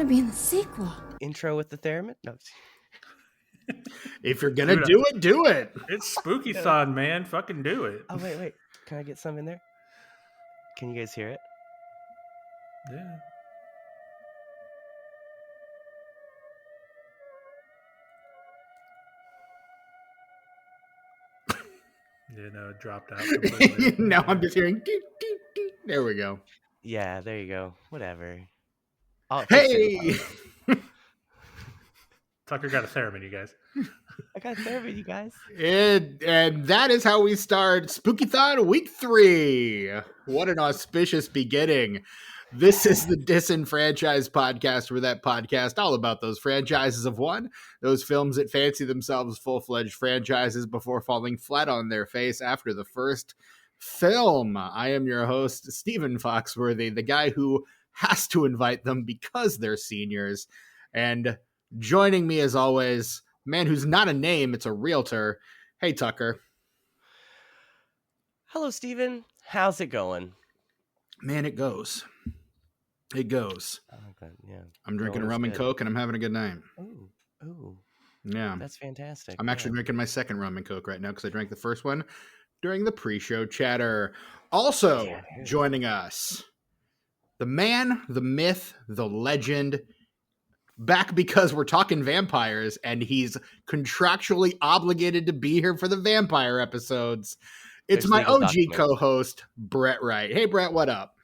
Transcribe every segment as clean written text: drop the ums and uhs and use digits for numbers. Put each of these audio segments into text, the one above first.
to be in the sequel. Intro with the theremin? No. If you're gonna do it, do it. It's spooky thon, man. Fucking do it. Oh, wait. Can I get some in there? Can you guys hear it? Yeah. Yeah, no, it dropped out. Now I'm just hearing. Dee, dee, dee. There we go. Yeah, there you go. Whatever. Hey! Tucker got a theremin, you guys. I got theremin, you guys. And that is how we start Spooky-thon Week 3. What an auspicious beginning. This is the Disenfranchised Podcast, where that podcast all about those franchises of one, those films that fancy themselves full-fledged franchises before falling flat on their face after the first film. I am your host, Stephen Foxworthy, the guy who has to invite them because they're seniors. And joining me as always, man who's not a name, it's a realtor. Hey, Tucker. Hello, Steven. How's it going? Man, it goes. It goes. Oh, good. Yeah. I'm drinking rum and Coke, and I'm having a good night. Ooh. Yeah. That's fantastic. I'm actually drinking my second rum and Coke right now because I drank the first one during the pre-show chatter. Also joining us, the man, the myth, the legend, back because we're talking vampires, and he's contractually obligated to be here for the vampire episodes. It's my OG co-host, Brett Wright. Hey, Brett, what up?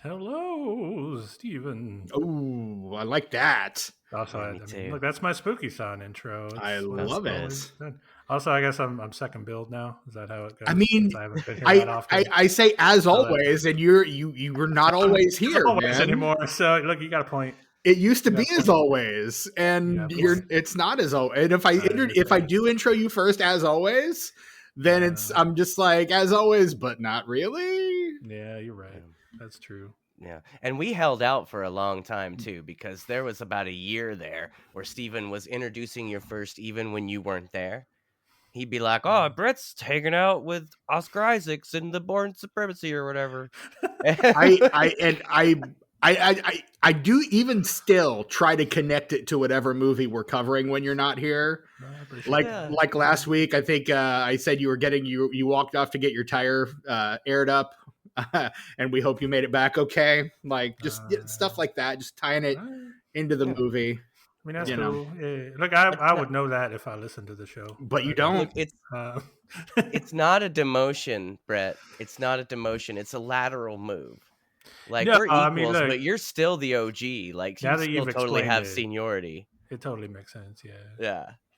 Hello, Steven. Oh, I like that. Also, look, that's my spooky thon intro. I love it. Also, I guess I'm second build now. Is that how it goes? I mean, I haven't been here that often. I say as always, and you were not always here, always man. Anymore. So look, you got a point. It used to be as always, and it's not as always. And if I do intro you first as always, then I'm just like as always, but not really. Yeah, you're right. That's true. Yeah. And we held out for a long time too, because there was about a year there where Steven was introducing you first, even when you weren't there. He'd be like, "Oh, Brett's hanging out with Oscar Isaacs in the Born Supremacy or whatever." I do even still try to connect it to whatever movie we're covering when you're not here. Like last week, I think I said you walked off to get your tire aired up, and we hope you made it back okay. Like just stuff like that, just tying it into the movie. I mean, that's cool. Yeah. Look, I would know that if I listened to the show. But you don't. Look, it's not a demotion, Brett. It's not a demotion. It's a lateral move. Like, we're equals, but you're still the OG. Like, you still totally have seniority. It totally makes sense, yeah.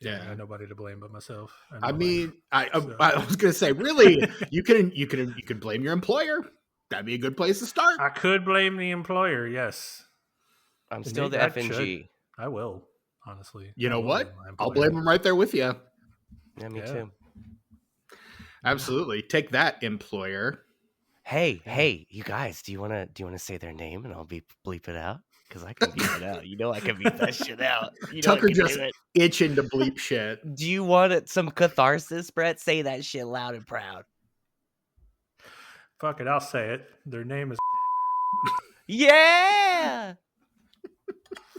Yeah. I got nobody to blame but myself. I was gonna say, really, you can blame your employer. That'd be a good place to start. I could blame the employer, yes. I'm still the FNG. I will, honestly. You know what? I'll blame him right there with you. Yeah, me too. Absolutely. Take that, employer. Hey, you guys, do you wanna say their name and I'll bleep it out? Because I can beep it out. You know I can beep that shit out. Tucker just itching to bleep shit. Do you want some catharsis, Brett? Say that shit loud and proud. Fuck it, I'll say it. Their name is Yeah!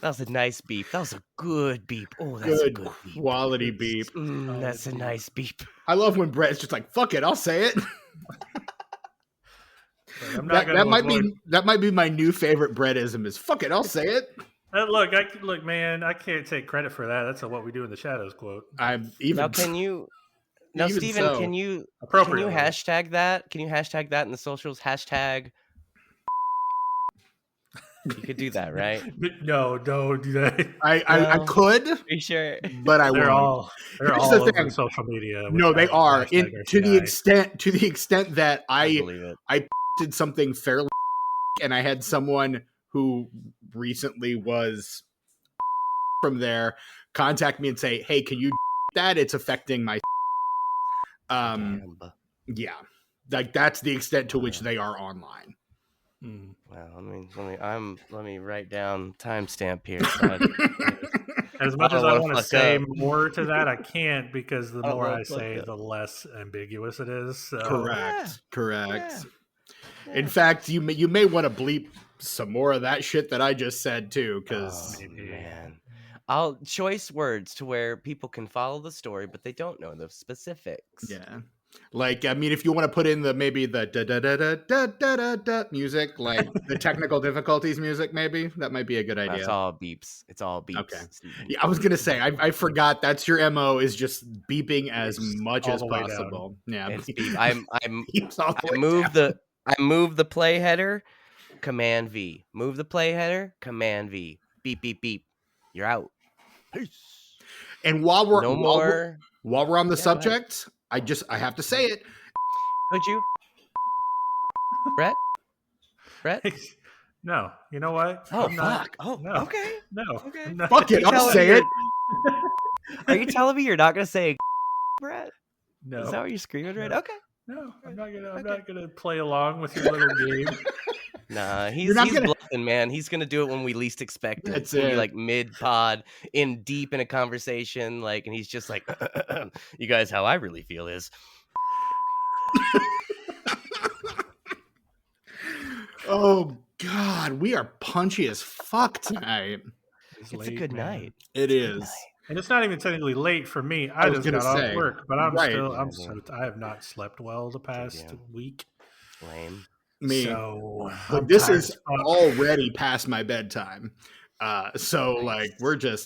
That was a nice beep. That was a good beep. Oh, that's a good beep. Quality beep. That's a nice beep. I love when Brett's just like, fuck it, I'll say it. That might be my new favorite Brettism is fuck it, I'll say it. Look, man, I can't take credit for that. That's a what we do in the shadows quote. Steven, can you hashtag that? Can you hashtag that in the socials? Hashtag. You could do that, right? No, don't do that. I could. Are you sure? But I they're won't. They're all over social media. No, they are. To the extent that I did something fairly, and I had someone who recently was from there contact me and say, "Hey, can you that? It's affecting my." Yeah, like that's the extent to which they are online. Well, let me write down timestamp here. As much as I want to say more to that, I can't because the more I say, the less ambiguous it is. So. Correct. In fact, you may want to bleep some more of that shit that I just said too, because man, choice words to where people can follow the story, but they don't know the specifics. yeah. Like, I mean, if you want to put in maybe the da da da da da da da da music, like the technical difficulties music, maybe that might be a good idea. It's all beeps. It's all beeps. Okay. Yeah, I was gonna say I forgot that's your MO is just beeping as much as possible. Yeah, it's beep. I I move the play header, Command V. Move the play header, Command V. Beep beep beep. You're out. Peace. And while we're on the Yeah, subject, I have to say it. Could you, Brett? No, you know what? Oh, fuck. Oh, no. Okay. No. Okay. Fuck it. I'll say it. Are you telling me you're not going to say Brett? No. Is that what you're screaming right? Okay. No, I'm not gonna play along with your little game. Nah, he's bluffing, man. He's gonna do it when we least expect it. That's it. Be like mid-pod, deep in a conversation, and he's just like, "You guys, how I really feel is." Oh God, we are punchy as fuck tonight. It's a good night. It is. And it's not even technically late for me. I just got off work, but I have not slept well the past week. Lame. Me. So this is already past my bedtime. So nice.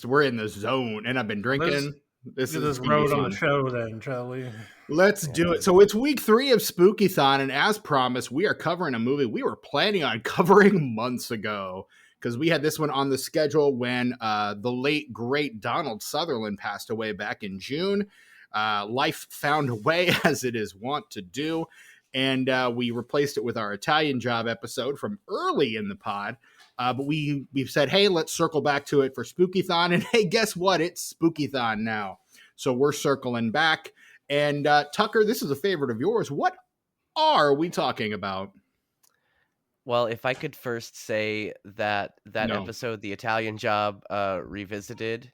We're in the zone, and I've been drinking. This is road on the show then, shall we? Let's do it. So it's week 3 of Spooky-thon, and as promised, we are covering a movie we were planning on covering months ago, because we had this one on the schedule when the late, great Donald Sutherland passed away back in June. Life found a way, as it is wont to do, and we replaced it with our Italian Job episode from early in the pod. But we've said, hey, let's circle back to it for Spooky-thon, and hey, guess what? It's Spooky-thon now. So we're circling back. And Tucker, this is a favorite of yours. What are we talking about? Well, if I could first say that episode, the Italian Job Revisited,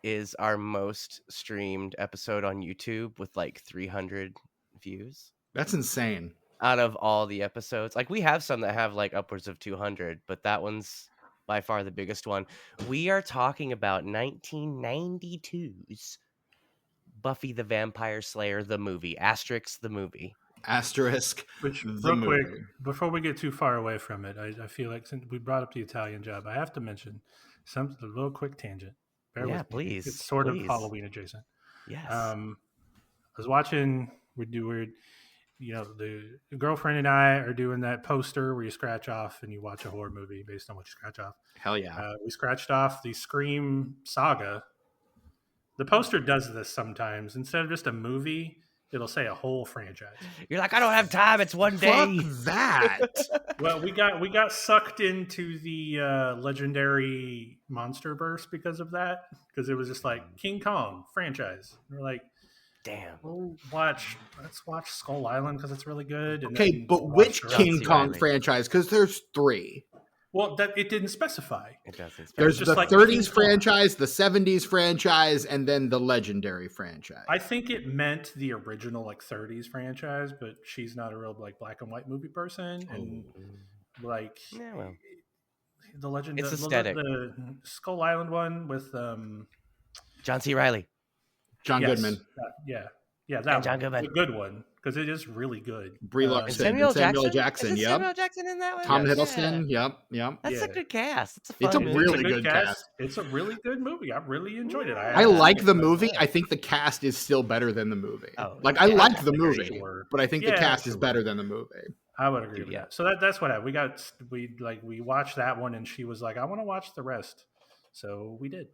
is our most streamed episode on YouTube with 300 views. That's insane. Out of all the episodes, we have some that have upwards of 200, but that one's by far the biggest one. We are talking about 1992's Buffy the Vampire Slayer, the movie. Asterisk, the movie. Asterisk. Which, real quick, before we get too far away from it, I feel like since we brought up the Italian Job, I have to mention a little quick tangent. Bear with me. Please. It's sort of Halloween adjacent. Yes. I was watching. The girlfriend and I are doing that poster where you scratch off and you watch a horror movie based on what you scratch off. Hell yeah. We scratched off the Scream saga. The poster does this sometimes. Instead of just a movie, it'll say a whole franchise. You're like, I don't have time. It's one day. Fuck that. Well, we got sucked into the legendary MonsterVerse because of that. Because it was just like King Kong franchise. And we're like, damn. Let's watch Skull Island because it's really good. And okay, but which King Kong franchise? Because there's 3. Well, it didn't specify. It doesn't specify. There's the 30s franchise, the 70s franchise, and then the legendary franchise. I think it meant the original 30s franchise, but she's not a real black and white movie person, and the legend. It's aesthetic. The Skull Island one with John C. Reilly. John Goodman. That John Goodman. The good one, because it is really good. Brie Larson, Samuel Jackson. Yep. Samuel Jackson in that one. Tom Hiddleston. Yep. That's a good cast. It's a really good cast. It's a really good movie. I really enjoyed it. I like the movie. I think the cast is still better than the movie. I like the movie, but I think the cast is better than the movie. I would agree with that. So that's what happened. We watched that one, and she was like, "I want to watch the rest," so we did.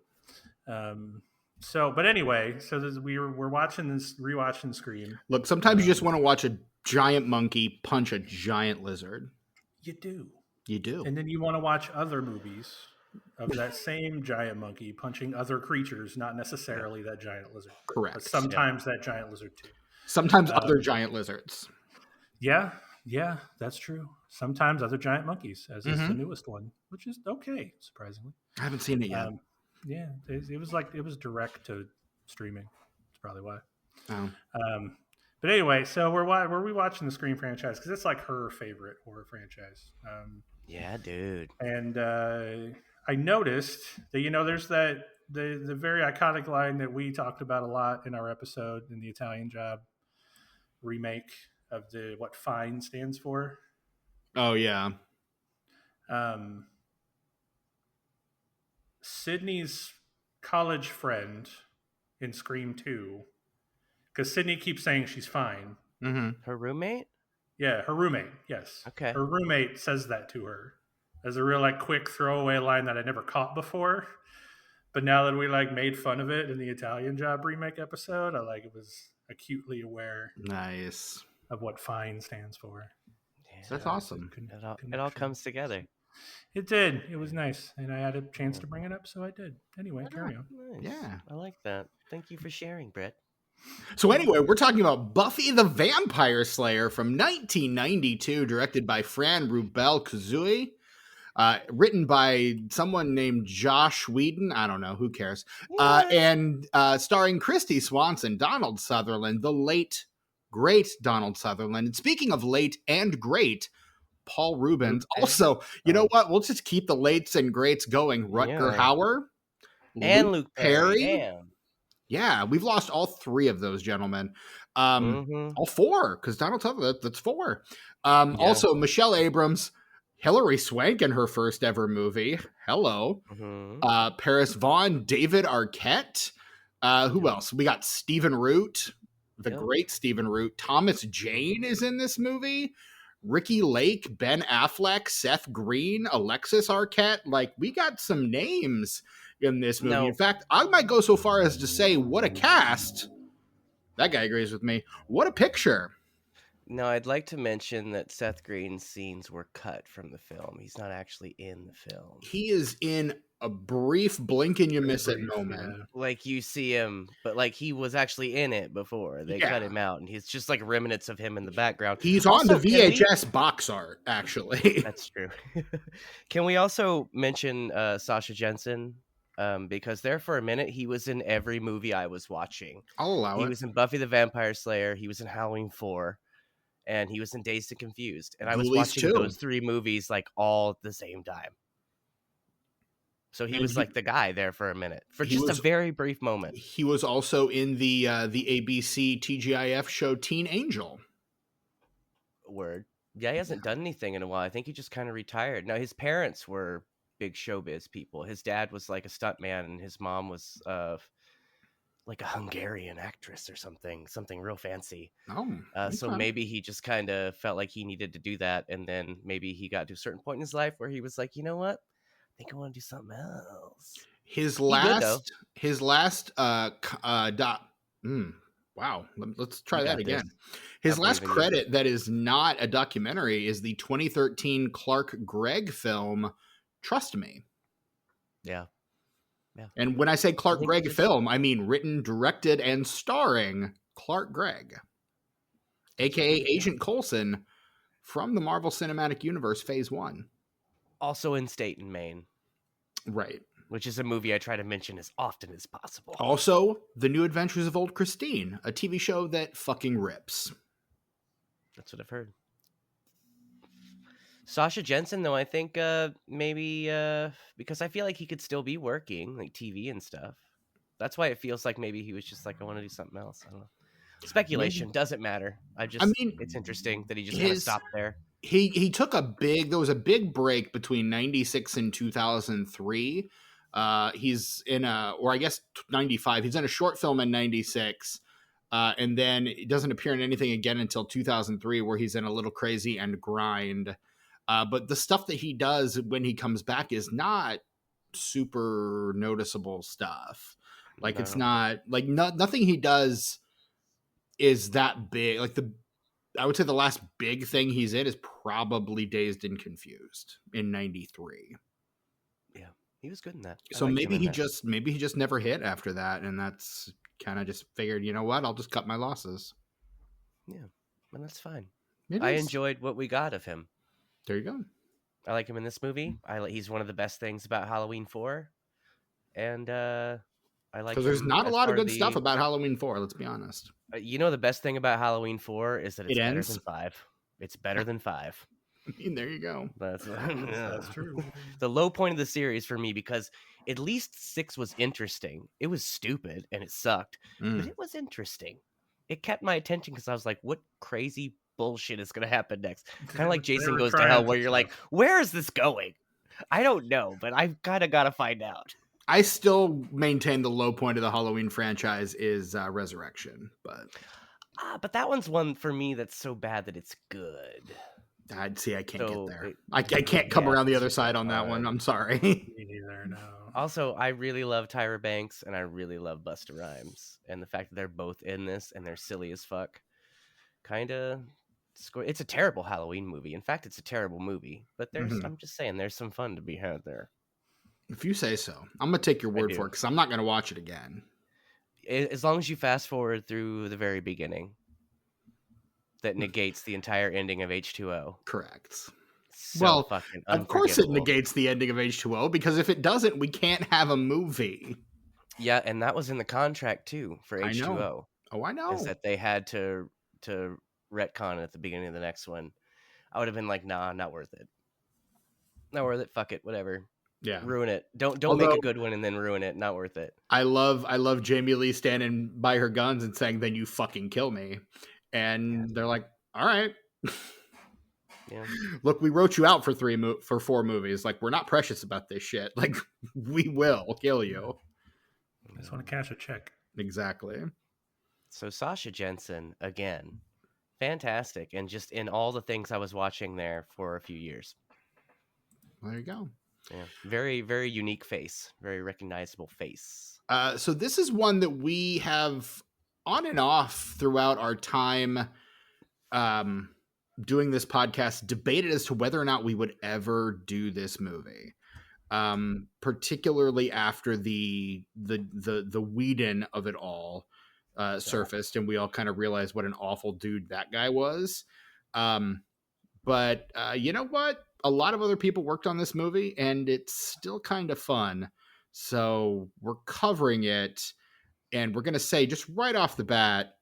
But anyway, we're rewatching Scream. Look, sometimes you just want to watch a giant monkey punch a giant lizard. You do. And then you want to watch other movies of that same giant monkey punching other creatures, not necessarily that giant lizard. Correct. But sometimes that giant lizard too. Sometimes other giant lizards. Yeah, that's true. Sometimes other giant monkeys, as is the newest one, which is okay, surprisingly. I haven't seen it yet. Yeah, it was direct to streaming. That's probably why. Oh. But anyway, so we're rewatching the Scream franchise because it's her favorite horror franchise. Yeah, dude. And I noticed that there's that the very iconic line that we talked about a lot in our episode in the Italian Job remake of the what fine stands for. Oh yeah. Um, Sydney's college friend in Scream 2, because Sydney keeps saying she's fine. Mm-hmm. Her roommate? Yeah, her roommate. Yes, Okay. her roommate says that to her as a real quick throwaway line that I never caught before. But now that we made fun of it in the Italian Job remake episode, I was acutely aware Nice. of what fine stands for. Yeah, That's awesome. It all comes together. It did. It was nice, and I had a chance to bring it up, so I did. Anyway, carry on. Nice. Yeah. I like that. Thank you for sharing, Brett. So anyway, we're talking about Buffy the Vampire Slayer from 1992, directed by Fran Rubel Kuzui, written by someone named Joss Whedon. I don't know, who cares? And starring Christy Swanson, Donald Sutherland, the late, great Donald Sutherland. And speaking of late and great, Paul Rubens. Okay. Also, you know what? We'll just keep the lates and greats going. Rutger Hauer. And Luke Perry. Damn. Yeah, we've lost all three of those gentlemen. All four, because Donald Sutherland, that's four. Also, Michelle Abrams, Hilary Swank in her first ever movie. Hello. Paris Vaughn, David Arquette. Who else? We got Stephen Root, the great Stephen Root. Thomas Jane is in this movie. Ricky Lake, Ben Affleck, Seth Green, Alexis Arquette. We got some names in this movie. In fact, I might go so far as to say, what a cast. That guy agrees with me. What a picture. No, I'd like to mention that Seth Green's scenes were cut from the film. He's not actually in the film. He is in a brief blink and you miss it moment. You see him, but he was actually in it before. They cut him out, and he's just remnants of him in the background. He's also, on the VHS box art, actually. That's true. Can we also mention Sasha Jenson? Because there for a minute, he was in every movie I was watching. I'll allow it. He was in Buffy the Vampire Slayer. He was in Halloween 4. And he was in Dazed and Confused. And I was watching those three movies all at the same time. So he was the guy there for a minute. For just a very brief moment. He was also in the ABC TGIF show Teen Angel. Word. Yeah, he hasn't done anything in a while. I think he just kind of retired. Now, his parents were big showbiz people. His dad was a stuntman, and his mom was a Hungarian actress or something real fancy. So maybe he just kind of felt like he needed to do that, and then maybe he got to a certain point in his life where he was like, you know what, I think I want to do something else. Wow, let's try that again. His last credit that is not a documentary is the 2013 Clark Gregg film Trust Me. Yeah. And when I say Clark Gregg film, I mean written, directed, and starring Clark Gregg, aka Agent Coulson from the Marvel Cinematic Universe Phase 1. Also in Staten, Maine. Right. Which is a movie I try to mention as often as possible. Also, The New Adventures of Old Christine, a TV show that fucking rips. That's what I've heard. Sasha Jenson, though, I think maybe because I feel like he could still be working TV and stuff. That's why it feels like maybe he was just I want to do something else. I don't know. Speculation doesn't matter. It's interesting that he just kind of stopped there. He took there was a big break between 96 and 2003. He's in 95. He's in a short film in 96. And then it doesn't appear in anything again until 2003, where he's in A Little Crazy and Grind. But the stuff that he does when he comes back is not super noticeable stuff. It's not nothing he does is that big. I would say the last big thing he's in is probably Dazed and Confused in 93. Yeah, he was good in that. So maybe he just never hit after that, and that's kind of just figured, you know what, I'll just cut my losses. Yeah, and that's fine. I enjoyed what we got of him. There you go. I like him in this movie. He's one of the best things about Halloween 4. And I like because there's not a lot of good stuff about Halloween 4, let's be honest. The best thing about Halloween 4 is that it's better than 5. It's better than 5. mean, there you go. That's true. The low point of the series for me, because at least 6 was interesting. It was stupid and it sucked, but it was interesting. It kept my attention because I was like, what crazy bullshit is going to happen next? Kind of like Jason Goes to Hell, where you're like, where is this going? I don't know, but I've kind of got to find out. I still maintain the low point of the Halloween franchise is Resurrection, but that one's one for me that's so bad that it's good. I can't get there. I can't come around the other side on that one. I'm sorry. Me neither, no. Also, I really love Tyra Banks and I really love Busta Rhymes, and the fact that they're both in this and they're silly as fuck, kind of. It's a terrible Halloween movie. In fact, it's a terrible movie. But I'm just saying, there's some fun to be had there. If you say so, I'm gonna take your word for it because I'm not gonna watch it again. As long as you fast forward through the very beginning, that negates the entire ending of H2O. Correct. So well, fucking of course it negates the ending of H2O, because if it doesn't, we can't have a movie. Yeah, and that was in the contract too for H2O. I know. Oh, I know. Is that they had to retcon at the beginning of the next one. I would have been like, nah, not worth it. Not worth it. Fuck it. Whatever. Yeah. Ruin it. Don't make a good one and then ruin it. Not worth it. I love Jamie Lee standing by her guns and saying, "Then you fucking kill me." And they're like, "All right." Yeah. Look, we wrote you out for 4 movies. Like, we're not precious about this shit. Like, we will kill you. I just want to cash a check. Exactly. So Sasha Jenson, again, fantastic. And just in all the things I was watching there for a few years. Well, there you go. Yeah. Very, very unique face. Very recognizable face. So this is one that we have on and off throughout our time doing this podcast debated as to whether or not we would ever do this movie. Particularly after the Whedon of it all surfaced, and we all kind of realized what an awful dude that guy was. But you know what? A lot of other people worked on this movie, and it's still kind of fun. So we're covering it, and we're going to say just right off the bat,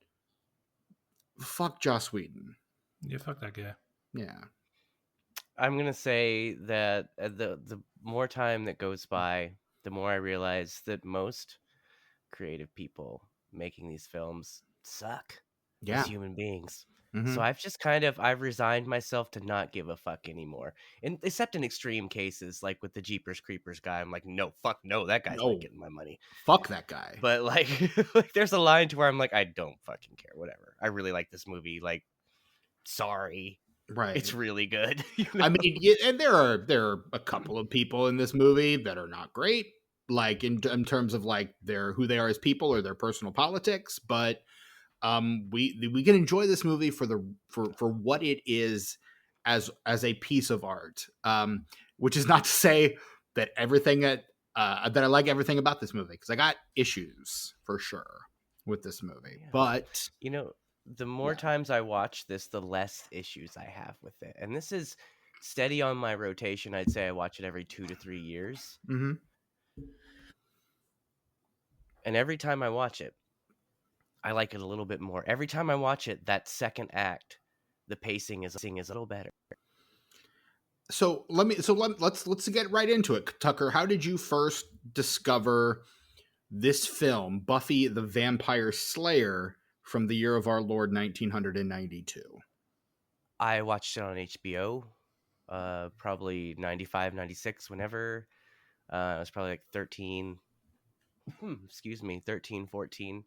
fuck Joss Whedon. Yeah, fuck that guy. Yeah. I'm going to say that the more time that goes by, the more I realize that most creative people making these films suck as human beings. Mm-hmm. So I've just I've resigned myself to not give a fuck anymore. Except in extreme cases, like with the Jeepers Creepers guy, I'm like, no, fuck no, that guy's not getting my money. Fuck that guy. But like there's a line to where I'm like, I don't fucking care, whatever. I really like this movie, like, sorry. Right. It's really good. You know? I mean, yeah, and there are a couple of people in this movie that are not great, like in terms of like who they are as people or their personal politics, but we can enjoy this movie for what it is as a piece of art, which is not to say that everything that I like everything about this movie, because I got issues for sure with this movie. Yeah. But you know, the more times I watch this, the less issues I have with it, and this is steady on my rotation. I'd say I watch it every 2 to 3 years, and every time I watch it, I like it a little bit more. Every time I watch it, that second act, the pacing is a little better. So let's get right into it, Tucker. How did you first discover this film, Buffy the Vampire Slayer, from the year of our Lord 1992? I watched it on HBO, probably 95, 96, whenever. I was probably like 13, 14.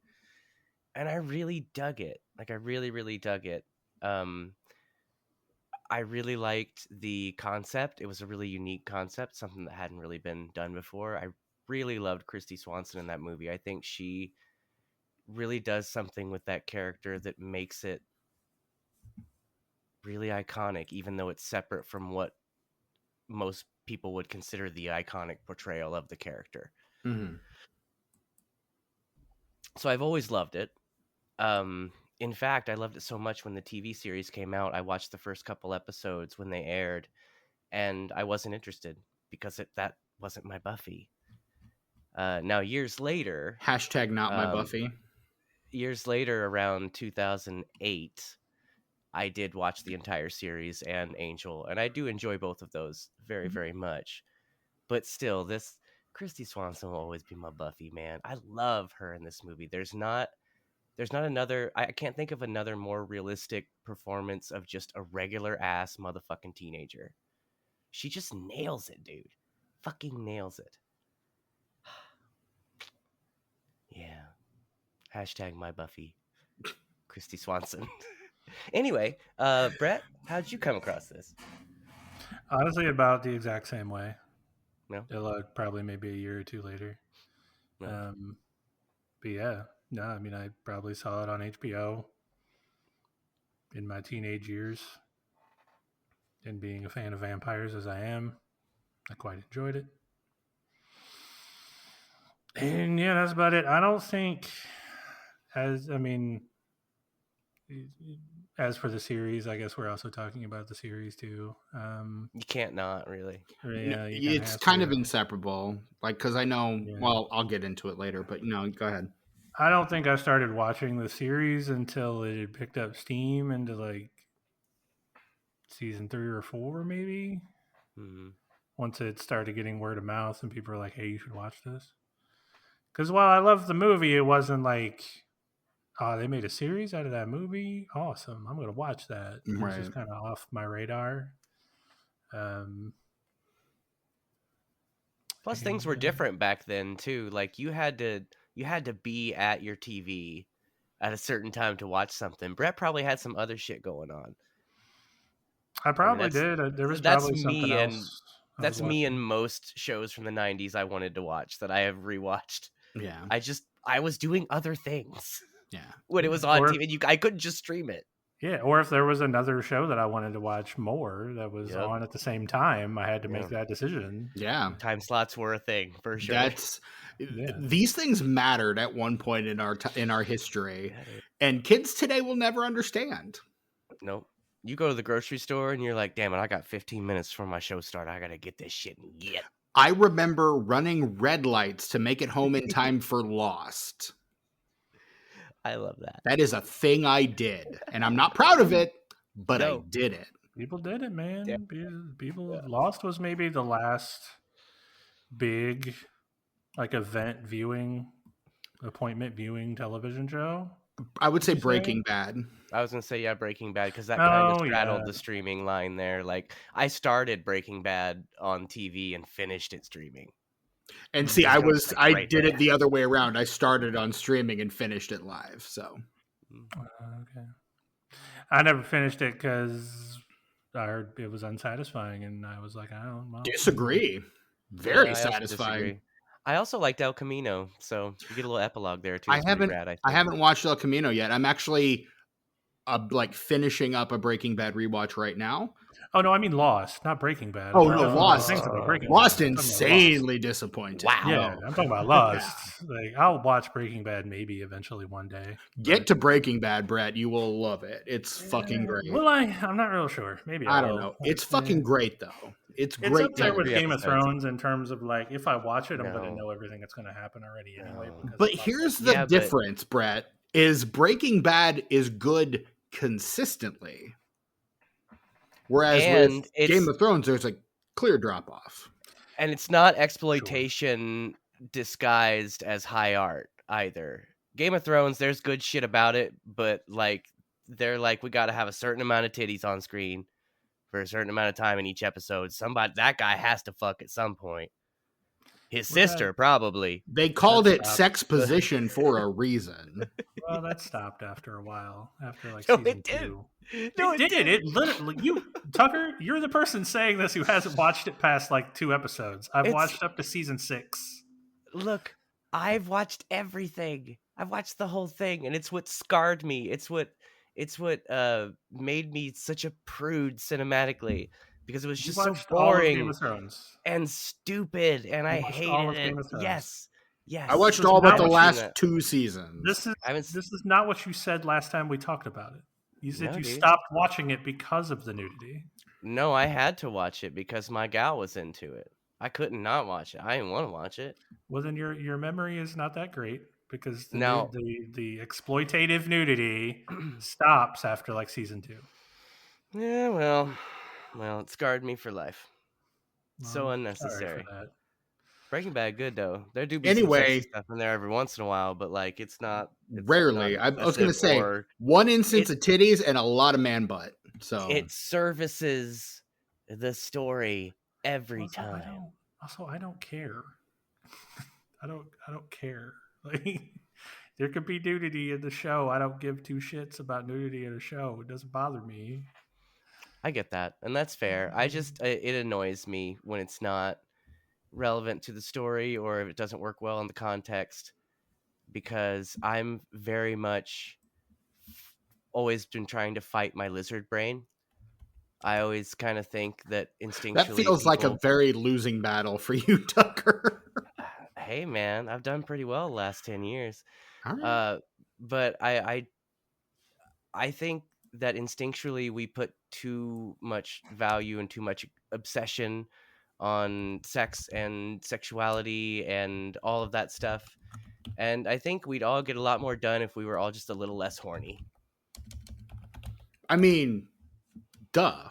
And I really dug it. Like, I really, really dug it. I really liked the concept. It was a really unique concept, something that hadn't really been done before. I really loved Kristy Swanson in that movie. I think she really does something with that character that makes it really iconic, even though it's separate from what most people would consider the iconic portrayal of the character. Mm-hmm. So I've always loved it. In fact, I loved it so much when the TV series came out. I watched the first couple episodes when they aired, and I wasn't interested because that wasn't my Buffy. Now, years later... # not my Buffy. Years later, around 2008, I did watch the entire series and Angel, and I do enjoy both of those very, very much. But still, this Christy Swanson will always be my Buffy, man. I love her in this movie. There's not another. I can't think of another more realistic performance of just a regular ass motherfucking teenager. She just nails it, dude. Fucking nails it. Yeah. Hashtag my Buffy. Christy Swanson. Anyway, Brett, how'd you come across this? Honestly, about the exact same way. No? Probably maybe a year or two later. No. But yeah, no, I mean, I probably saw it on HBO in my teenage years. And being a fan of vampires as I am, I quite enjoyed it. And yeah, that's about it. I don't think, as for the series, I guess we're also talking about the series too. You can't not, really. Yeah, it's kind of inseparable. Like, because I know, well, I'll get into it later, but go ahead. I don't think I started watching the series until it had picked up steam into like season 3 or 4, maybe. Mm-hmm. Once it started getting word of mouth and people were like, hey, you should watch this. Because while I loved the movie, it wasn't like, oh, they made a series out of that movie? Awesome. I'm going to watch that. It was just kind of off my radar. Plus, things were different back then, too. Like, you had to be at your TV at a certain time to watch something. Brett probably had some other shit going on. I probably did. There was probably something else. That's me and most shows from the 90s I wanted to watch that I have rewatched. Yeah. I was doing other things. Yeah. When it was on TV, I couldn't just stream it. Yeah, or if there was another show that I wanted to watch more that was on at the same time, I had to make that decision. Yeah. Time slots were a thing, for sure. These things mattered at one point in our history, and kids today will never understand. Nope. You go to the grocery store and you're like, damn it, I got 15 minutes before my show start. I got to get this shit and get. I remember running red lights to make it home in time for Lost. I love that. That is a thing I did, and I'm not proud of it, but I did it. People did it, man. Yeah. Lost was maybe the last big appointment viewing television show. I would say Breaking Bad. I was going to say, Breaking Bad, because that kind of straddled the streaming line there. Like, I started Breaking Bad on TV and finished it streaming. And see, I did it the other way around. I started on streaming and finished it live. So, okay. I never finished it because I heard it was unsatisfying, and I was like, I don't know. Disagree. Very satisfying. I also liked El Camino, so you get a little epilogue there too. I haven't watched El Camino yet. I'm actually finishing up a Breaking Bad rewatch right now. Oh no, I mean Lost, not Breaking Bad. Oh no, Lost. Lost insanely disappointing. Wow. Yeah, I'm talking about Lost. Like, I'll watch Breaking Bad maybe eventually one day. Get to Breaking Bad, Brett. You will love it. It's fucking great. Well, I'm not real sure. Maybe I don't know. It's fucking great though. It's great. It's up there with Game of Thrones in terms of like, if I watch it, I'm going to know everything that's going to happen already anyway. But here's the difference, Brett. Is Breaking Bad is good consistently. Whereas with Game of Thrones, there's a clear drop off. And it's not exploitation disguised as high art either. Game of Thrones, there's good shit about it, but they're like, we got to have a certain amount of titties on screen for a certain amount of time in each episode. That guy has to fuck at some point. His sister, probably. They called it sex position for a reason. Well, that stopped after a while. After season 2. No, it did. It literally. Tucker, you're the person saying this who hasn't watched it past 2 episodes. I've watched up to season 6. Look, I've watched everything. I've watched the whole thing, and it's what scarred me. It's what made me such a prude cinematically. Because it was just so boring and stupid, and I hated it. Yes. I watched all but the last 2 seasons. This is not what you said last time we talked about it. You said you stopped watching it because of the nudity. No, I had to watch it because my gal was into it. I couldn't not watch it. I didn't want to watch it. Well, then your memory is not that great because the exploitative nudity stops after season 2. Yeah, well, it scarred me for life. So Well, sorry for unnecessary. that. Breaking Bad good though. There do be some sexy Anyway, stuff in there every once in a while, but like it's not rarely. I was going excessive to say or one instance it of titties and a lot of man butt. So it services the story every Also, time. I don't care. I don't care. Like there could be nudity in the show. I don't give two shits about nudity in a show. It doesn't bother me. I get that, and that's fair. I just it annoys me when it's not relevant to the story or if it doesn't work well in the context because I'm very much always been trying to fight my lizard brain. I always kind of think that that instinctually feels like a people very losing battle for you, Tucker. hey man, I've done pretty well the last 10 years. All right. Uh but I think that instinctually we put too much value and too much obsession on sex and sexuality and all of that stuff. And I think we'd all get a lot more done if we were all just a little less horny. I mean, duh.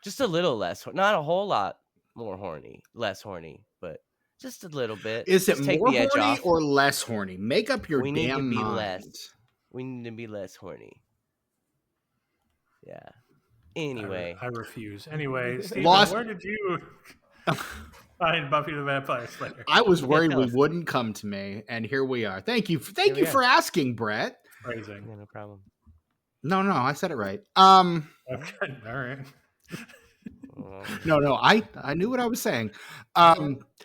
Just a little less, not a whole lot more horny, less horny, but just a little bit. Is it Just take more the edge horny off. or less horny? Make up your We need to damn be mind. less. We need to be less horny. Yeah. Anyway, I refuse. Anyway, Steven, Lost- where did you find Buffy the Vampire Slayer? I was worried tell we us. wouldn't come to me, and here we are. Thank you. Here Thank we you are. for asking, Brett. Phrasing. Yeah, no problem. No, I said it right. Okay, all right. No, I knew what I was saying. Fair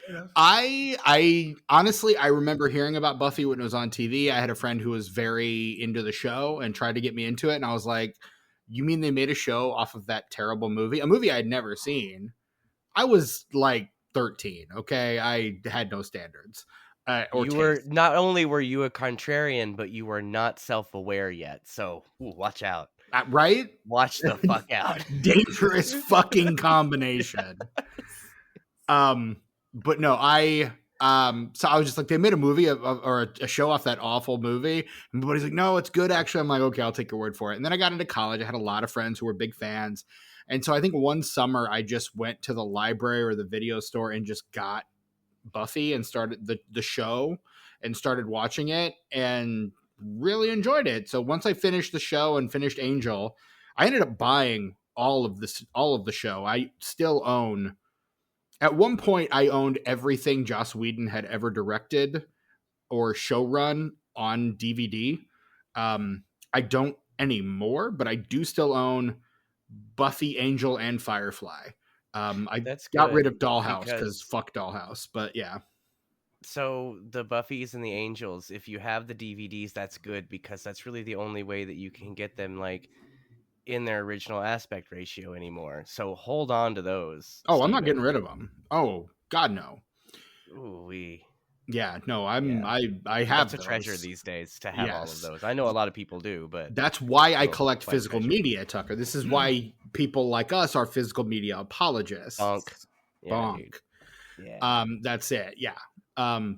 enough. I honestly, I remember hearing about Buffy when it was on TV. I had a friend who was very into the show and tried to get me into it, and I was like, "You mean they made a show off of that terrible movie? A movie I had never seen." I was like 13. Okay, I had no standards. Or You were taste. not only were you a contrarian, but you were not self-aware yet. So watch out. Right? Watch the fuck out. Dangerous fucking combination. But no, so I was just like, they made a movie or a show off that awful movie. And everybody's like, no, it's good. Actually, I'm like, okay, I'll take your word for it. And then I got into college. I had a lot of friends who were big fans. And so I think one summer I just went to the library or the video store and just got Buffy and started the show and started watching it and really enjoyed it. So once I finished the show and finished Angel, I ended up buying all of the show. I still own. At one point, I owned everything Joss Whedon had ever directed or showrun on DVD. I don't anymore, but I do still own Buffy, Angel, and Firefly. I That's got good rid of Dollhouse because because fuck Dollhouse. But yeah, so the Buffys and the Angels, if you have the DVDs, that's good because that's really the only way that you can get them like in their original aspect ratio anymore. So hold on to those. oh, I'm not Steven. getting rid of them. Oh God, no. Ooh, Yeah, no, I have that's a treasure those. these days to have all of Yes. those. I know a lot of people do, but That's why I still collect quite a physical treasure. media, Tucker. This is why people like us are physical media apologists. Bonk. Yeah, Bonk. dude. Yeah. That's it. Yeah.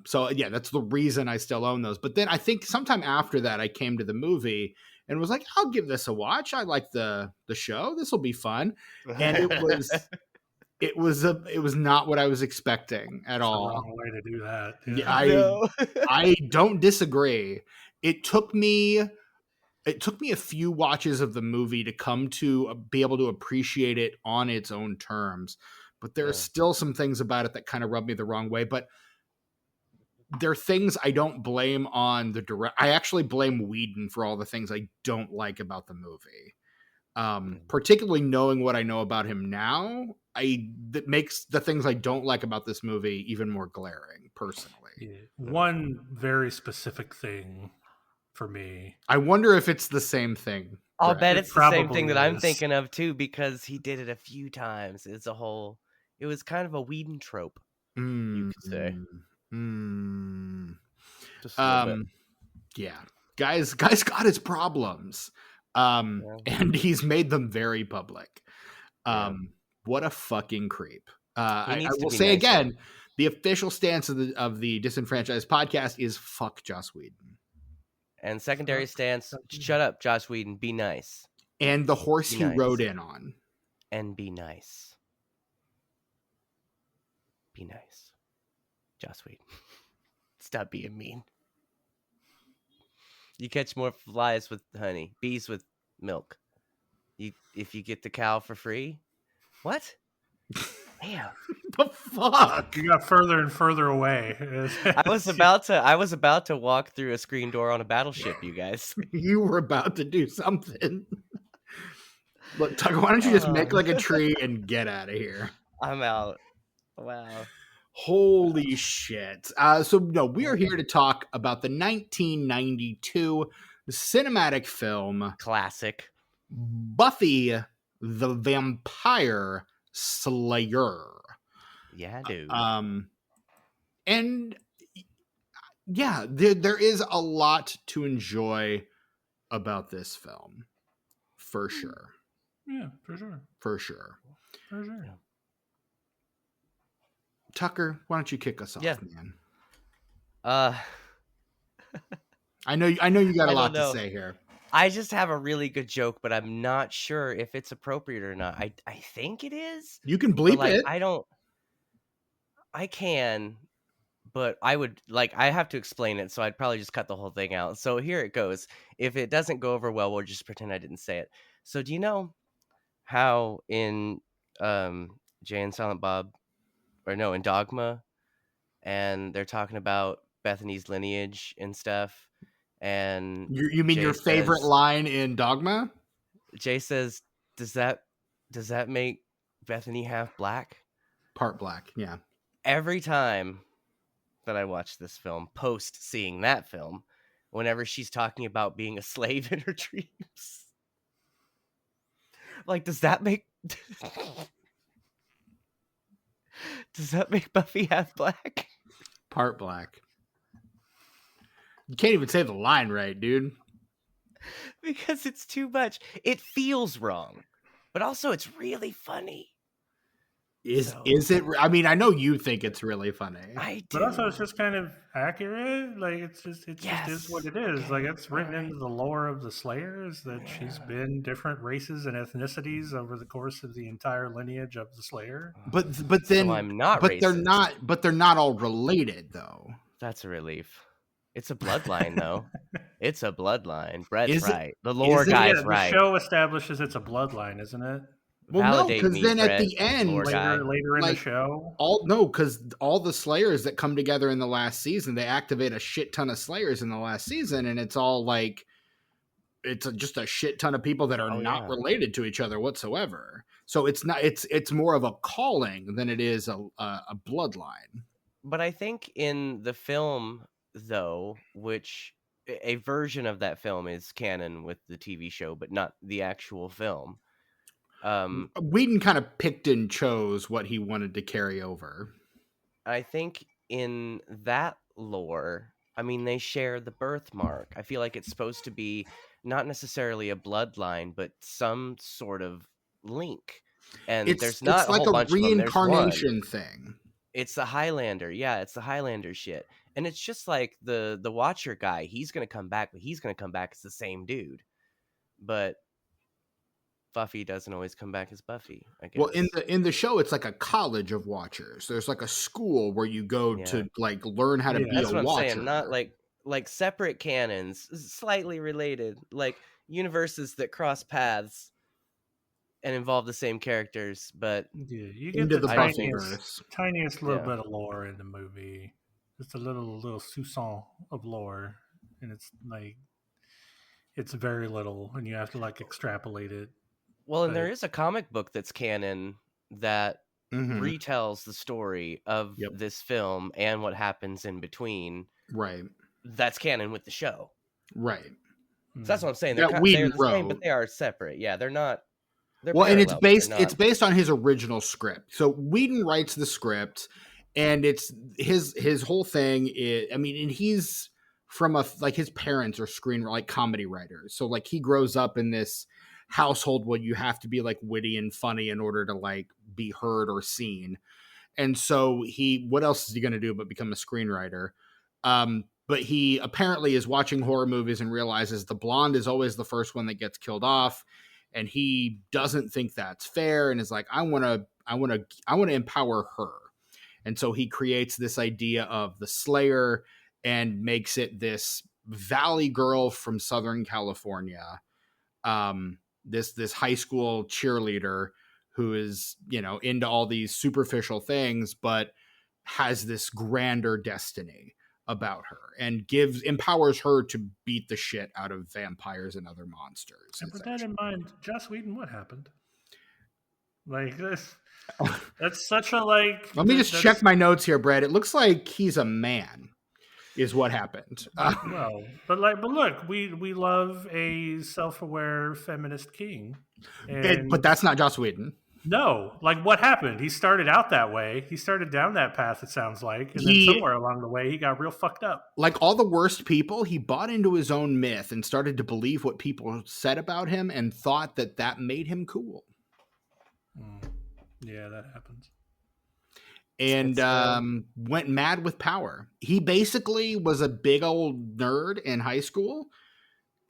So yeah, that's the reason I still own those. But then I think sometime after that, I came to the movie and was like, I'll give this a watch. I like the show. This will be fun. And it was not what I was expecting at That's all. the wrong way to do that. Yeah, No. I don't disagree. It took me a few watches of the movie to come to be able to appreciate it on its own terms. But there are still some things about it that kind of rub me the wrong way. But there are things I don't blame on the direct. I actually blame Whedon for all the things I don't like about the movie. Particularly knowing what I know about him now, that makes the things I don't like about this movie even more glaring, personally. Yeah. One very specific thing for me. I wonder if it's the same thing. I'll Brett. bet It it's the same probably thing that I'm is. thinking of too, because he did it a few times. It was kind of a Whedon trope, you could say. Just a little bit. Yeah, guys got his problems, and he's made them very public. What a fucking creep. I will say again, the official stance of the Disenfranchised podcast is fuck Joss Whedon. And secondary stance, shut up, Joss Whedon, be nice. and the horse Be he nice. rode in on. And be nice. Be nice. Joss Whedon. Stop being mean. You catch more flies with honey, bees with milk. If you get the cow for free. What? Damn. The fuck? You got further and further away. I was about to walk through a screen door on a battleship, you guys. You were about to do something. Look, Tucker, why don't you just make like a tree and get out of here? I'm out. Wow. Holy shit. So no, we are here to talk about the 1992 cinematic film Classic. Buffy the Vampire Slayer. Yeah, dude. And yeah, there is a lot to enjoy about this film. For sure. Yeah, for sure. For sure. For sure. Yeah. Tucker, why don't you kick us off, man? I know you got a lot to say here. I just have a really good joke, but I'm not sure if it's appropriate or not. I think it is. You can bleep it. I can, but I have to explain it, so I'd probably just cut the whole thing out. So here it goes. If it doesn't go over well, we'll just pretend I didn't say it. So do you know how in Jay and Silent Bob, or no, in Dogma, and they're talking about Bethany's lineage and stuff, and you mean Jay your favorite says, line in Dogma? Jay says, does that make Bethany half black? Part black, yeah. Every time that I watch this film, post seeing that film, whenever she's talking about being a slave in her dreams, like, does that make Buffy half black? Part black. You can't even say the line right, dude. Because it's too much. It feels wrong, but also it's really funny. Is it? I mean, I know you think it's really funny. I do. But also, it's just kind of accurate. Like, it just is what it is. Okay. Like, it's written into the lore of the Slayers that she's been different races and ethnicities over the course of the entire lineage of the Slayer. But then so I'm not. But racist. they're not all related, though. That's a relief. It's a bloodline, though. It's a bloodline. Brett's Is it? right. The lore guy's right. The show establishes it's a bloodline, isn't it? Well, no, because then Brett, at the end, later in the show, because all the Slayers that come together in the last season, they activate a shit ton of Slayers in the last season, and it's all like just a shit ton of people that are not related to each other whatsoever. So it's not it's more of a calling than it is a bloodline. But I think in the film, though, which a version of that film is canon with the TV show, but not the actual film. Whedon kind of picked and chose what he wanted to carry over. I think in that lore, I mean, they share the birthmark. I feel like it's supposed to be not necessarily a bloodline, but some sort of link. And there's not it's like a whole bunch reincarnation thing. It's the Highlander. Yeah, it's the Highlander shit. And it's just like the Watcher guy. He's going to come back, but he's going to come back as the same dude. But Buffy doesn't always come back as Buffy, I guess. Well, in the show, it's like a college of Watchers. There's like a school where you go to like learn how to be that's a what Watcher. I'm saying. Not like separate canons, slightly related, like universes that cross paths and involve the same characters, but you get into the tiniest little bit of lore in the movie. Just a little soupçon of lore, and it's like it's very little, and you have to like extrapolate it. Well, and there is a comic book that's canon that retells the story of this film and what happens in between. Right. That's canon with the show. Right. So that's what I'm saying. They're the same, but they are separate. Yeah, they're not. Well, and it's based on his original script. So Whedon writes the script, and it's his whole thing is, I mean, and he's from his parents are comedy writers. So like he grows up in this household where you have to be like witty and funny in order to like be heard or seen. And so what else is he going to do but become a screenwriter? But he apparently is watching horror movies and realizes the blonde is always the first one that gets killed off. and he doesn't think that's fair and is like, I want to empower her. And so he creates this idea of the Slayer and makes it this valley girl from Southern California, this high school cheerleader who is, into all these superficial things, but has this grander destiny about her and empowers her to beat the shit out of vampires and other monsters. And with that in mind, Joss Whedon, what happened? Like this, that's such a like. Let me just check my notes here, Brad. It looks like he's a man, is what happened. Well, but look, we love a self-aware feminist king, but that's not Joss Whedon. No, like what happened? He started out that way. He started down that path. It sounds like, and then somewhere along the way, he got real fucked up. Like all the worst people, he bought into his own myth and started to believe what people said about him, and thought that made him cool. Yeah, that happens. And went mad with power. He basically was a big old nerd in high school.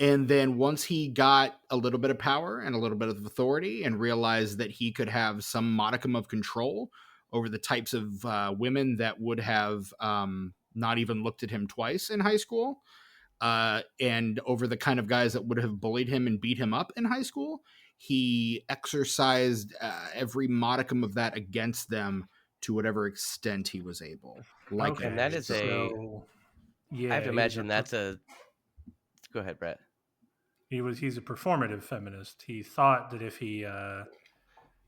And then once he got a little bit of power and a little bit of authority and realized that he could have some modicum of control over the types of women that would have not even looked at him twice in high school, and over the kind of guys that would have bullied him and beat him up in high school, he exercised every modicum of that against them to whatever extent he was able. Like, and that is I have to imagine that's a. Go ahead, Brett. He's a performative feminist. He thought that if he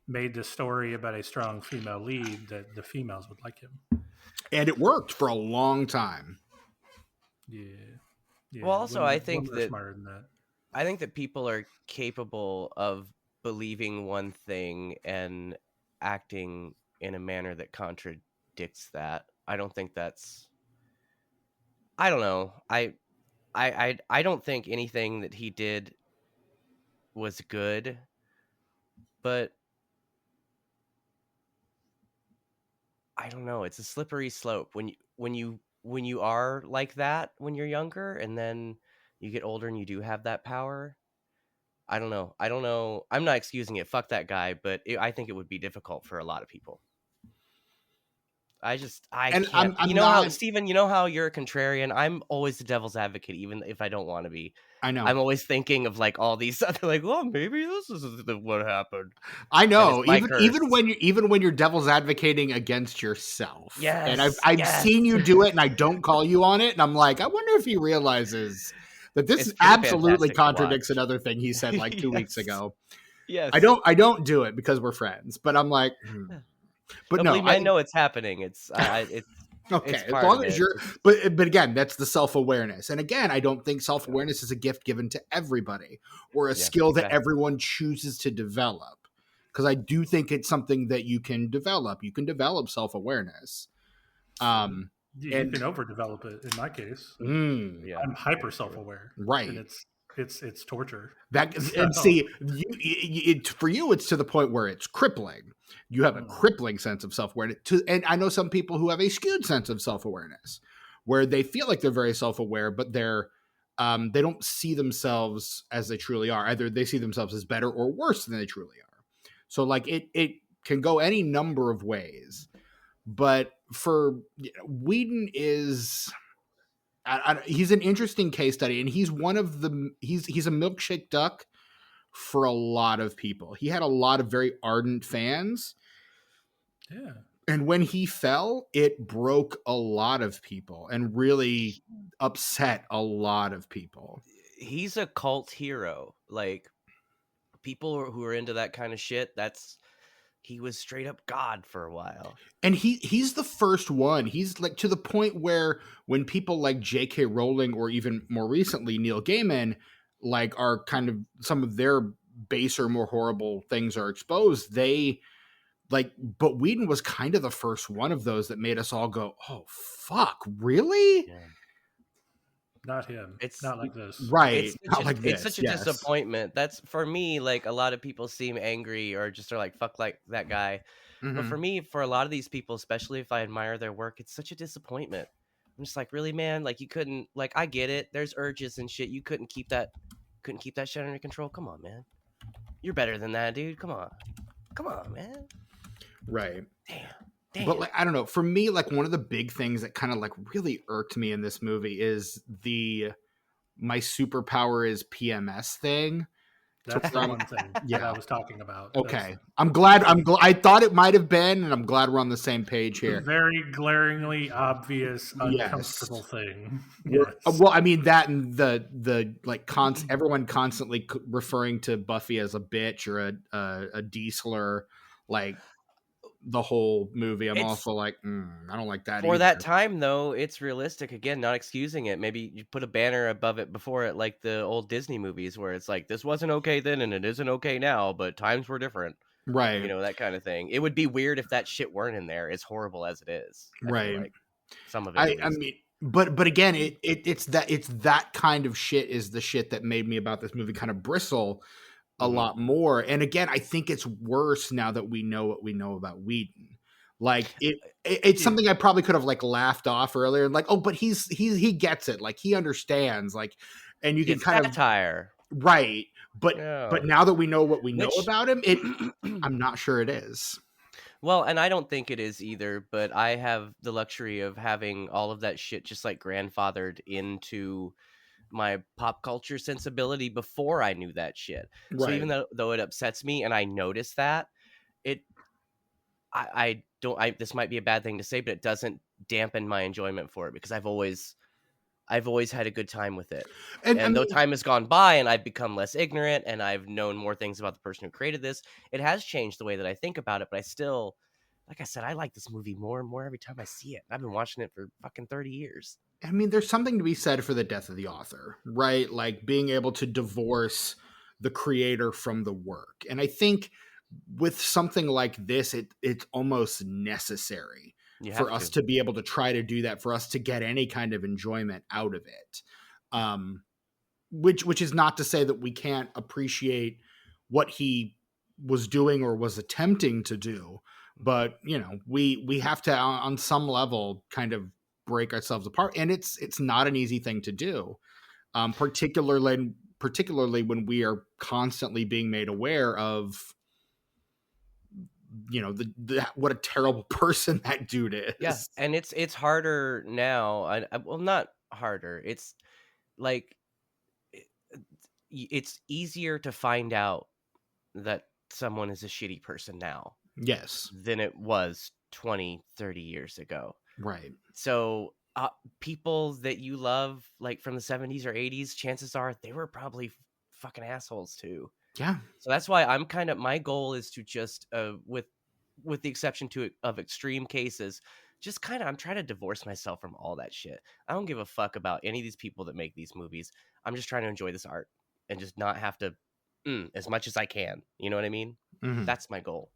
made the story about a strong female lead, that the females would like him. And it worked for a long time. Yeah. Well, also, I think smarter than that. I think that people are capable of believing one thing and acting in a manner that contradicts that. I don't think that's. I don't know. I don't think anything that he did was good, but I don't know. It's a slippery slope when you are like that when you're younger, and then you get older and you do have that power. I don't know. I'm not excusing it. Fuck that guy, but I think it would be difficult for a lot of people. I can't. How, Steven, you know how you're a contrarian? I'm always the devil's advocate, even if I don't want to be. I know. I'm always thinking of like all these other, like, well, maybe this is what happened. I know. Even when you're devil's advocating against yourself. Yes. And I've seen you do it, and I don't call you on it, and I'm like, I wonder if he realizes that this absolutely contradicts another thing he said like 2 weeks ago. Yes. I don't do it because we're friends, but I'm like. But no, I know it's happening. It's okay. It's as long as you're, but again, that's the self-awareness. And again, I don't think self-awareness is a gift given to everybody or a skill that everyone chooses to develop. Because I do think it's something that you can develop. You can develop self-awareness. You can overdevelop it. In my case, I'm hyper self-aware. Right. And it's torture. And see, for you, it's to the point where it's crippling. You have a crippling sense of self-awareness. And I know some people who have a skewed sense of self-awareness, where they feel like they're very self-aware, but they don't see themselves as they truly are. Either they see themselves as better or worse than they truly are. So, like, it can go any number of ways. But for Whedon is... he's an interesting case study, and he's one of the he's a milkshake duck for a lot of people. He had a lot of very ardent fans. Yeah. And when he fell, it broke a lot of people and really upset a lot of people. He's a cult hero. Like, people who are into that kind of shit, he was straight up God for a while. And he's the first one. He's like to the point where when people like J.K. Rowling or even more recently Neil Gaiman like are kind of some of their baser, more horrible things are exposed, but Whedon was kind of the first one of those that made us all go, oh, fuck, really? Yeah. Not him. It's not like this. Right. It's such a disappointment. That's, for me, like, a lot of people seem angry or just are like, fuck like that guy. Mm-hmm. But for me, for a lot of these people, especially if I admire their work, it's such a disappointment. I'm just like, really, man? Like, you couldn't, like, I get it. There's urges and shit. You couldn't keep that shit under control. Come on, man. You're better than that, dude. Come on, man. Right. Damn. But like, I don't know. For me, like one of the big things that kind of like really irked me in this movie is my superpower is PMS thing. That's the one thing that I was talking about. Okay. I'm glad. I thought it might have been, and I'm glad we're on the same page here. Very glaringly obvious, uncomfortable thing. Yes. Well, I mean that, and the like everyone constantly referring to Buffy as a bitch or a D-slur, like the whole movie. I'm also like, I don't like that. For that time, though, it's realistic. Again, not excusing it. Maybe you put a banner above it before it, like the old Disney movies, where it's like, this wasn't okay then, and it isn't okay now, but times were different. Right. You know, that kind of thing. It would be weird if that shit weren't in there, as horrible as it is. Right. Like some of it. I mean, but again, it's that kind of shit is the shit that made me about this movie kind of bristle a lot more. And again, I think it's worse now that we know what we know about Whedon. Like it's something I probably could have like laughed off earlier, like, oh, but he gets it, like he understands, like, and you can kind of satire, right? But now that we know what we know about him, I'm not sure it is. Well, and I don't think it is either, but I have the luxury of having all of that shit just like grandfathered into my pop culture sensibility before I knew that shit. Right. So even though it upsets me and I notice that, I don't, this might be a bad thing to say, but it doesn't dampen my enjoyment for it because I've always had a good time with it. And though time has gone by and I've become less ignorant and I've known more things about the person who created this, it has changed the way that I think about it. But I still, like I said, I like this movie more and more every time I see it. I've been watching it for fucking 30 years. I mean, there's something to be said for the death of the author, right? Like being able to divorce the creator from the work. And I think with something like this, it's almost necessary for us to be able to try to do that, for us to get any kind of enjoyment out of it. Which is not to say that we can't appreciate what he was doing or was attempting to do, but you know, we have to on some level kind of break ourselves apart, and it's not an easy thing to do, particularly when we are constantly being made aware of, you know, what a terrible person that dude is. Yeah, and it's harder now. Well, not harder. It's like it's easier to find out that someone is a shitty person now. Yes. Than it was 20, 30 years ago. Right. So people that you love, like from the 70s or 80s, chances are they were probably fucking assholes too. Yeah. So that's why I'm kind of, my goal is to just, with the exception of extreme cases, just kind of, I'm trying to divorce myself from all that shit. I don't give a fuck about any of these people that make these movies. I'm just trying to enjoy this art and just not have to, as much as I can. You know what I mean? Mm-hmm. That's my goal.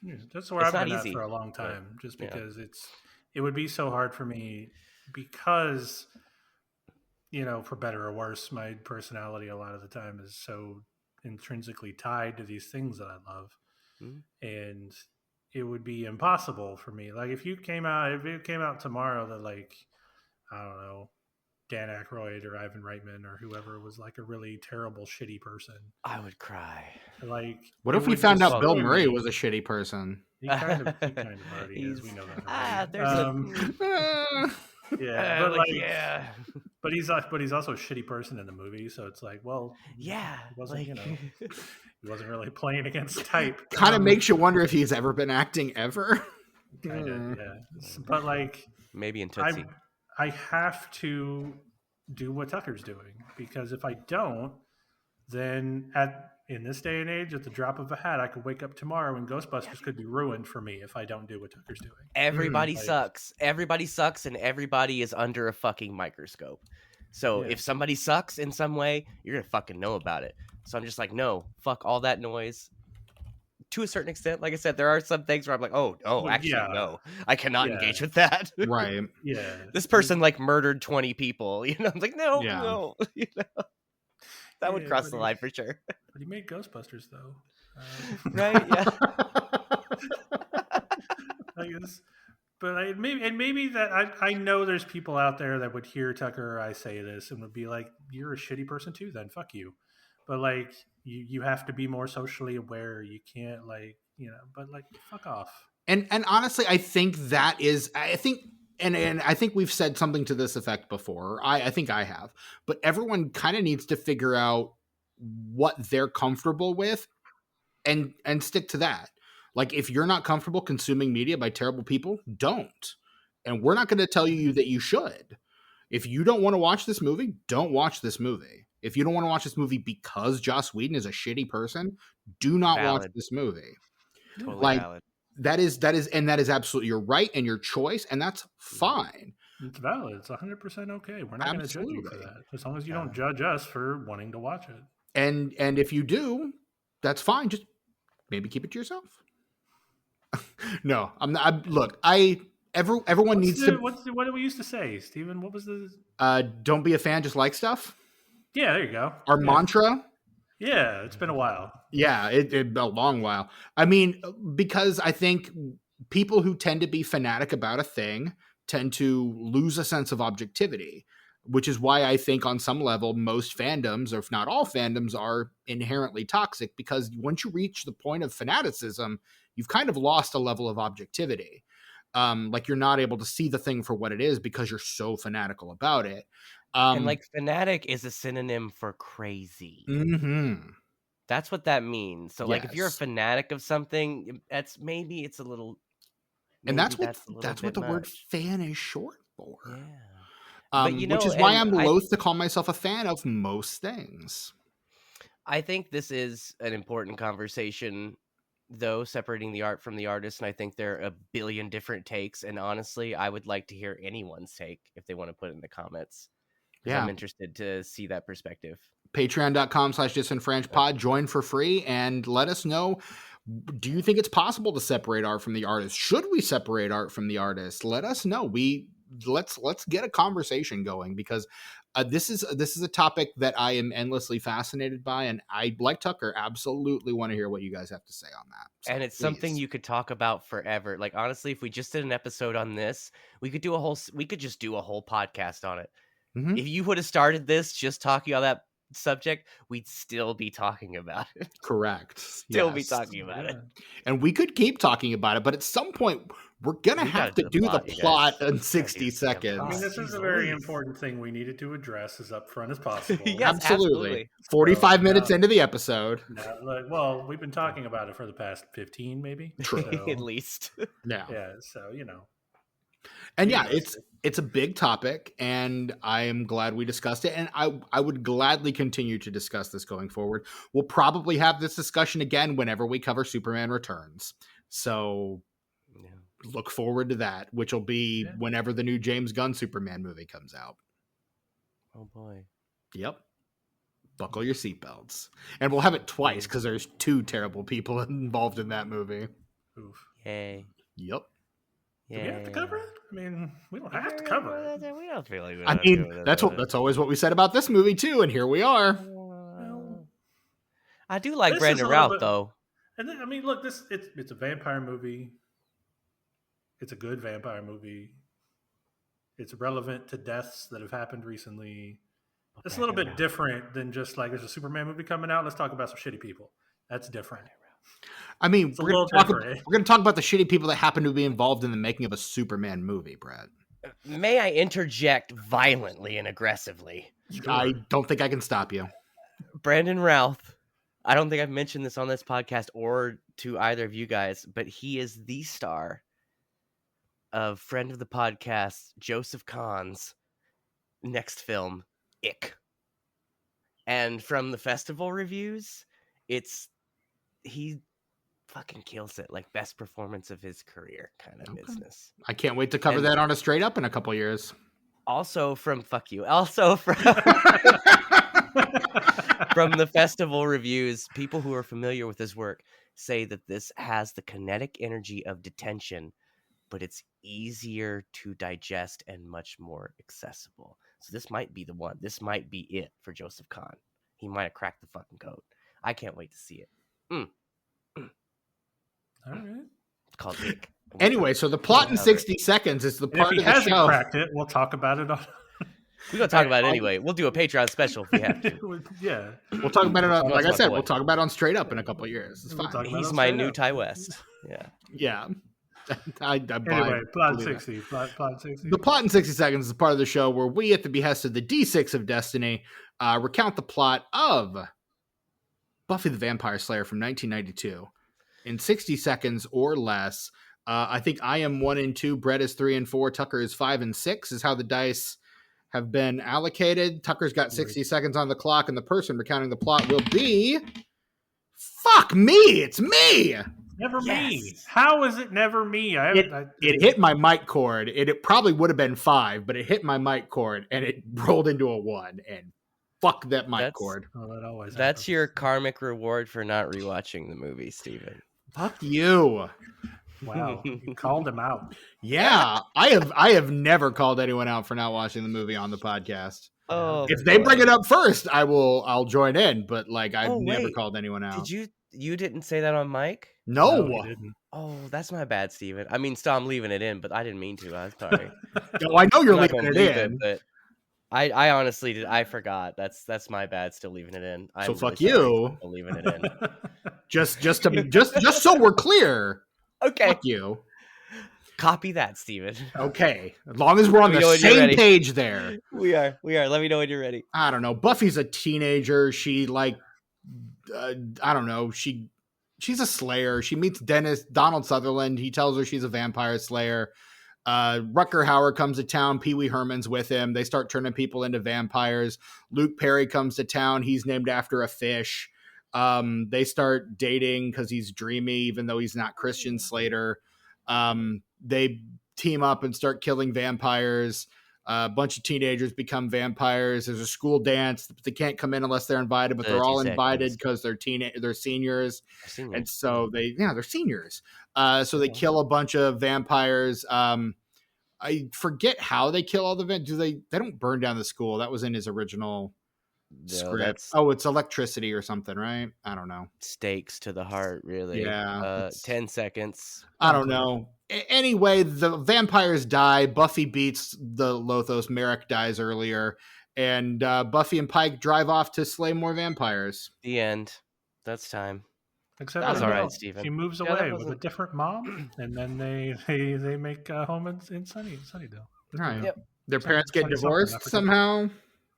Yeah, that's where I've been at for a long time, just because it would be so hard for me because, you know, for better or worse, my personality a lot of the time is so intrinsically tied to these things that I love. And it would be impossible for me. Like if it came out tomorrow that, like, I don't know, Dan Aykroyd or Ivan Reitman or whoever was like a really terrible, shitty person, I would cry. Like, what if we found out Bill Murray was a shitty person? He kind of already is. We know that. But he's also a shitty person in the movie, so it's like, well, he wasn't, you know, he wasn't really playing against type. Kind of makes you wonder if he's ever been acting ever. Kind of, yeah. But like, maybe in Tootsie. I have to do what Tucker's doing, because if I don't, then in this day and age, at the drop of a hat, I could wake up tomorrow and Ghostbusters could be ruined for me if I don't do what Tucker's doing. Everybody sucks. Everybody sucks, and everybody is under a fucking microscope. So if somebody sucks in some way, you're going to fucking know about it. So I'm just like, no, fuck all that noise. To a certain extent, like I said, there are some things where I'm like, no, I cannot engage with that. Right. Yeah. This person like murdered 20 people. You know, I'm like, no. You know, that would cross the line for sure. But he made Ghostbusters though. Right? Yeah. I guess. But maybe that I know there's people out there that would hear Tucker or I say this and would be like, you're a shitty person too, then fuck you. but like you have to be more socially aware. You can't like, but like fuck off. And honestly, I think that is, I think, and I think we've said something to this effect before. I think I have, but everyone kind of needs to figure out what they're comfortable with and stick to that. Like, if you're not comfortable consuming media by terrible people, don't. And we're not going to tell you that you should. If you don't want to watch this movie, don't watch this movie. If you don't want to watch this movie because Joss Whedon is a shitty person, do not watch this movie. Totally like, valid. That is absolutely your right and your choice, and that's fine. It's valid. It's 100% okay. We're not going to judge you for that, as long as you don't judge us for wanting to watch it. And if you do, that's fine. Just maybe keep it to yourself. No, I'm not. Look, everyone needs to. What did we used to say, Steven? What was the? Don't be a fan, just like stuff. Yeah, there you go. Our mantra. Yeah, it's been a while. Yeah, it a long while. I mean, because I think people who tend to be fanatic about a thing tend to lose a sense of objectivity, which is why I think on some level, most fandoms, or if not all fandoms, are inherently toxic, because once you reach the point of fanaticism, you've kind of lost a level of objectivity. Like, you're not able to see the thing for what it is because you're so fanatical about it. And like, fanatic is a synonym for crazy. Mm-hmm. That's what that means. So like, if you're a fanatic of something, it's a little. And that's what the word fan is short for. Yeah. But, which is why I'm loath to call myself a fan of most things. I think this is an important conversation, though, separating the art from the artist. And I think there are a billion different takes. And honestly, I would like to hear anyone's take if they want to put it in the comments. Yeah. I'm interested to see that perspective. Patreon.com/disenfranchpod. Join for free and let us know. Do you think it's possible to separate art from the artist? Should we separate art from the artist? Let us know. Let's get a conversation going, because this is a topic that I am endlessly fascinated by, and I, like Tucker, absolutely want to hear what you guys have to say on that. So and it's something you could talk about forever. Like, honestly, if we just did an episode on this, we could just do a whole podcast on it. Mm-hmm. If you would have started this just talking on that subject, we'd still be talking about it. Correct. Be talking about it. And we could keep talking about it, but at some point we're gonna have to do the plot in 60 seconds. I mean, this is a very important thing we needed to address as upfront as possible. Yes, absolutely. 45 minutes into the episode. Well, we've been talking about it for the past 15, maybe. True. So, at least. Yeah. Yeah. So, And yeah, it's a big topic, and I am glad we discussed it, and I would gladly continue to discuss this going forward. We'll probably have this discussion again whenever we cover Superman Returns. So look forward to that, which will be whenever the new James Gunn Superman movie comes out. Oh boy. Yep. Buckle your seatbelts. And we'll have it twice, because there's two terrible people involved in that movie. Oof. Yay. Yep. Do we have to cover it? I mean, we don't have to cover it. We don't feel like that's always what we said about this movie too, and here we are. I do like Brandon Routh, though. And then, I mean, look, it's a vampire movie. It's a good vampire movie. It's relevant to deaths that have happened recently. It's a little bit different than just like, there's a Superman movie coming out, let's talk about some shitty people. That's different. I mean, we're going to talk about the shitty people that happen to be involved in the making of a Superman movie, Brad. May I interject violently and aggressively? Sure. I don't think I can stop you. Brandon Routh, I don't think I've mentioned this on this podcast or to either of you guys, but he is the star of friend of the podcast, Joseph Kahn's next film, Ick. And from the festival reviews, he fucking kills it, like best performance of his career kind of business. I can't wait to cover that on a Straight Up in a couple years. Also from from the festival reviews, people who are familiar with his work say that this has the kinetic energy of Detention, but it's easier to digest and much more accessible. So this might be the one. This might be it for Joseph Kahn. He might have cracked the fucking code. I can't wait to see it. All right. It's called Ick. Anyway, so the plot in 60 seconds is the part of the show. If he hasn't cracked it, we'll talk about it on. We're gonna talk about it anyway. We'll do a Patreon special if we have to. Yeah. We'll talk about it on, like I my said, boy. we'll talk about it on Straight Up in a couple of years. It's We'll fine. talk about He's it my straight new up. Ty West. Yeah. Yeah. Anyway, plot believe that. 60. Plot 60. The Plot in 60 Seconds is part of the show where we, at the behest of the D6 of Destiny, recount the plot of Buffy the Vampire Slayer from 1992 in 60 seconds or less. I think I am 1 and 2, Brett is 3 and 4, Tucker is 5 and 6 is how the dice have been allocated. Tucker's got 60 seconds on the clock, and the person recounting the plot will be... Fuck me! It's me! Never me. How is it never me? It hit my mic cord. It probably would have been 5, but it hit my mic cord and it rolled into a 1. And fuck that mic cord. Oh, that always That's happens. your karmic reward for not rewatching the movie, Steven. Fuck you. Wow. You called him out. Yeah, I have never called anyone out for not watching the movie on the podcast. Oh, If they bring it up first, I'll join in. But like, I've never wait. called anyone out. You didn't say that on mic? No. he didn't. Oh, that's my bad, Steven. I mean, still, I'm leaving it in, but I didn't mean to. I'm sorry. No, I know you're I'm not leaving gonna it leave in. but I honestly did. I forgot. That's my bad. Still leaving it in. So I'm fuck really sorry you. for still leaving it in. just so we're clear. Okay. Fuck you. Copy that, Steven. Okay. As long as we're on Let me the know when you're same ready. page there. We are. Let me know when you're ready. I don't know. Buffy's a teenager. She I don't know. She's a slayer. She meets Donald Sutherland. He tells her she's a vampire slayer. Rutger Hauer comes to town. Pee Wee Herman's with him. They start turning people into vampires. Luke Perry comes to town. He's named after a fish. They start dating because he's dreamy, even though he's not Christian Slater. They team up and start killing vampires. A bunch of teenagers become vampires. There's a school dance. They can't come in unless they're invited, but they're all invited because they're seniors. And so they're seniors. So they kill a bunch of vampires. I forget how they kill all the vampires. They don't burn down the school. That was in his original script. Oh, it's electricity or something, right? I don't know. Stakes to the heart, really. Yeah. 10 seconds. I don't know. Anyway, the vampires die. Buffy beats the Lothos. Merrick dies earlier. And Buffy and Pike drive off to slay more vampires. The end. That's time. Except that was all right, Steven. She moves away with a different mom, and then they make home in Sunnydale. Right. Yep. Their parents get divorced somehow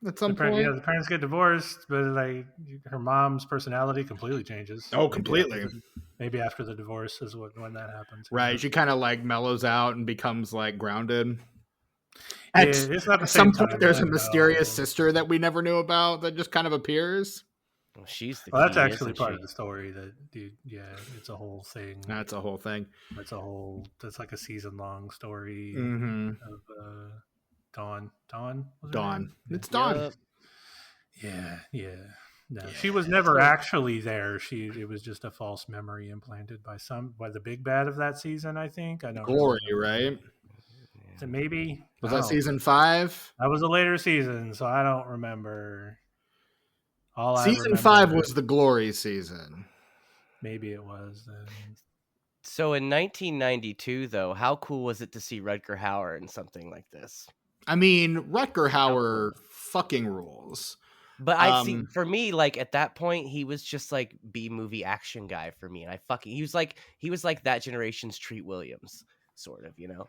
at some point. Yeah, the parents get divorced, but like her mom's personality completely changes. Oh, completely. Maybe after the divorce is when that happens. Right. She kind of like mellows out and becomes like grounded. At some point, there's a mysterious sister that we never knew about that just kind of appears. Well, she's the that's actually part of the story. That it's a whole thing. That's a whole thing. That's like a season-long story of Dawn. Dawn. It's Dawn. Yeah. No, she was never actually there. It was just a false memory implanted by the big bad of that season. I think I don't. Glory, right? So maybe was that season 5? That was a later season, so I don't remember. Season 5 was the Glory season. Maybe it was then. So in 1992, though, how cool was it to see Rutger Hauer in something like this? I mean, Rutger Hauer fucking rules. But I see, for me, like at that point, he was just like B-movie action guy for me, and he was like that generation's Treat Williams, sort of, you know.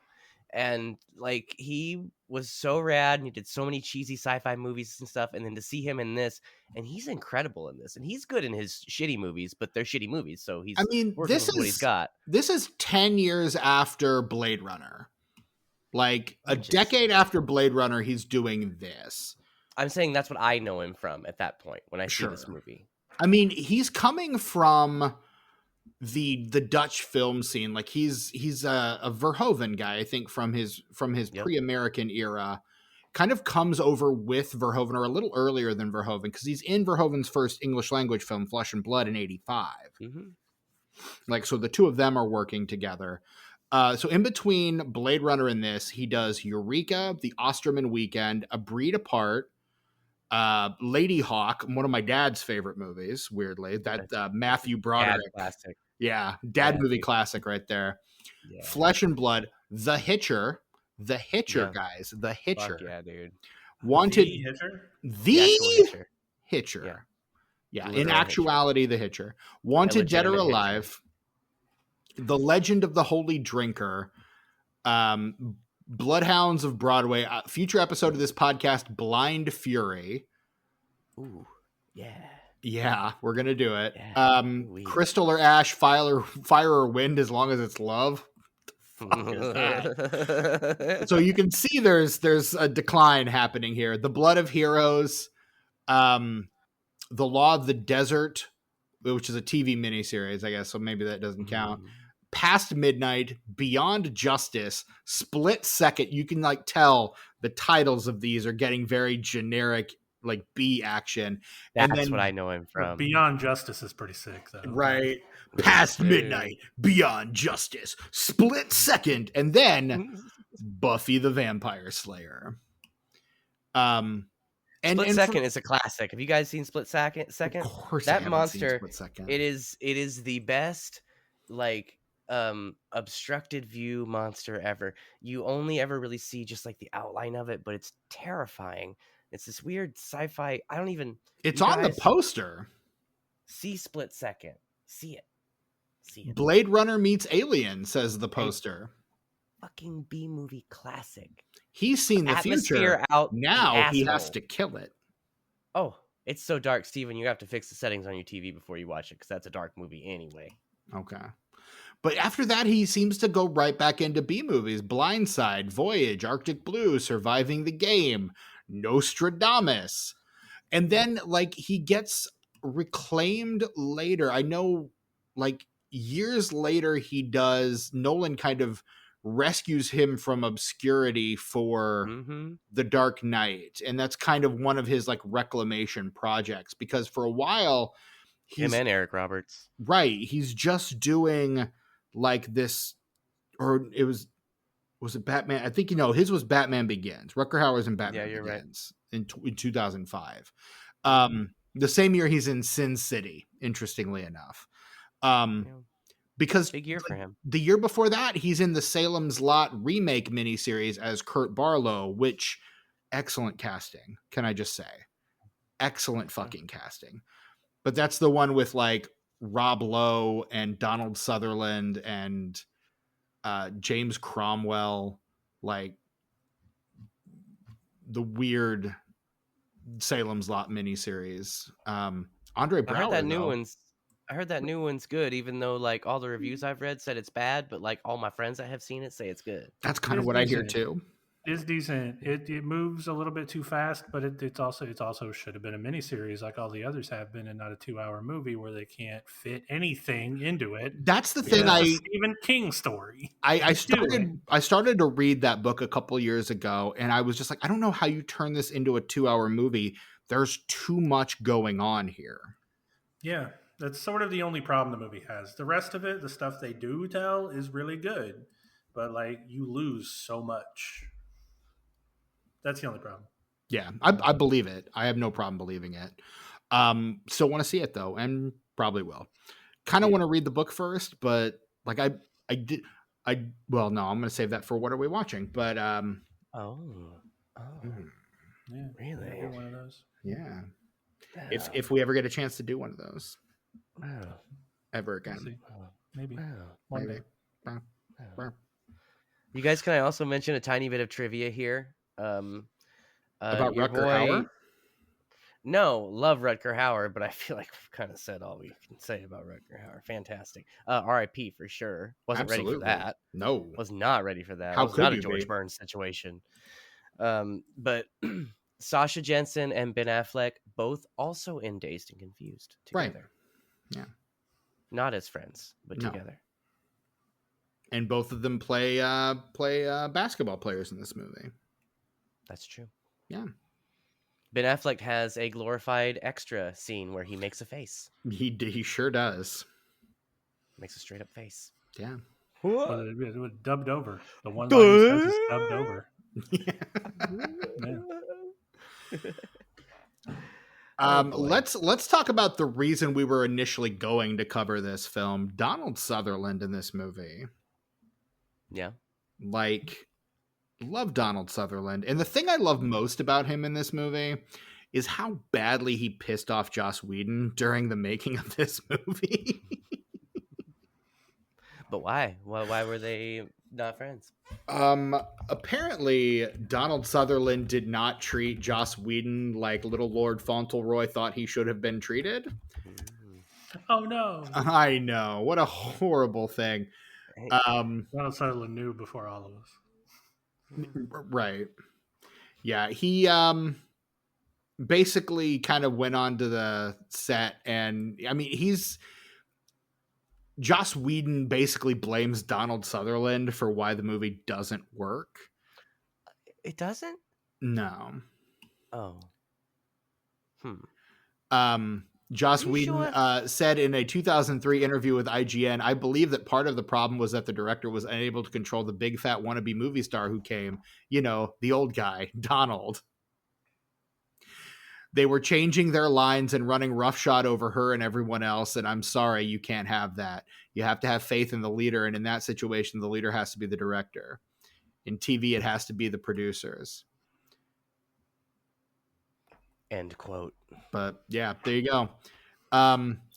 And like he was so rad, and he did so many cheesy sci-fi movies and stuff. And then to see him in this, and he's incredible in this, and he's good in his shitty movies, but they're shitty movies, so he's. I mean, this is what he's got. This is 10 years after Blade Runner, like a decade after Blade Runner. He's doing this. I'm saying that's what I know him from at that point when I see this movie. I mean, he's coming from the Dutch film scene. Like he's a Verhoeven guy, I think, from his pre-American era. Kind of comes over with Verhoeven, or a little earlier than Verhoeven, because he's in Verhoeven's first English language film, Flesh and Blood, in 1985. Mm-hmm. Like, so the two of them are working together. So in between Blade Runner and this, he does Eureka, The Osterman Weekend, A Breed Apart, Lady Hawk, one of my dad's favorite movies, weirdly. That Matthew Broderick. Dad classic. Yeah, dad movie classic right there. Yeah. Flesh and Blood, The Hitcher, guys. The Hitcher. Fuck yeah, dude. Wanted The Hitcher? The actual the Hitcher. Hitcher. Yeah, in Literal actuality, the Hitcher. Wanted Dead or legitimate Hitcher. Alive. The Legend of the Holy Drinker. Bloodhounds of Broadway. Future episode of this podcast, Blind Fury. Ooh, yeah. Yeah, we're gonna do it. Yeah. Crystal or Ash, fire or wind, as long as it's love. Fuck is that? So you can see there's a decline happening here. The Blood of Heroes, The Law of the Desert, which is a TV miniseries, I guess. So maybe that doesn't count. Past Midnight, Beyond Justice, Split Second. You can like tell the titles of these are getting very generic, like B action. That's and then, what I know him from. Beyond Justice is pretty sick, though. Right. Past Midnight, Beyond Justice, Split Second, and then Buffy the Vampire Slayer. Split Second is a classic. Have you guys seen Split Second? Of course, that I haven't monster. seen Split Second. It is the best like obstructed view monster ever. You only ever really see just like the outline of it, but it's terrifying. It's this weird sci-fi. I don't even. It's on the poster. See Split Second. See it. Blade Runner meets Alien, says the poster. Fucking B movie classic. He's seen the future. Now he has to kill it. Oh, it's so dark, Steven. You have to fix the settings on your TV before you watch it, because that's a dark movie anyway. Okay. But after that, he seems to go right back into B movies. Blindside, Voyage, Arctic Blue, Surviving the Game, Nostradamus. And then, like, he gets reclaimed later. I know, like, years later, Nolan kind of rescues him from obscurity for The Dark Knight. And that's kind of one of his, like, reclamation projects. Because for a while... Him and Eric Roberts. Right. He's just doing... like this, or was it Batman? I think, his was Batman Begins. Rutger Hauer's in Batman Begins in 2005. The same year he's in Sin City, interestingly enough. Because big year for him. The year before that, he's in the Salem's Lot remake miniseries as Kurt Barlow, which excellent casting. Can I just say? Excellent fucking casting. But that's the one with like Rob Lowe and Donald Sutherland and James Cromwell, like the weird Salem's Lot miniseries. Andre Braugher, I heard that new one's good, even though like all the reviews I've read said it's bad, but like all my friends that have seen it say it's good. That's kind of what I hear too. It's decent. It moves a little bit too fast, but it's also should have been a miniseries like all the others have been, and not a 2-hour movie where they can't fit anything into it. That's the thing. Stephen King story. I started to read that book a couple years ago, and I was just like, I don't know how you turn this into a 2-hour movie. There's too much going on here. Yeah, that's sort of the only problem the movie has. The rest of it, the stuff they do tell, is really good, but like you lose so much. That's the only problem. Yeah, I believe it. I have no problem believing it. Still want to see it though, and probably will. Kind of want to read the book first, but like I'm going to save that for What Are We Watching? But yeah, really? One of those. Yeah. If we ever get a chance to do one of those. Ever again. Maybe. One day. You guys, can I also mention a tiny bit of trivia here? About Rutger Hauer? No, love Rutger Hauer, but I feel like we've kind of said all we can say about Rutger Hauer. Fantastic. R.I.P. for sure. Wasn't ready for that. No. Was not ready for that. How was could not you a George be? Burns situation. But Sasha Jenson and Ben Affleck both also in Dazed and Confused together. Right. Yeah. Not as friends, but together. And both of them play basketball players in this movie. That's true. Yeah. Ben Affleck has a glorified extra scene where he makes a face. He sure does. Makes a straight up face. Yeah. Well, it was dubbed over. The one line he says is dubbed over. Let's talk about the reason we were initially going to cover this film. Donald Sutherland in this movie. Yeah. Like Love Donald Sutherland. And the thing I love most about him in this movie is how badly he pissed off Joss Whedon during the making of this movie. But why? Why were they not friends? Apparently Donald Sutherland did not treat Joss Whedon like little Lord Fauntleroy thought he should have been treated. Oh no! I know, what a horrible thing. Donald Sutherland knew before all of us. Right. Yeah, he basically kind of went onto the set, and I mean, Joss Whedon basically blames Donald Sutherland for why the movie doesn't work. It doesn't? No. Oh. Joss Whedon said in a 2003 interview with IGN, "I believe that part of the problem was that the director was unable to control the big fat wannabe movie star who came, the old guy, Donald. They were changing their lines and running roughshod over her and everyone else, and I'm sorry, you can't have that. You have to have faith in the leader, and in that situation, the leader has to be the director. In TV, it has to be the producers." End quote. But yeah, there you go.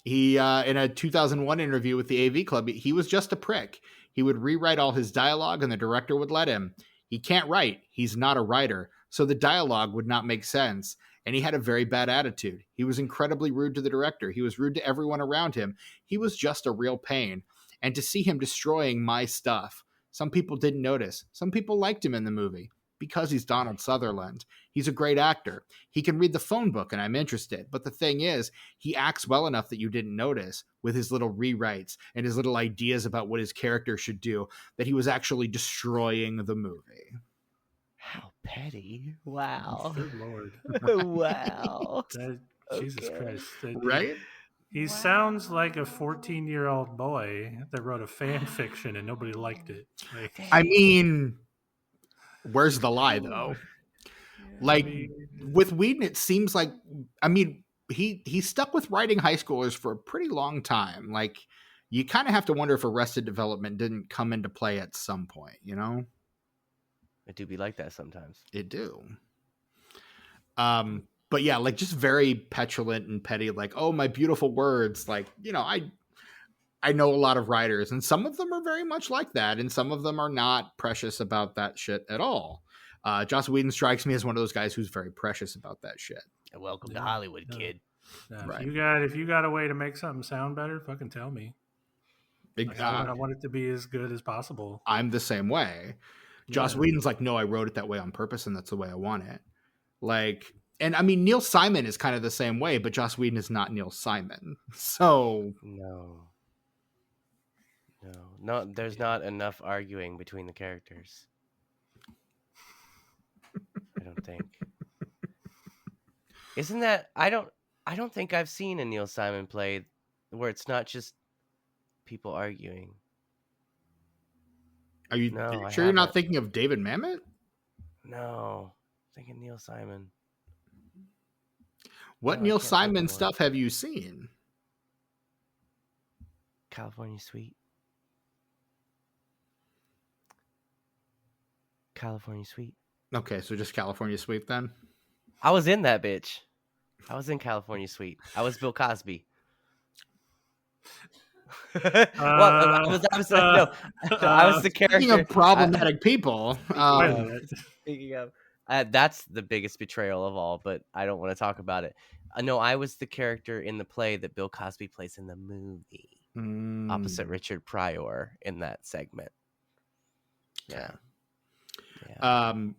He in a 2001 interview with the AV Club, he was just a prick. He would rewrite all his dialogue, and the director would let him. He can't write. He's not a writer, so the dialogue would not make sense. And he had a very bad attitude. He was incredibly rude to the director. He was rude to everyone around him. He was just a real pain. And to see him destroying my stuff, some people didn't notice. Some people liked him in the movie because he's Donald Sutherland. He's a great actor. He can read the phone book, and I'm interested. But the thing is, he acts well enough that you didn't notice with his little rewrites and his little ideas about what his character should do, that he was actually destroying the movie. How petty. Wow. Good Lord. Wow. Jesus Christ. Right? He sounds like a 14-year-old boy that wrote a fan fiction and nobody liked it. I mean, where's the lie, though? Like, with Whedon, it seems like, he stuck with writing high schoolers for a pretty long time. Like, you kind of have to wonder if Arrested Development didn't come into play at some point, It do be like that sometimes. It do. But yeah, like just very petulant and petty, like, oh, my beautiful words. Like, I know a lot of writers, and some of them are very much like that, and some of them are not precious about that shit at all. Joss Whedon strikes me as one of those guys who's very precious about that shit. Welcome to Hollywood, kid. Right. If you got a way to make something sound better, fucking tell me. I want it to be as good as possible. I'm the same way. Joss Whedon's like, no, I wrote it that way on purpose, and that's the way I want it. Like, and I mean, Neil Simon is kind of the same way, but Joss Whedon is not Neil Simon. So No, there's not enough arguing between the characters. I don't think. Isn't that I don't think I've seen a Neil Simon play where it's not just people arguing. Are you sure you're not thinking of David Mamet? No, I'm thinking Neil Simon. What Neil Simon stuff have you seen? California Suite. California Suite. Okay, so just California Suite then? I was in that bitch. I was in California Suite. I was Bill Cosby. I was the character. Speaking of problematic people, speaking of, that's the biggest betrayal of all. But I don't want to talk about it. No, I was the character in the play that Bill Cosby plays in the movie, opposite Richard Pryor in that segment. Yeah.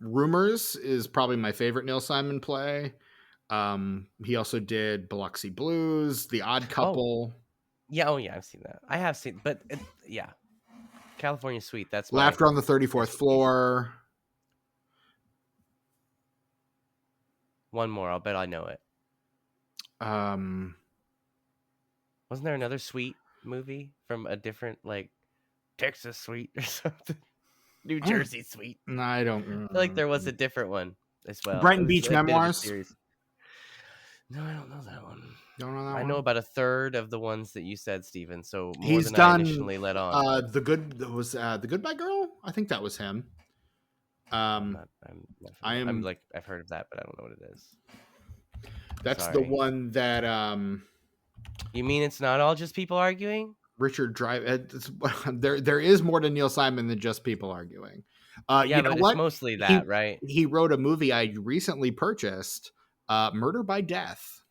Rumors is probably my favorite Neil Simon play. He also did Biloxi Blues, The Odd Couple. Yeah, I've seen that. I have seen, but California Suite. That's Laughter on the 34th Floor. One more. I'll bet I know it. Wasn't there another Suite movie from a different, like, Texas Suite or something? New Jersey Suite. No, I don't remember. I feel like there was a different one as well. Brighton Beach Memoirs. No, I don't know that one. Don't know that one? I know about a third of the ones that you said, Steven. So more He's than done, I initially let on. The Goodbye Girl? I think that was him. I'm Um, not I familiar. I'm am. like I've heard of that, but I don't know what it is. That's the Sorry. one that You mean it's not all just people arguing? Richard Drive. There is more to Neil Simon than just people arguing. Yeah, You know but it's what? mostly He that, right? he wrote a movie I recently purchased, Murder by Death.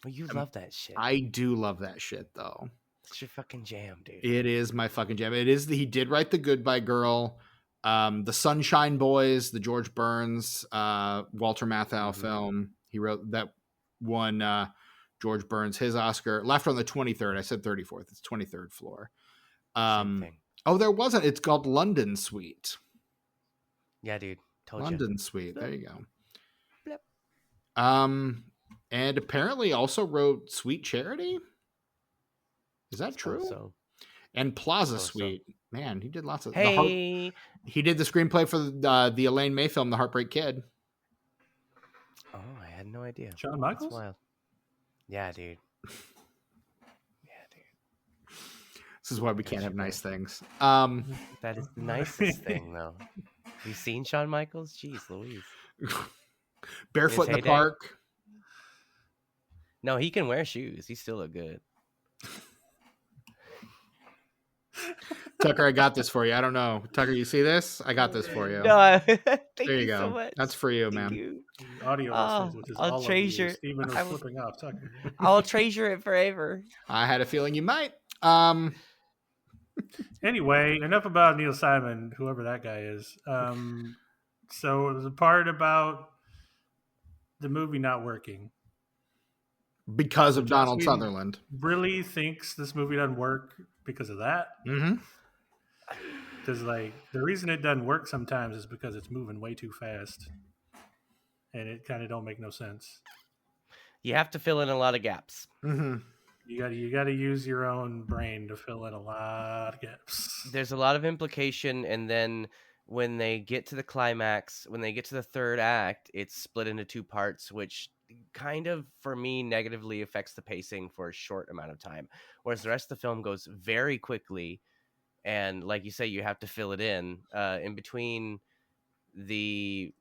Well, you love that shit. I do love that shit though. It's your fucking jam, dude. It is my fucking jam. It is. He did write The Goodbye Girl, the Sunshine Boys, the George Burns, Walter Matthau film. He wrote that one. George Burns, his Oscar, left on the 23rd. I said 34th. It's 23rd floor. Same thing. Oh, there wasn't. It's called London Suite. Yeah, dude. Told London Suite. There you go. Blip. And apparently also wrote Sweet Charity. Is that true? So. And Plaza Suite. Man, he did lots of. Hey. He did the screenplay for the Elaine May film, The Heartbreak Kid. Oh, I had no idea. Shawn Michaels? That's wild. Yeah, dude. Yeah, dude. This is why we can't have nice things. That is the nicest thing, though. Have you seen Shawn Michaels? Jeez Louise. Barefoot in the heyday? Park. No, he can wear shoes. He still look good. Tucker, I got this for you. I don't know. Tucker, you see this? I got this for you. No, thank there you go. so much. That's for you, Thank man. you. Audio listeners, which is I'll all treasure. of you. Steven was flipping off Tucker. I'll treasure it forever. I had a feeling you might. Anyway, enough about Neil Simon, whoever that guy is. So it was a part about the movie not working. Because of Joss Donald Whedon Sutherland. Really thinks this movie doesn't work because of that? Mm-hmm. Because like the reason it doesn't work sometimes is because it's moving way too fast, and it kind of don't make no sense. You have to fill in a lot of gaps. Mm-hmm. You got to use your own brain to fill in a lot of gaps. There's a lot of implication, and then when they get to the climax, when they get to the third act, it's split into two parts, which kind of, for me, negatively affects the pacing for a short amount of time. Whereas the rest of the film goes very quickly, and like you say, you have to fill it in between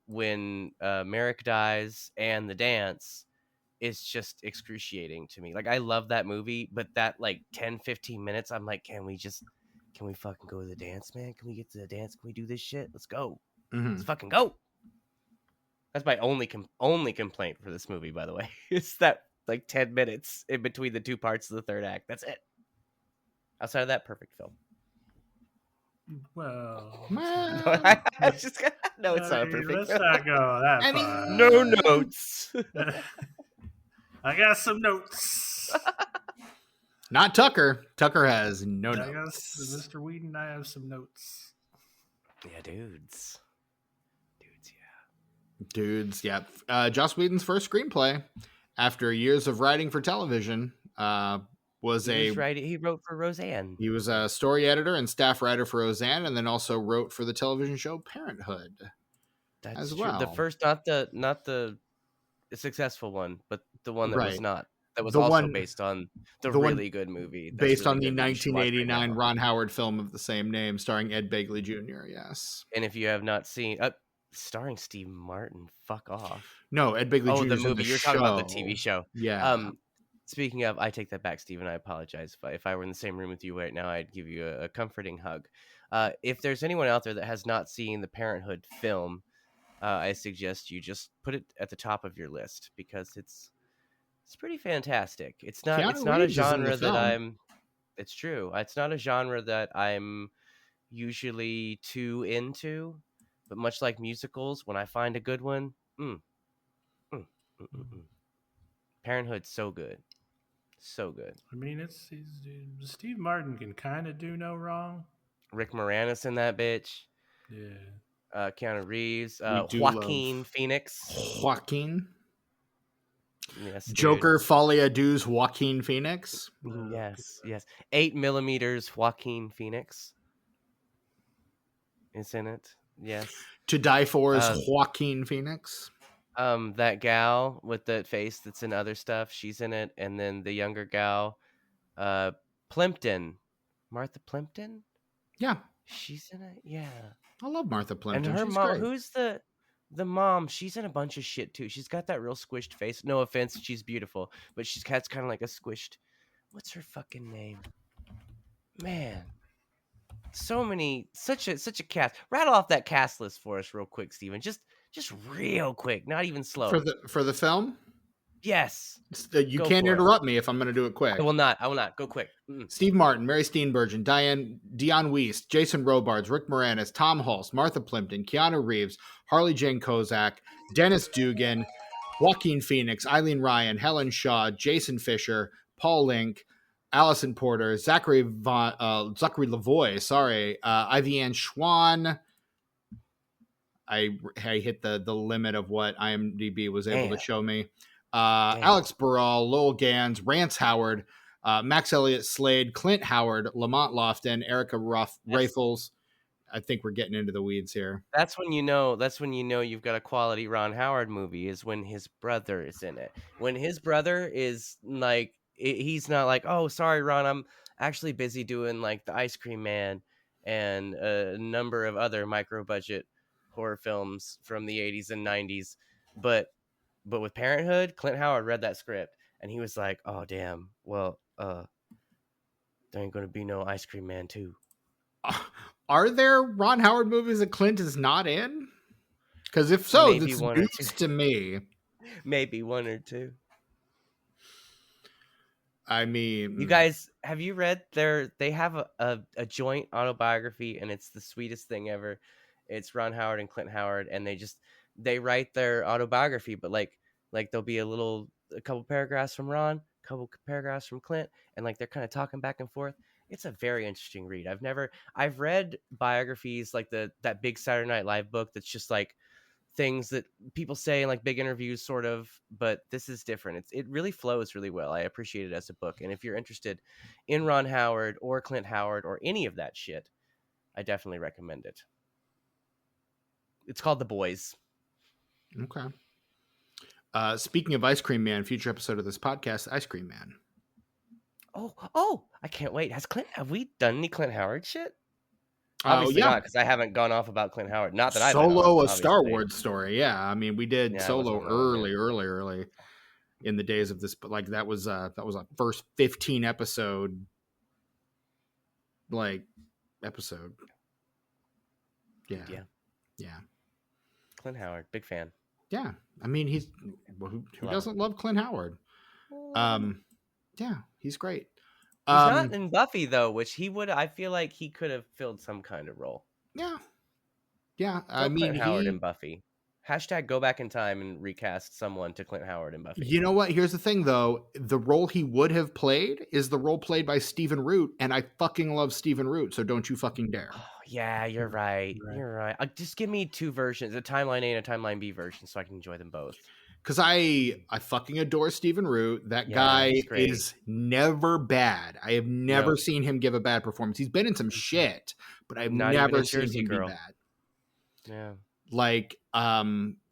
when Merrick dies and the dance. It's just excruciating to me. Like, I love that movie, but that like 10-15 minutes, I'm like, can we fucking go to the dance, man? Can we get to the dance? Can we do this shit? Let's go. Mm-hmm. Let's fucking go. That's my only complaint for this movie, by the way. It's that like 10 minutes in between the two parts of the third act. That's it. Outside of that, perfect film. Well, it's not a perfect let's film. not go that far. No notes. I got some notes. Not Tucker. Tucker has no I got, notes. Mr. Whedon, I have some notes. Yeah, dudes, yeah. Joss Whedon's first screenplay after years of writing for television he wrote for Roseanne. He was a story editor and staff writer for Roseanne, and then also wrote for the television show Parenthood. That's as true. well. The first, not the successful one, but the one that was not. That was the also one, based on the really good movie. Based really on the good, 1989 Ron Howard film of the same name, starring Ed Begley Jr., yes. And if you have not seen... starring Steve Martin, fuck off. No, Ed Begley Jr. Oh, the movie. You're talking about the TV show. Yeah. Speaking of, I take that back, Steven. I apologize. If I were in the same room with you right now, I'd give you a comforting hug. If there's anyone out there that has not seen the Parenthood film, I suggest you just put it at the top of your list because it's pretty fantastic. It's not a genre that I'm. It's true. It's not a genre that I'm usually too into, but much like musicals, when I find a good one, Parenthood's so good. So good. I mean, Steve Martin can kind of do no wrong. Rick Moranis in that bitch. Yeah. Keanu Reeves. Joaquin Phoenix. Joaquin. Yes. Joker Folie à Deux Joaquin Phoenix. Yes. 8 millimeters Joaquin Phoenix is in it. Yes. To Die For is Joaquin Phoenix. That gal with the face that's in other stuff, she's in it, and then the younger gal, Plimpton, Martha Plimpton. Yeah, She's in it. Yeah. I love Martha And Plimpton. her She's mom, great. who's the mom? She's in a bunch of shit too. She's got that real squished face. No offense, she's beautiful, but she's got kind of like a squished. What's her fucking name? Man, so many, such a cast. Rattle off that cast list for us real quick, Steven. Just real quick, not even slow. For the film. Yes, You go can't for it. interrupt me if I'm going to do it quick. I will not. Go quick. Steve Martin, Mary Steenburgen, Dion Weist, Jason Robards, Rick Moranis, Tom Hulse, Martha Plimpton, Keanu Reeves, Harley Jane Kozak, Dennis Dugan, Joaquin Phoenix, Eileen Ryan, Helen Shaw, Jason Fisher, Paul Link, Allison Porter, Zachary Lavoie, Ivy Ann Schwan. I hit the limit of what IMDb was able to show me. Alex Burrell, Lowell Gans, Rance Howard, Max Elliott Slade, Clint Howard, Lamont Lofton, Erica Raffles. I think we're getting into the weeds here. That's when you know you've got a quality Ron Howard movie, is when his brother is in it. When his brother is like, he's not like, oh, sorry, Ron, I'm actually busy doing like The Ice Cream Man and a number of other micro budget horror films from the 80s and 90s. But with Parenthood, Clint Howard read that script and he was like, oh, damn, well, there ain't going to be no Ice Cream Man 2. Are there Ron Howard movies that Clint is not in? Because if so, Maybe this one or news to me. Maybe one or two. I mean, you guys, have you read they have a joint autobiography, and it's the sweetest thing ever. It's Ron Howard and Clint Howard, and they write their autobiography, but like there'll be a couple paragraphs from Ron, a couple paragraphs from Clint, and like they're kind of talking back and forth. It's a very interesting read. I've read biographies like that big Saturday Night Live book that's just like things that people say in like big interviews, sort of, but this is different. It really flows really well. I appreciate it as a book. And if you're interested in Ron Howard or Clint Howard or any of that shit, I definitely recommend it. It's called The Boys. Okay. Speaking of Ice Cream Man, future episode of this podcast, Ice Cream Man. Oh, I can't wait. Have we done any Clint Howard shit? Oh, Obviously yeah. not, because I haven't gone off about Clint Howard. Not that I Solo, a Star Wars story. Yeah, I mean, we did Solo early in the days of this, but like that was a first 15 episode episode. Yeah. Clint Howard, big fan. Yeah, I mean, who doesn't love Clint Howard? Yeah, he's great. He's not in Buffy though, which I feel like he could have filled some kind of role. Yeah. I mean, Clint Howard in Buffy. # go back in time and recast someone to Clint Howard in Buffy. You know what? Here's the thing, though. The role he would have played is the role played by Stephen Root, and I fucking love Stephen Root, so don't you fucking dare. Oh, yeah, you're right. You're right. Just give me two versions, a Timeline A and a Timeline B version, so I can enjoy them both. Because I fucking adore Stephen Root. That guy is never bad. I have never seen him give a bad performance. He's been in some shit, but I've never seen him be bad. Yeah. Like,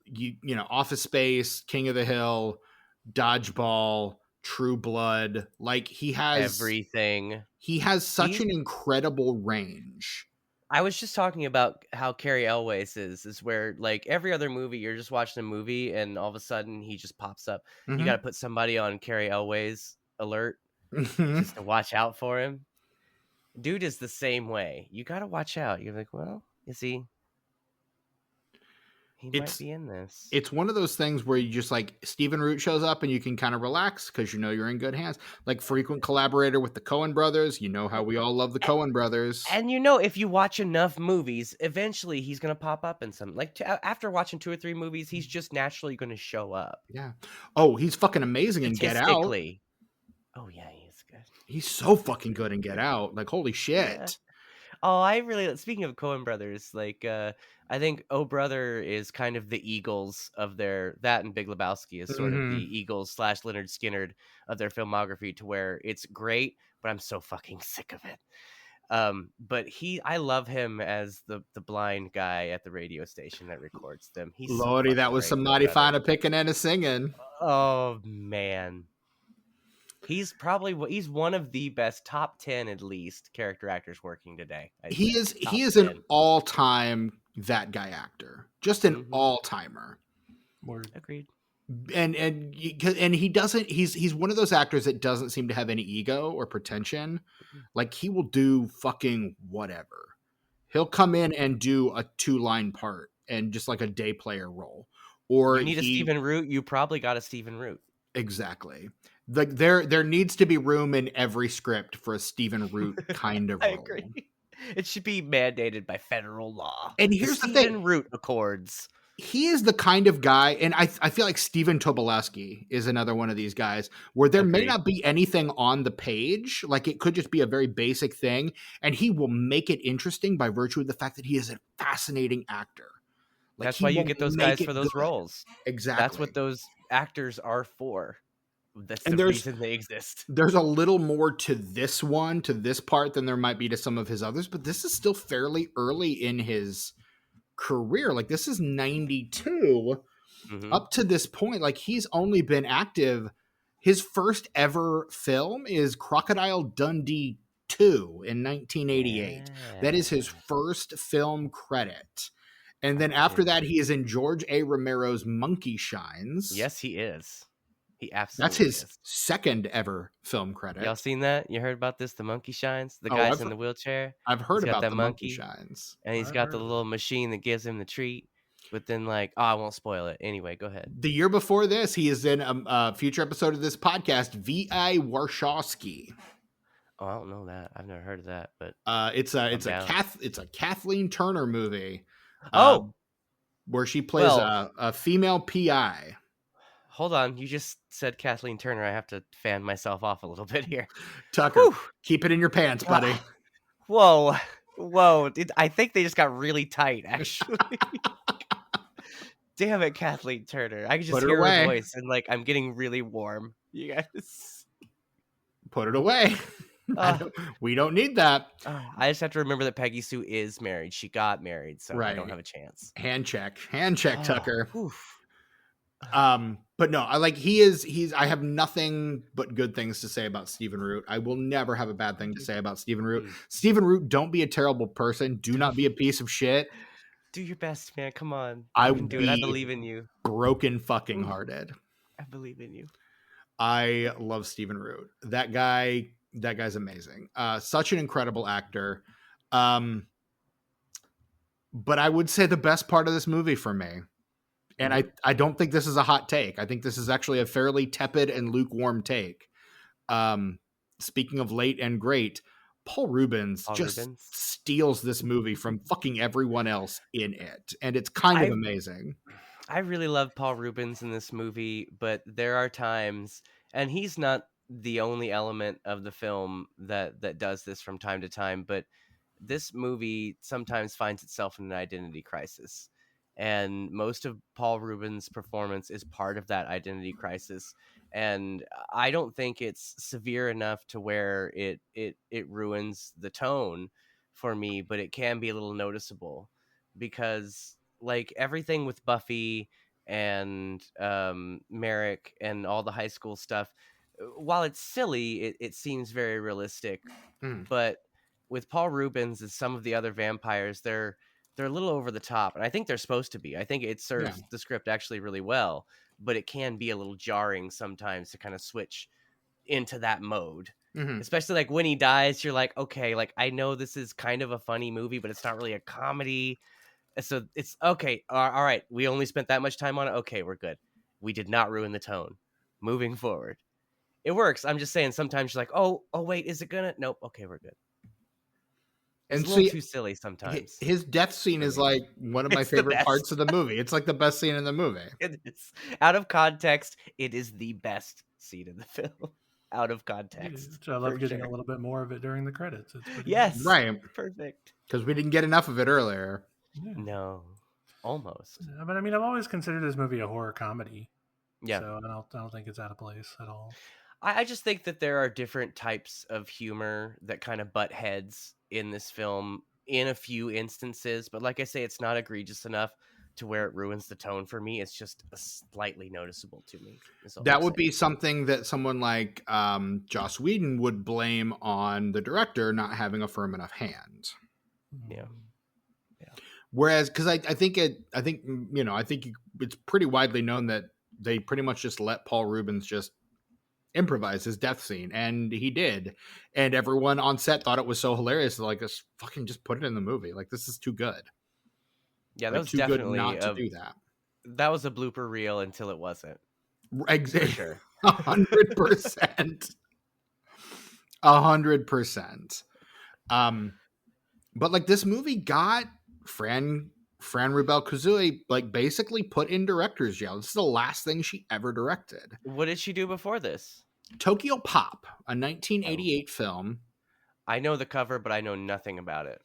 you know, Office Space, King of the Hill, Dodgeball, True Blood. Like, he has everything. He has such an incredible range. I was just talking about how Cary Elwes is where like every other movie, you're just watching a movie and all of a sudden he just pops up. Mm-hmm. You got to put somebody on Cary Elwes alert just to watch out for him. Dude is the same way. You got to watch out. You're like, well, is he? He might be in this. It's one of those things where you just like Stephen Root shows up and you can kind of relax because you know you're in good hands. Like frequent collaborator with the Coen brothers. You know how we all love the Coen brothers. And you know, if you watch enough movies, eventually he's going to pop up in some. Like after watching 2 or 3 movies, he's just naturally going to show up. Yeah. Oh, he's fucking amazing in Get Out. Oh yeah, he's good. He's so fucking good in Get Out. Like holy shit. Yeah. Oh, speaking of Coen brothers, like I think Oh Brother is kind of the Eagles of that and Big Lebowski is sort of the Eagles / Lynyrd Skynyrd of their filmography, to where it's great, but I'm so fucking sick of it. But I love him as the blind guy at the radio station that records them. He's Lordy, that was some mighty fine of picking and a singing. Oh man. He's one of the best top 10 at least character actors working today. He Top is 10. an all-time that guy actor, just an all-timer. Agreed. And he doesn't. He's one of those actors that doesn't seem to have any ego or pretension. Like, he will do fucking whatever. He'll come in and do a 2-line part and just like a day player role. Or you need a Stephen Root. You probably got a Stephen Root. Exactly. There needs to be room in every script for a Stephen Root kind of role. I agree. It should be mandated by federal law. And here's the thing. Stephen Root Accords. He is the kind of guy, and I feel like Stephen Tobolewsky is another one of these guys where there may not be anything on the page. Like, it could just be a very basic thing, and he will make it interesting by virtue of the fact that he is a fascinating actor. Like, that's why you get those guys for those roles. Exactly. That's what those actors are for. That's the reason they exist. There's a little more to this part, than there might be to some of his others, but this is still fairly early in his career. Like, this is 92. Up to this point, like, he's only been active. His first ever film is Crocodile Dundee 2 in 1988. That is his first film credit. And then after that, he is in George A. Romero's Monkey Shines. Yes, he is. He absolutely That's his is. second ever film credit. Y'all seen that? You heard about this? The Monkey Shines? The guy's in the wheelchair? I've heard about the Monkey Shines. And he's got the little machine that gives him the treat. But then, I won't spoil it. Anyway, go ahead. The year before this, he is in a future episode of this podcast, V.I. Warshawski. Oh, I don't know that. I've never heard of that. But it's a Kathleen Turner movie. Where she plays a female PI. Hold on. You just said Kathleen Turner. I have to fan myself off a little bit here. Tucker, keep it in your pants, buddy. Whoa. I think they just got really tight, actually. Damn it, Kathleen Turner. I can just hear her voice and I'm getting really warm. You guys. Put it away. We don't need that. I just have to remember that Peggy Sue is married. She got married, so I don't have a chance. Hand check, Tucker. But no, I have nothing but good things to say about Stephen Root. I will never have a bad thing to say about Stephen Root. Stephen Root, don't be a terrible person. Do not be a piece of shit. Do your best, man. Come on. I can do it. I believe in you. Broken fucking hearted. I believe in you. I love Stephen Root. That guy's amazing. Such an incredible actor. But I would say the best part of this movie for me, and I don't think this is a hot take. I think this is actually a fairly tepid and lukewarm take. Speaking of late and great, Paul Rubens steals this movie from fucking everyone else in it. And it's kind of amazing. I really love Paul Rubens in this movie, but there are times, and he's not the only element of the film that does this from time to time, but this movie sometimes finds itself in an identity crisis. And most of Paul Rubens' performance is part of that identity crisis. And I don't think it's severe enough to where it ruins the tone for me, but it can be a little noticeable because everything with Buffy and Merrick and all the high school stuff, while it's silly, it seems very realistic. But with Paul Rubens and some of the other vampires, they're a little over the top, and I think they're supposed to be. I think it serves the script actually really well, but it can be a little jarring sometimes to kind of switch into that mode. Especially when he dies, you're like, okay, I know this is kind of a funny movie, but it's not really a comedy. So it's okay. All right. We only spent that much time on it. Okay, we're good. We did not ruin the tone. Moving forward. It works. I'm just saying sometimes you're like, oh, wait, is it gonna? Nope. Okay, we're good. It's a little too silly sometimes. His death scene is one of my favorite parts of the movie. It's the best scene in the movie. It is. Out of context, it is the best scene in the film. Out of context. I love getting a little bit more of it during the credits. Yes. Right. Perfect. Because we didn't get enough of it earlier. Yeah. No. Almost. But I've always considered this movie a horror comedy. Yeah. So I don't think it's out of place at all. I just think that there are different types of humor that kind of butt heads in this film in a few instances. But like I say, it's not egregious enough to where it ruins the tone for me. It's just slightly noticeable to me. That would be something that someone like Joss Whedon would blame on the director not having a firm enough hand. Yeah. Whereas, because I think it's pretty widely known that they pretty much just let Paul Reubens just improvise his death scene, and he did, and everyone on set thought it was so hilarious. Like, just fucking just put it in the movie. Like, this is too good. Yeah, that like, was too definitely good not to do that. That was a blooper reel until it wasn't. Exactly. For sure. 100%. 100%. But like, this movie got Fran Rubel Kuzui like basically put in director's jail. This is the last thing she ever directed. What did she do before this? Tokyo Pop, a 1988 film. I know the cover, but I know nothing about it.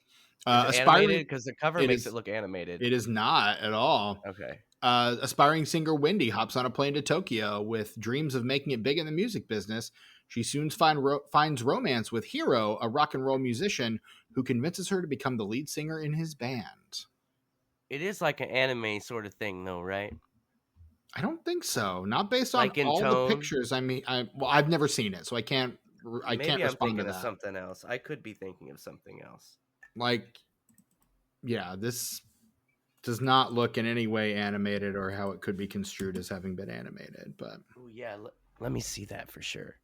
Is it Aspiring, animated? Because the cover makes it look animated. It is not at all. Okay. Aspiring singer Wendy hops on a plane to Tokyo with dreams of making it big in the music business. She soon finds romance with Hiro, a rock and roll musician who convinces her to become the lead singer in his band. It is like an anime sort of thing, though, right? I don't think so. Not based on Like in all tone? the pictures. I mean, I've never seen it, so I can't. Maybe can't I'm respond thinking to of that. something else. I could be thinking of something else. Like, yeah, this does not look in any way animated or how it could be construed as having been animated. But oh yeah, let me see that for sure.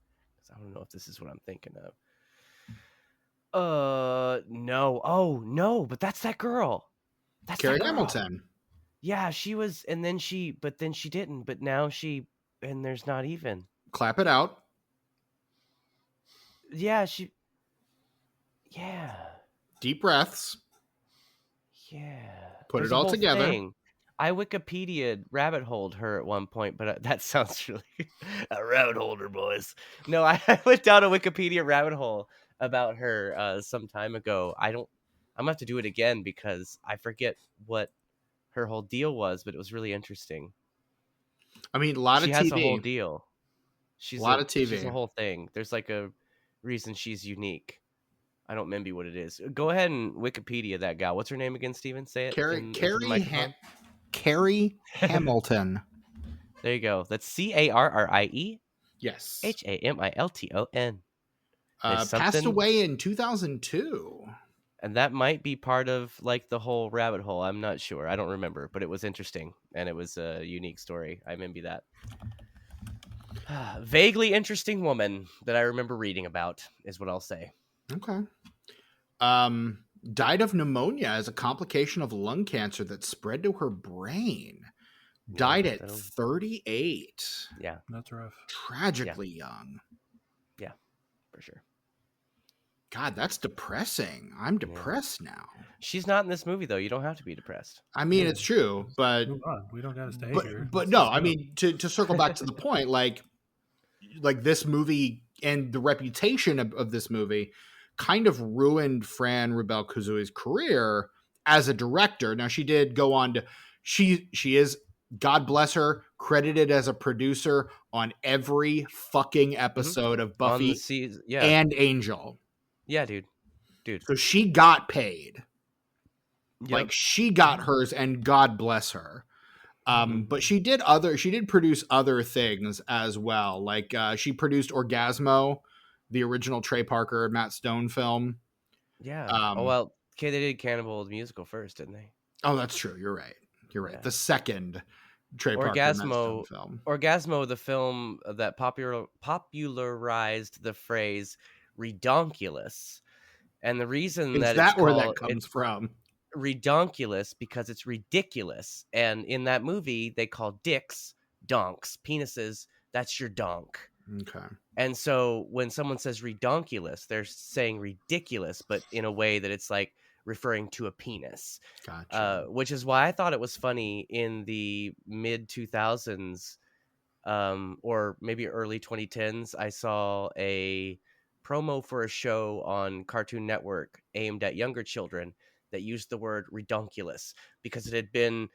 I don't know if this is what I'm thinking of. No. Oh no, but that's that girl. That's Carrie that girl. Hamilton. Yeah, she was, and then she didn't, but now she, and there's not even. Clap it out. Yeah, yeah. Deep breaths. Yeah. Put There's it a all whole together. thing. I Wikipedia'd rabbit holed her at one point, but that sounds really a rabbit holder, boys. No, I went down a Wikipedia rabbit hole about her some time ago. I'm gonna have to do it again because I forget what her whole deal was, but it was really interesting. I mean, a lot she of has TV. a whole deal. She's a lot of TV. She's a whole thing. There's like a reason she's unique. I don't remember what it is. Go ahead and Wikipedia that gal. What's her name again, Steven? Say it. Carrie Hamilton. There you go. That's Carrie. Yes. Hamilton. Passed away in 2002. And that might be part of like the whole rabbit hole. I'm not sure. I don't remember, but it was interesting and it was a unique story. I remember that. Vaguely interesting woman that I remember reading about is what I'll say. Okay. Died of pneumonia as a complication of lung cancer that spread to her brain. Died at 38. Yeah. That's rough. Tragically young. Yeah, for sure. God, that's depressing. I'm depressed now. She's not in this movie, though. You don't have to be depressed. I mean, it's true, but... Move on. We don't got to stay here. But no, I mean, to circle back to the point, like this movie and the reputation of this movie kind of ruined Fran Rubel Kuzui's career as a director. Now, she did go on to... She is, God bless her, credited as a producer on every fucking episode of Buffy and Angel. Yeah, dude. So she got paid. Yep. Like, she got hers, and God bless her. But she did produce other things as well. Like, she produced Orgasmo, the original Trey Parker and Matt Stone film. Yeah. They did Cannibal the musical first, didn't they? Oh, that's true. You're right. Yeah. The second Trey Parker and Matt Stone film. Orgasmo, the film that popularized the phrase redonkulous. And the reason that it's where that comes from? Redonkulous because it's ridiculous. And in that movie, they call dicks donks, penises. That's your donk. Okay. And so when someone says redonkulous, they're saying ridiculous, but in a way that it's like referring to a penis. Gotcha. Which is why I thought it was funny in the mid 2000s, or maybe early 2010s. I saw a promo for a show on Cartoon Network aimed at younger children that used the word redonkulous because it had been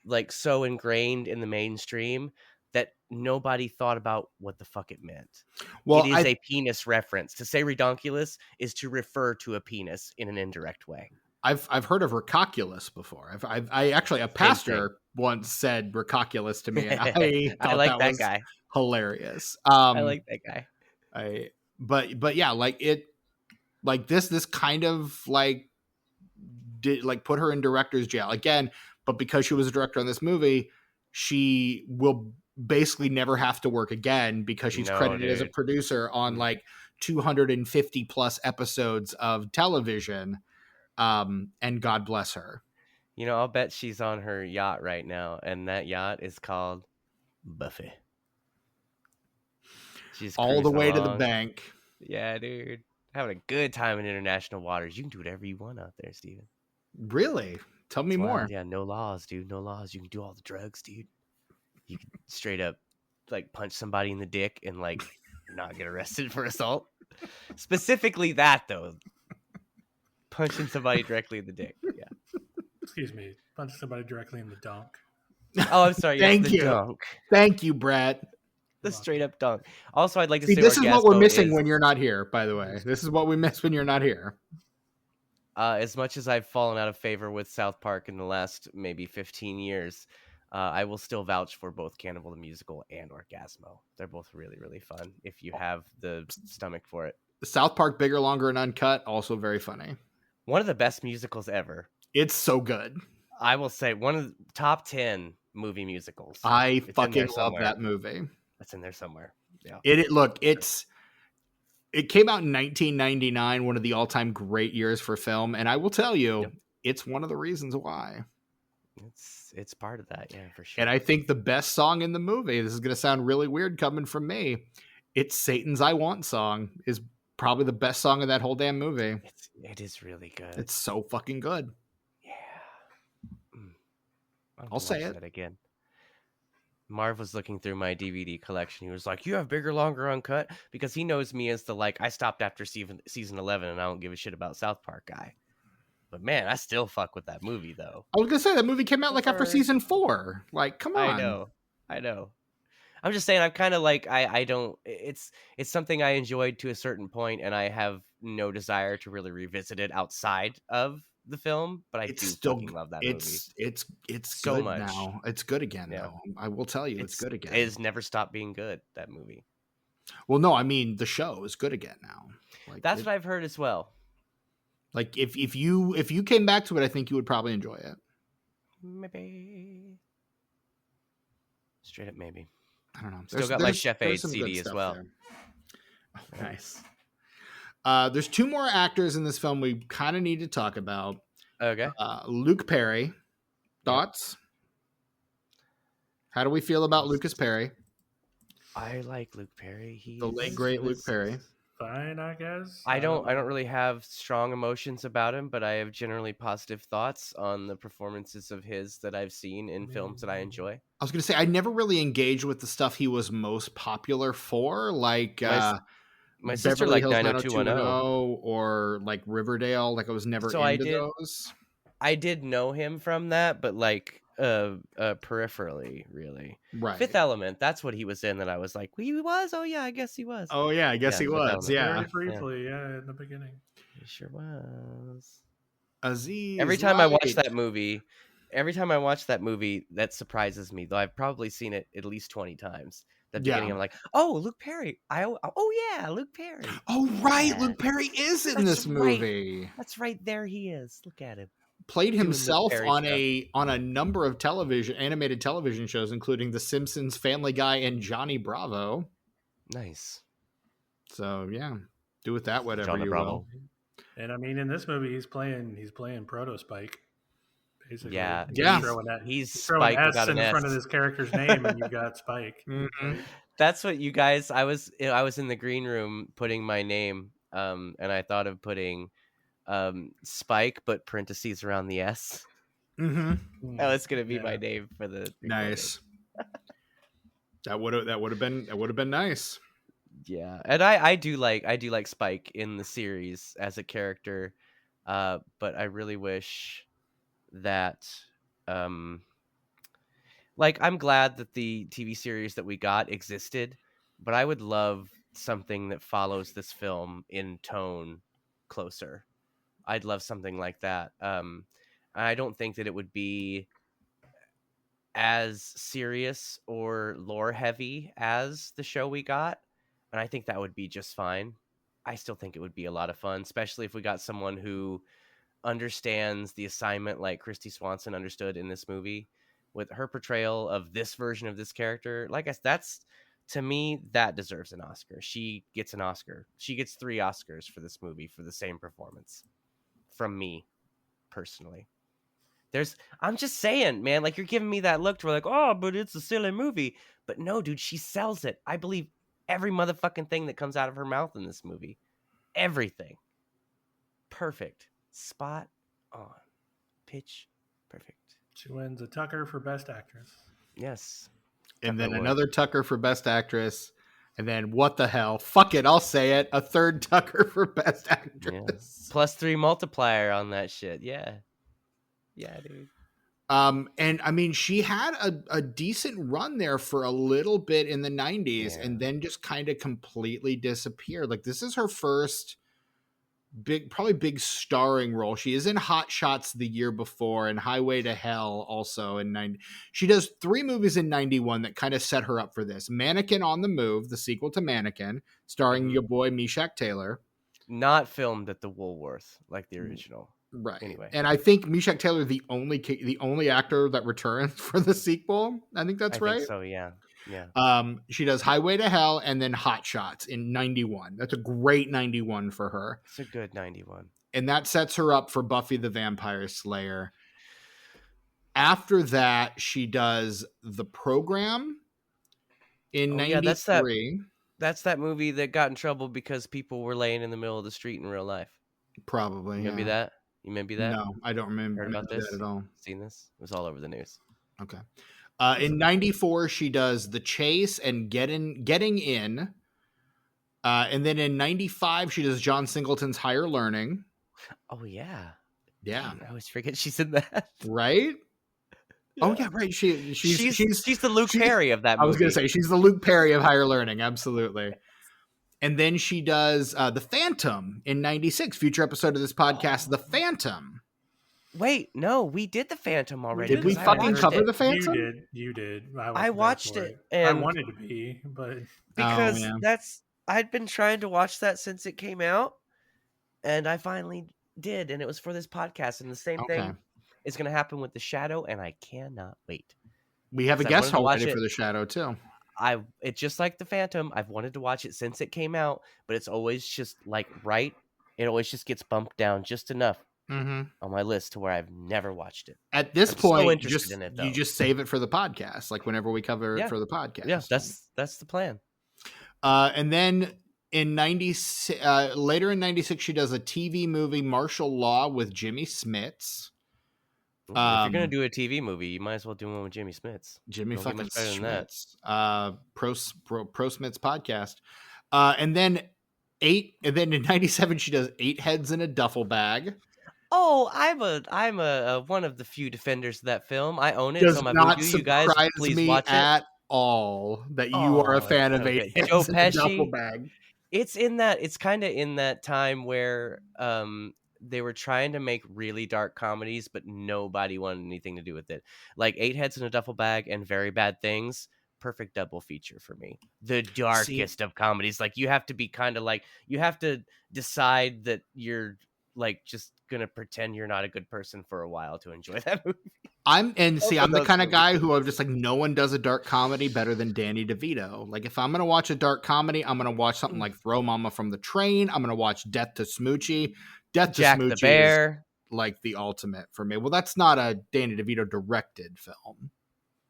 like so ingrained in the mainstream that nobody thought about what the fuck it meant. Well, it is a penis reference. To say redonkulous is to refer to a penis in an indirect way. I've heard of Rockoculus before. I actually, a pastor once said Rockoculus to me, and I I thought like that that was guy. hilarious. I like that guy. But yeah, like this kind of like did like put her in director's jail again, but because she was a director on this movie, she will basically never have to work again because she's No, credited as a dude. producer on like 250 plus episodes of television. And God bless her. You know, I'll bet she's on her yacht right now, and that yacht is called Buffy. She's All the cruising way to the along. bank. Yeah, dude. Having a good time in international waters. You can do whatever you want out there, Steven. Really? Tell me It's more. wild. Yeah, no laws, dude. No laws. You can do all the drugs, dude. You can straight up like punch somebody in the dick and like not get arrested for assault. Specifically that though. Punching somebody directly in the dick. Yeah. Excuse me. Punch somebody directly in the donk. Oh, I'm sorry. Yes, Thank the you. dunk. Thank you, Brett. The straight up dunk. Also, I'd like to See, say this is what we're Orgasmo missing is, when you're not here, by the way. This is what we miss when you're not here. as much as I've fallen out of favor with South Park in the last maybe 15 years, I will still vouch for both Cannibal the Musical and Orgasmo. They're both really, really fun if you have the stomach for it. South Park, Bigger, Longer, and Uncut, also very funny. One of the best musicals ever. It's so good. I will say one of the top 10 movie musicals. I It's fucking love that movie. That's in there somewhere. Yeah. It came out in 1999, one of the all-time great years for film, and I will tell you, it's one of the reasons why. It's part of that, yeah, for sure. And I think the best song in the movie, this is going to sound really weird coming from me, it's Satan's I Want song, is probably the best song of that whole damn movie. It is really good. It's so fucking good. Yeah. I'll say it again. Marv was looking through my DVD collection. He was like, "You have Bigger, Longer, Uncut?" Because he knows me as the I stopped after season 11 and I don't give a shit about South Park guy. But man, I still fuck with that movie though. I was gonna say that movie came out after season 4. Like, come on. I know. I'm just saying, I'm kind of like I don't. It's something I enjoyed to a certain point, and I have no desire to really revisit it outside of the film. But I fucking love that movie. It's so good much now. It's good again though. I will tell you, it's good again. It has never stopped being good. That movie. Well, no, I mean the show is good again now. That's what I've heard as well. Like if you came back to it, I think you would probably enjoy it. Maybe. Straight up, maybe. I don't know. Still got my Chef Aid CD as well. Oh, nice. There's 2 more actors in this film we kind of need to talk about. Okay. Luke Perry. Thoughts? How do we feel about Lucas Perry? I like Luke Perry. He's the late great Luke Perry. Fine, I guess. I don't really have strong emotions about him, but I have generally positive thoughts on the performances of his that I've seen in films that I enjoy. I was going to say I never really engaged with the stuff he was most popular for, like my sister liked 90210 or like Riverdale. Like I was never into those. I did know him from that, but like peripherally, really. Right. Fifth Element, that's what he was in that I was like, he was? Oh yeah, I guess he was. Oh yeah, I guess he was. Yeah. Very briefly, in the beginning. He sure was. Aziz. Every time I watch that movie, that surprises me, though I've probably seen it at least 20 times. The beginning, I'm like, oh, Luke Perry. Oh yeah, Luke Perry. Oh right, yeah. Luke Perry is in this movie. Right. That's right, there he is. Look at him. Played himself on a number of animated television shows, including The Simpsons, Family Guy, and Johnny Bravo. Nice. So yeah, do with that whatever you will. And I mean, in this movie, he's playing Proto Spike. Basically. Yeah. He's throwing Spike S in front of his character's name, and you've got Spike. Mm-hmm. That's what you guys. I was in the green room putting my name, and I thought of putting Spike, but parentheses around the S. Mm-hmm. That was gonna be my name for the recording. Nice. that would have been nice. Yeah, and I do like Spike in the series as a character, but I really wish that I'm glad that the TV series that we got existed, but I would love something that follows this film in tone closer. I'd love something like that. I don't think that it would be as serious or lore heavy as the show we got, and I think that would be just fine. I still think it would be a lot of fun, especially if we got someone who understands the assignment like Christy Swanson understood in this movie with her portrayal of this version of this character. Like that's, to me, that deserves an Oscar. She gets an Oscar. She gets 3 Oscars for this movie for the same performance from me personally. I'm just saying, man, like you're giving me that look to where like, oh, but it's a silly movie. But no, dude, she sells it. I believe every motherfucking thing that comes out of her mouth in this movie. Everything. Perfect. Spot on. Pitch perfect. She wins a Tucker for Best Actress. Yes. And Tucker then Award. another Tucker for Best Actress. And then what the hell? Fuck it, I'll say it. A third Tucker for Best Actress. Yeah. +3 multiplier on that shit. Yeah. Yeah, dude. And I mean, she had a decent run there for a little bit in the 90s and then just kind of completely disappeared. Like this is her first probably big starring role. She is in Hot Shots the year before and Highway to Hell also in 90. She does 3 movies in 91 that kind of set her up for this. Mannequin on the Move, the sequel to Mannequin, starring your boy Meshach Taylor. Not filmed at the Woolworth like the original. Right. Anyway. And I think Meshach Taylor the only actor that returns for the sequel. I think that's right. Think so, yeah. Yeah. She does Highway to Hell and then Hot Shots in 91. That's a great 91 for her. It's a good 91. And that sets her up for Buffy the Vampire Slayer. After that, she does The Program in 93. That's that movie that got in trouble because people were laying in the middle of the street in real life. Probably. You remember that? You remember that? No, I don't remember. Heard about this that at all. Seen this? It was all over the news. Okay. In 94, she does The Chase and Getting In. And then in 95, she does John Singleton's Higher Learning. Oh, yeah. Yeah. I always forget she's in that. Right? Yeah. Oh, yeah, right. She's the Luke Perry of that movie. I was going to say, she's the Luke Perry of Higher Learning. Absolutely. And then she does The Phantom in 96, future episode of this podcast, The Phantom. Wait, no, we did The Phantom already. Did we fucking cover The Phantom? You did. I watched it. And I wanted to be, but... Because I'd been trying to watch that since it came out, and I finally did, and it was for this podcast, and the same thing is going to happen with The Shadow, and I cannot wait. We have a guest already for The Shadow, too. It's just like The Phantom. I've wanted to watch it since it came out, but it's always just like it always just gets bumped down just enough on my list to where I've never watched it. At this point, you just save it for the podcast, like whenever we cover it for the podcast. Yeah, that's the plan. And then in 96, later in 96, she does a TV movie, Martial Law, with Jimmy Smits. If you're gonna do a TV movie, you might as well do one with Jimmy Smits. Jimmy fucking Smits. Pro Smits podcast. And then in 97, she does 8 Heads in a Duffel Bag. Oh, I'm a one of the few defenders of that film. I own it. Does so my not you guys please watch at all that you are a fan of 8 Heads Joe in a Duffel Bag. It's kind of in that time where they were trying to make really dark comedies, but nobody wanted anything to do with it. Like 8 Heads in a Duffel Bag and Very Bad Things, perfect double feature for me. The darkest of comedies. Like you have to be kind of like, you have to decide that you're like just gonna pretend you're not a good person for a while to enjoy that movie. I'm the kind of guy who I'm just like, no one does a dark comedy better than Danny DeVito. Like if I'm gonna watch a dark comedy, I'm gonna watch something like Throw Mama from the Train. I'm gonna watch Death to Smoochie. Jack the Bear, like the ultimate for me. Well, that's not a Danny DeVito directed film.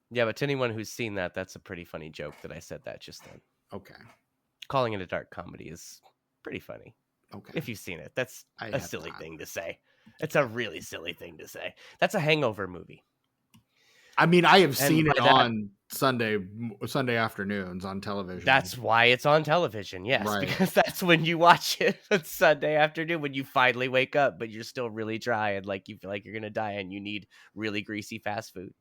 Yeah, but to anyone who's seen that, that's a pretty funny joke that I said that just then. Okay. Calling it a dark comedy is pretty funny. Okay. If you've seen it, that's a silly thing to say. It's a really silly thing to say. That's a Hangover movie. I mean, I have seen it on Sunday afternoons on television. That's why it's on television, yes. Right. Because that's when you watch it on Sunday afternoon when you finally wake up, but you're still really dry and like you feel like you're going to die and you need really greasy fast food.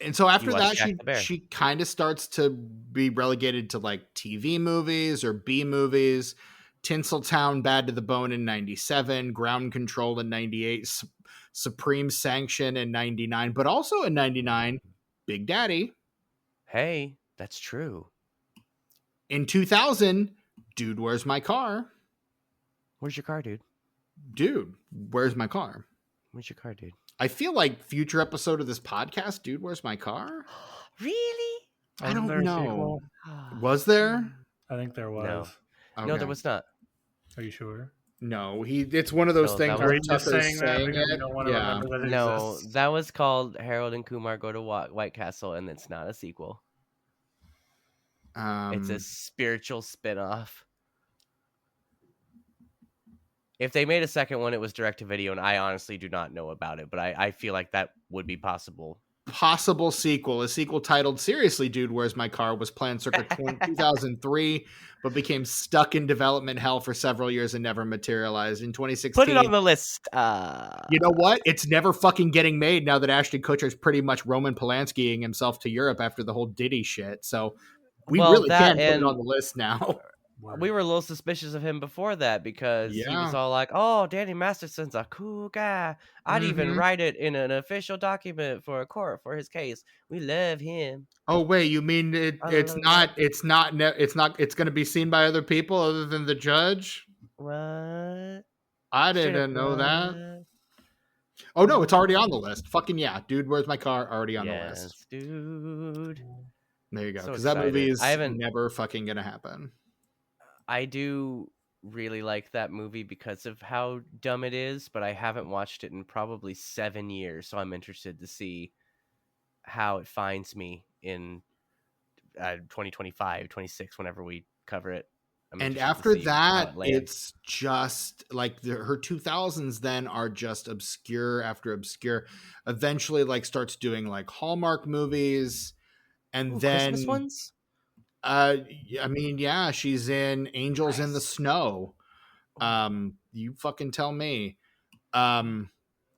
And so after that, she kind of starts to be relegated to like TV movies or B movies. Tinseltown, Bad to the Bone in 97, Ground Control in 98, Supreme Sanction in 99, but also in 99, Big Daddy. Hey, that's true. In 2000, Dude, Where's My Car? Where's your car, dude? Dude, Where's My Car? Where's your car, dude? I feel like future episode of this podcast, Dude, Where's My Car? Really? I don't there a know. sequel? Was there? I think there was. No, Okay. there was not. Are you sure? No, it's one of those No, things that where Are you just Tucker's saying that because you it. don't want to Yeah. remember that it No, exists? that was called Harold and Kumar Go to White Castle, and it's not a sequel. It's a spiritual spin-off. If they made a second one, it was direct-to-video, and I honestly do not know about it, but I feel like that would be possible. Possible sequel. A sequel titled Seriously, Dude, Where's My Car? Was planned circa 2003, but became stuck in development hell for several years and never materialized. In 2016, Put it on the list. you know what? It's never fucking getting made now that Ashton Kutcher's pretty much Roman Polanskiing himself to Europe after the whole Diddy shit. So we really can put it on the list now. We were a little suspicious of him before that because he was all like, "Oh, Danny Masterson's a cool guy. I'd even write it in an official document for a court for his case. We love him." Oh wait, you mean it's going to be seen by other people other than the judge? What? I didn't know that. Oh no, it's already on the list. Fucking yeah, Dude, Where's My Car? Already on the list. Dude. There you go. So Because that movie is never fucking gonna happen. I do really like that movie because of how dumb it is, but I haven't watched it in probably 7 years, so I'm interested to see how it finds me in 2025, 26, whenever we cover it. And after that, it's just like her 2000s then are just obscure after obscure. Eventually, like starts doing like Hallmark movies, and then Christmas ones. I mean, yeah, she's in Angels in the Snow. You fucking tell me.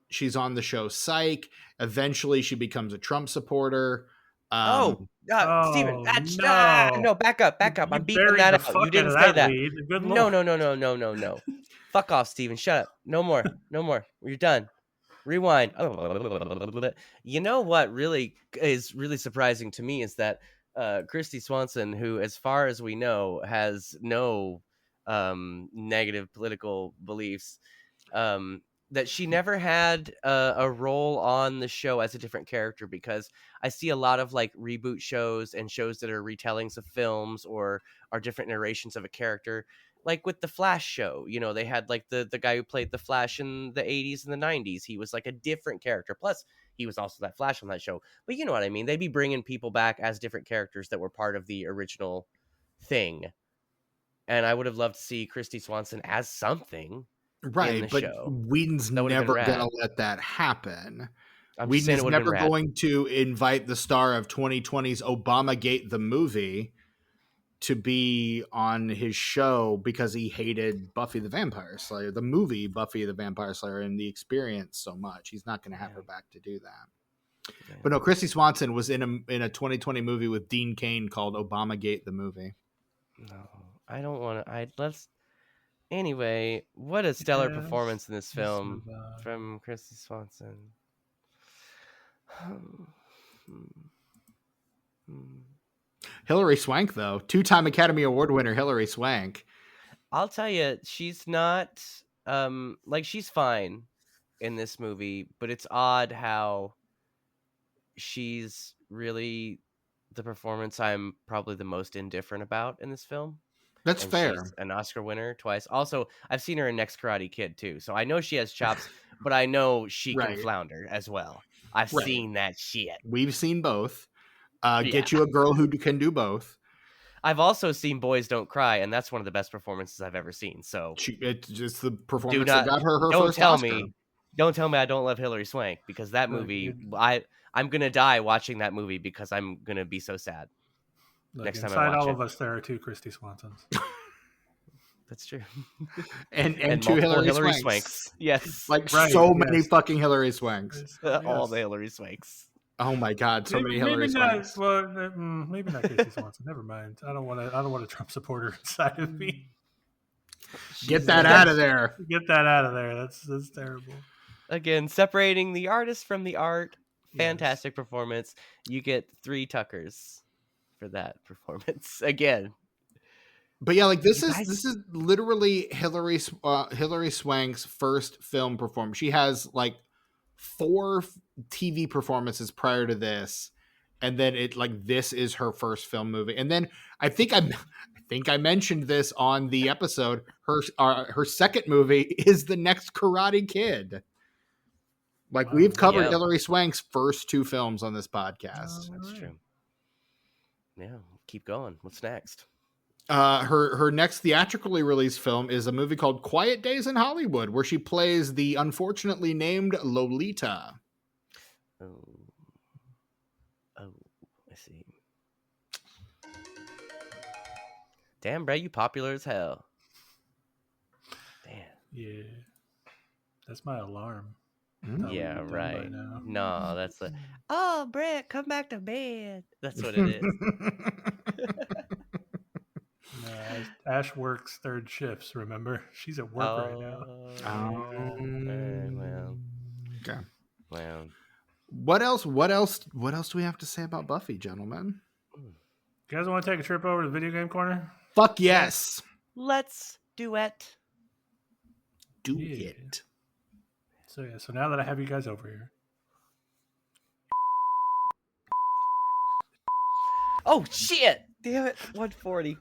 She's on the show Psych. Eventually, she becomes a Trump supporter. Steven, no, back up. I'm beeping that out. You didn't say that. No. Fuck off, Steven. Shut up. No more. You're done. Rewind. You know what really is really surprising to me is that Christy Swanson, who, as far as we know, has no negative political beliefs, that she never had a role on the show as a different character, because I see a lot of like reboot shows and shows that are retellings of films or are different narrations of a character. Like with the Flash show, you know, they had like the guy who played the Flash in the 80s and the 90s. He was like a different character. Plus, he was also that Flash on that show. But you know what I mean? They'd be bringing people back as different characters that were part of the original thing. And I would have loved to see Christy Swanson as something. Right, but show. Whedon's never going to let that happen. Whedon's never going to invite the star of 2020's Obamagate the movie to be on his show because he hated Buffy the Vampire Slayer, the movie Buffy the Vampire Slayer, and the experience so much. He's not going to have her back to do that. Yeah. But no, Christy Swanson was in a 2020 movie with Dean Cain called Obamagate the movie. No, I don't want to. Let's. Anyway, what a stellar performance in this film from Christy Swanson. Hilary Swank, though, 2-time Academy Award winner Hilary Swank. I'll tell you, she's not she's fine in this movie, but it's odd how she's really the performance I'm probably the most indifferent about in this film. That's fair. She's an Oscar winner twice. Also, I've seen her in Next Karate Kid too, so I know she has chops, but I know she can flounder as well. I've seen that shit. We've seen both. Get you a girl who can do both. I've also seen Boys Don't Cry, and that's one of the best performances I've ever seen. So it's just the performance that got her first Oscar. Don't tell me I don't love Hilary Swank, because that movie, I'm gonna die watching that movie because I'm gonna be so sad. Look, next time I watch all of us, there are 2 Christy Swansons. That's true. and 2 Hilary Swanks. Yes. Many fucking Hilary Swanks. All the Hilary Swanks. Oh my God, so many Hilary Swanks. Maybe not Christy Swanson. Never mind. I don't want a Trump supporter inside of me. Get that out of there. Get that out of there. That's terrible. Again, separating the artist from the art. Yes. Fantastic performance. You get 3 Tuckers for that performance again. But yeah, like this You is guys- literally Hilary Swank's first film performance. She has like 4 TV performances prior to this, and then this is her first film movie. And then I think I mentioned this on the episode. Her second movie is the next Karate Kid. Like Wow. we've covered Yeah. Hilary Swank's first 2 films on this podcast. That's true. Yeah, keep going. What's next? Her next theatrically released film is a movie called Quiet Days in Hollywood, where she plays the unfortunately named Lolita. Oh, I see. Damn, bro, you popular as hell. Damn. Yeah. That's my alarm. Yeah, Done by right. now. No, that's the. Oh, Brett, come back to bed. That's what it is. No, Ash works 3rd shifts, remember? She's at work right now. Well. Okay. Well. What else do we have to say about Buffy, gentlemen? You guys want to take a trip over to the video game corner? Fuck yes. Let's duet. Do Yeah. it. So yeah, so now that I have you guys over here. Oh, shit. Damn it. 140.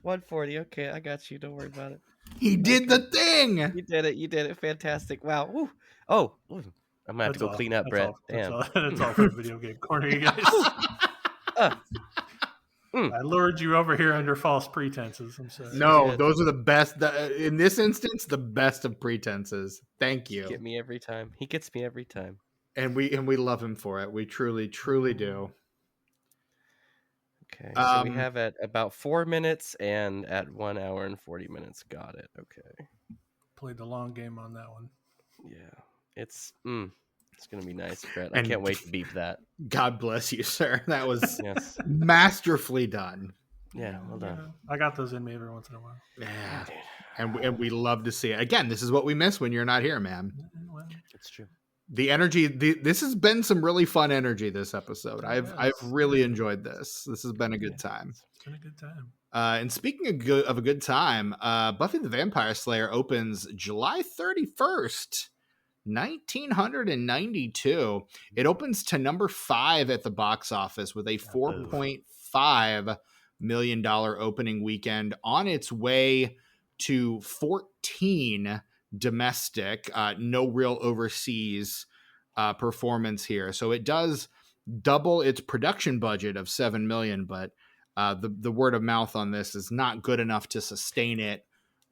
Okay, I got you. Don't worry about it. He did the thing. You did it. Fantastic. Wow. Woo. Oh, ooh. I'm going to have to go clean up, Brett. Damn. That's all for the video game corner, you guys. I lured you over here under false pretenses. I'm sorry. No, those are the best. In this instance, the best of pretenses. Thank you. Get me every time. He gets me every time. And we love him for it. We truly do. Okay, so we have at about 4 minutes and at 1 hour and 40 minutes. Got it. Okay. Played the long game on that one. Yeah, it's gonna be nice, Brett. I can't wait to beep that. God bless you, sir. That was Yes. masterfully done. Yeah. Well done. I got those in me every once in a while. Yeah. And we love to see it. Again, this is what we miss when you're not here, man. Well, It's true. The energy. This has been some really fun energy this episode. I've really enjoyed this. This has been a good time. it's been a good time. And speaking of a good time, Buffy the Vampire Slayer opens July 31st, 1992. It opens to number 5 at the box office with a $4.5 million opening weekend, on its way to 14 domestic, no real overseas performance here. So it does double its production budget of $7 million, but the word of mouth on this is not good enough to sustain it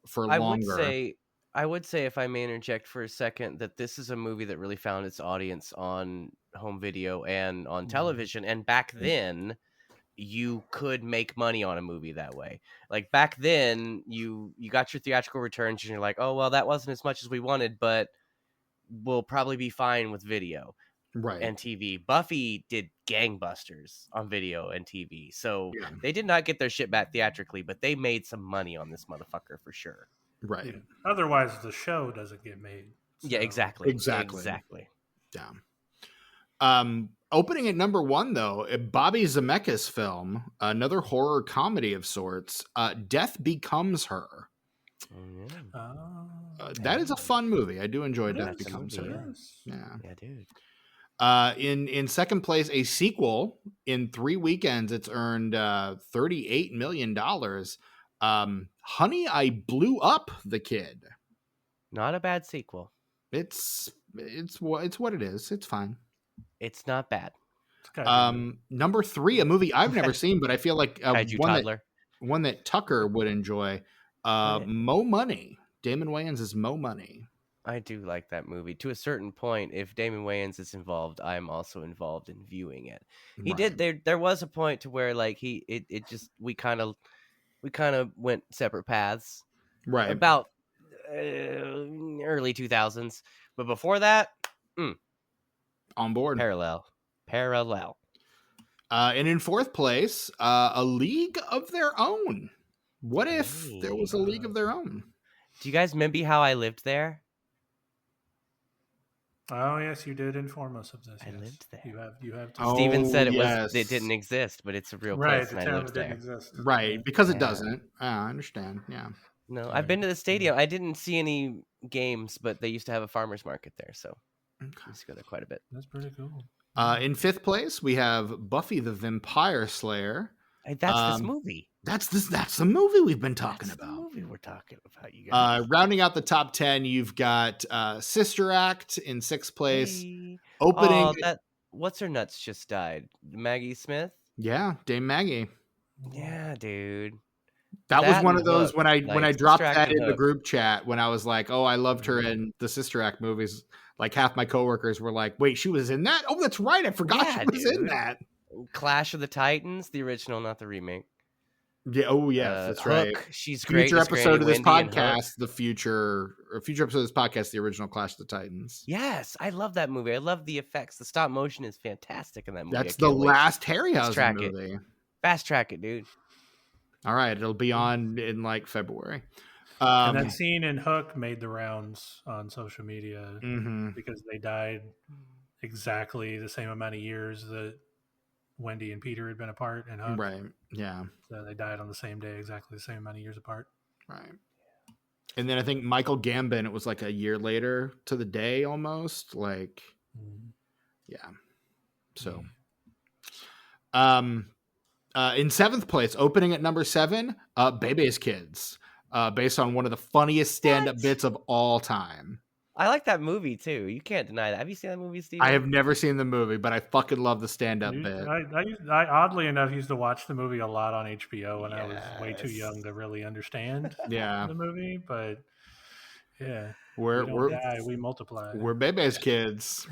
for longer. I would say, if I may interject for a second, that this is a movie that really found its audience on home video and on television. And back then, you could make money on a movie that way. Like back then, you got your theatrical returns and you're like, oh, well, that wasn't as much as we wanted, but we'll probably be fine with video. Right. And TV. Buffy did gangbusters on video and TV. So they did not get their shit back theatrically, but they made some money on this motherfucker for sure. Right. Yeah. Otherwise, the show doesn't get made. So. Yeah, exactly. Yeah. Opening at number 1, though, Bobby Zemeckis' film, another horror comedy of sorts, Death Becomes Her. That is a fun movie. I do enjoy Death Becomes Her. Yes. Yeah, dude. In second place, a sequel. In 3 weekends, it's earned $38 million. Honey, I Blew Up the Kid. Not a bad sequel. It's what it is. It's fine. It's not bad. Number 3, a movie I've never seen, but I feel like one that Tucker would enjoy. Mo Money. Damon Wayans' Mo Money. I do like that movie to a certain point. If Damon Wayans is involved, I'm also involved in viewing it. He did. There was a point to where like we kind of went separate paths. Right. About early 2000s, but before that, on board. Parallel. And in 4th place, A League of Their Own. What if there was a League of Their Own? Do you guys remember how I lived there? Oh yes, you did inform us of this. I Yes, lived there. you have. Steven Oh, said it yes. didn't exist, but it's a real Right, place, the and I town lived didn't there. exist. Right, Yeah. because it Yeah. doesn't. I understand. Yeah. No, I've Right. been to the stadium. I didn't see any games, but they used to have a farmer's market there, so I used to go there quite a bit. That's pretty cool. In fifth place, we have Buffy the Vampire Slayer. Hey, that's this movie. That's the movie we've been talking That's the about. movie we're talking about, you guys. Rounding out the top 10, you've got Sister Act in sixth place. Hey. Opening. Oh, what's her nuts just died? Maggie Smith? Yeah, Dame Maggie. Yeah, dude. That was That one and of those Hook, when I like, dropped Sister Act that and in the Hook. group chat when I was like, oh, I loved her in the Sister Act movies. Like half my coworkers were like, wait, she was in that? Oh, that's right. I forgot Yeah, she was in dude. that. Clash of the Titans, the original, not the remake. Yeah. Oh, yes, that's right. Hook, she's great. Future as Granny episode of this Wendy in Hook. podcast, future episode of this podcast, the original Clash of the Titans. Yes, I love that movie. I love the effects. The stop motion is fantastic in that movie. That's the last Harryhausen track movie. Fast track it, dude. All right, it'll be on in like February. And that scene in Hook made the rounds on social media mhm. because they died exactly the same amount of years that Wendy and Peter had been apart in Hook. Right. Yeah. So they died on the same day, exactly the same amount of years apart. Right. And then I think Michael Gambon, it was like a year later to the day almost. Like, yeah. So, in seventh place, opening at number 7, Bebe's Kids, based on one of the funniest stand-up bits of all time. I like that movie too. You can't deny that. Have you seen that movie, Steven? I have never seen the movie, but I fucking love the stand-up bit. I oddly enough used to watch the movie a lot on HBO when I was way too young to really understand the movie, but yeah. We multiply. We're Bebe's kids.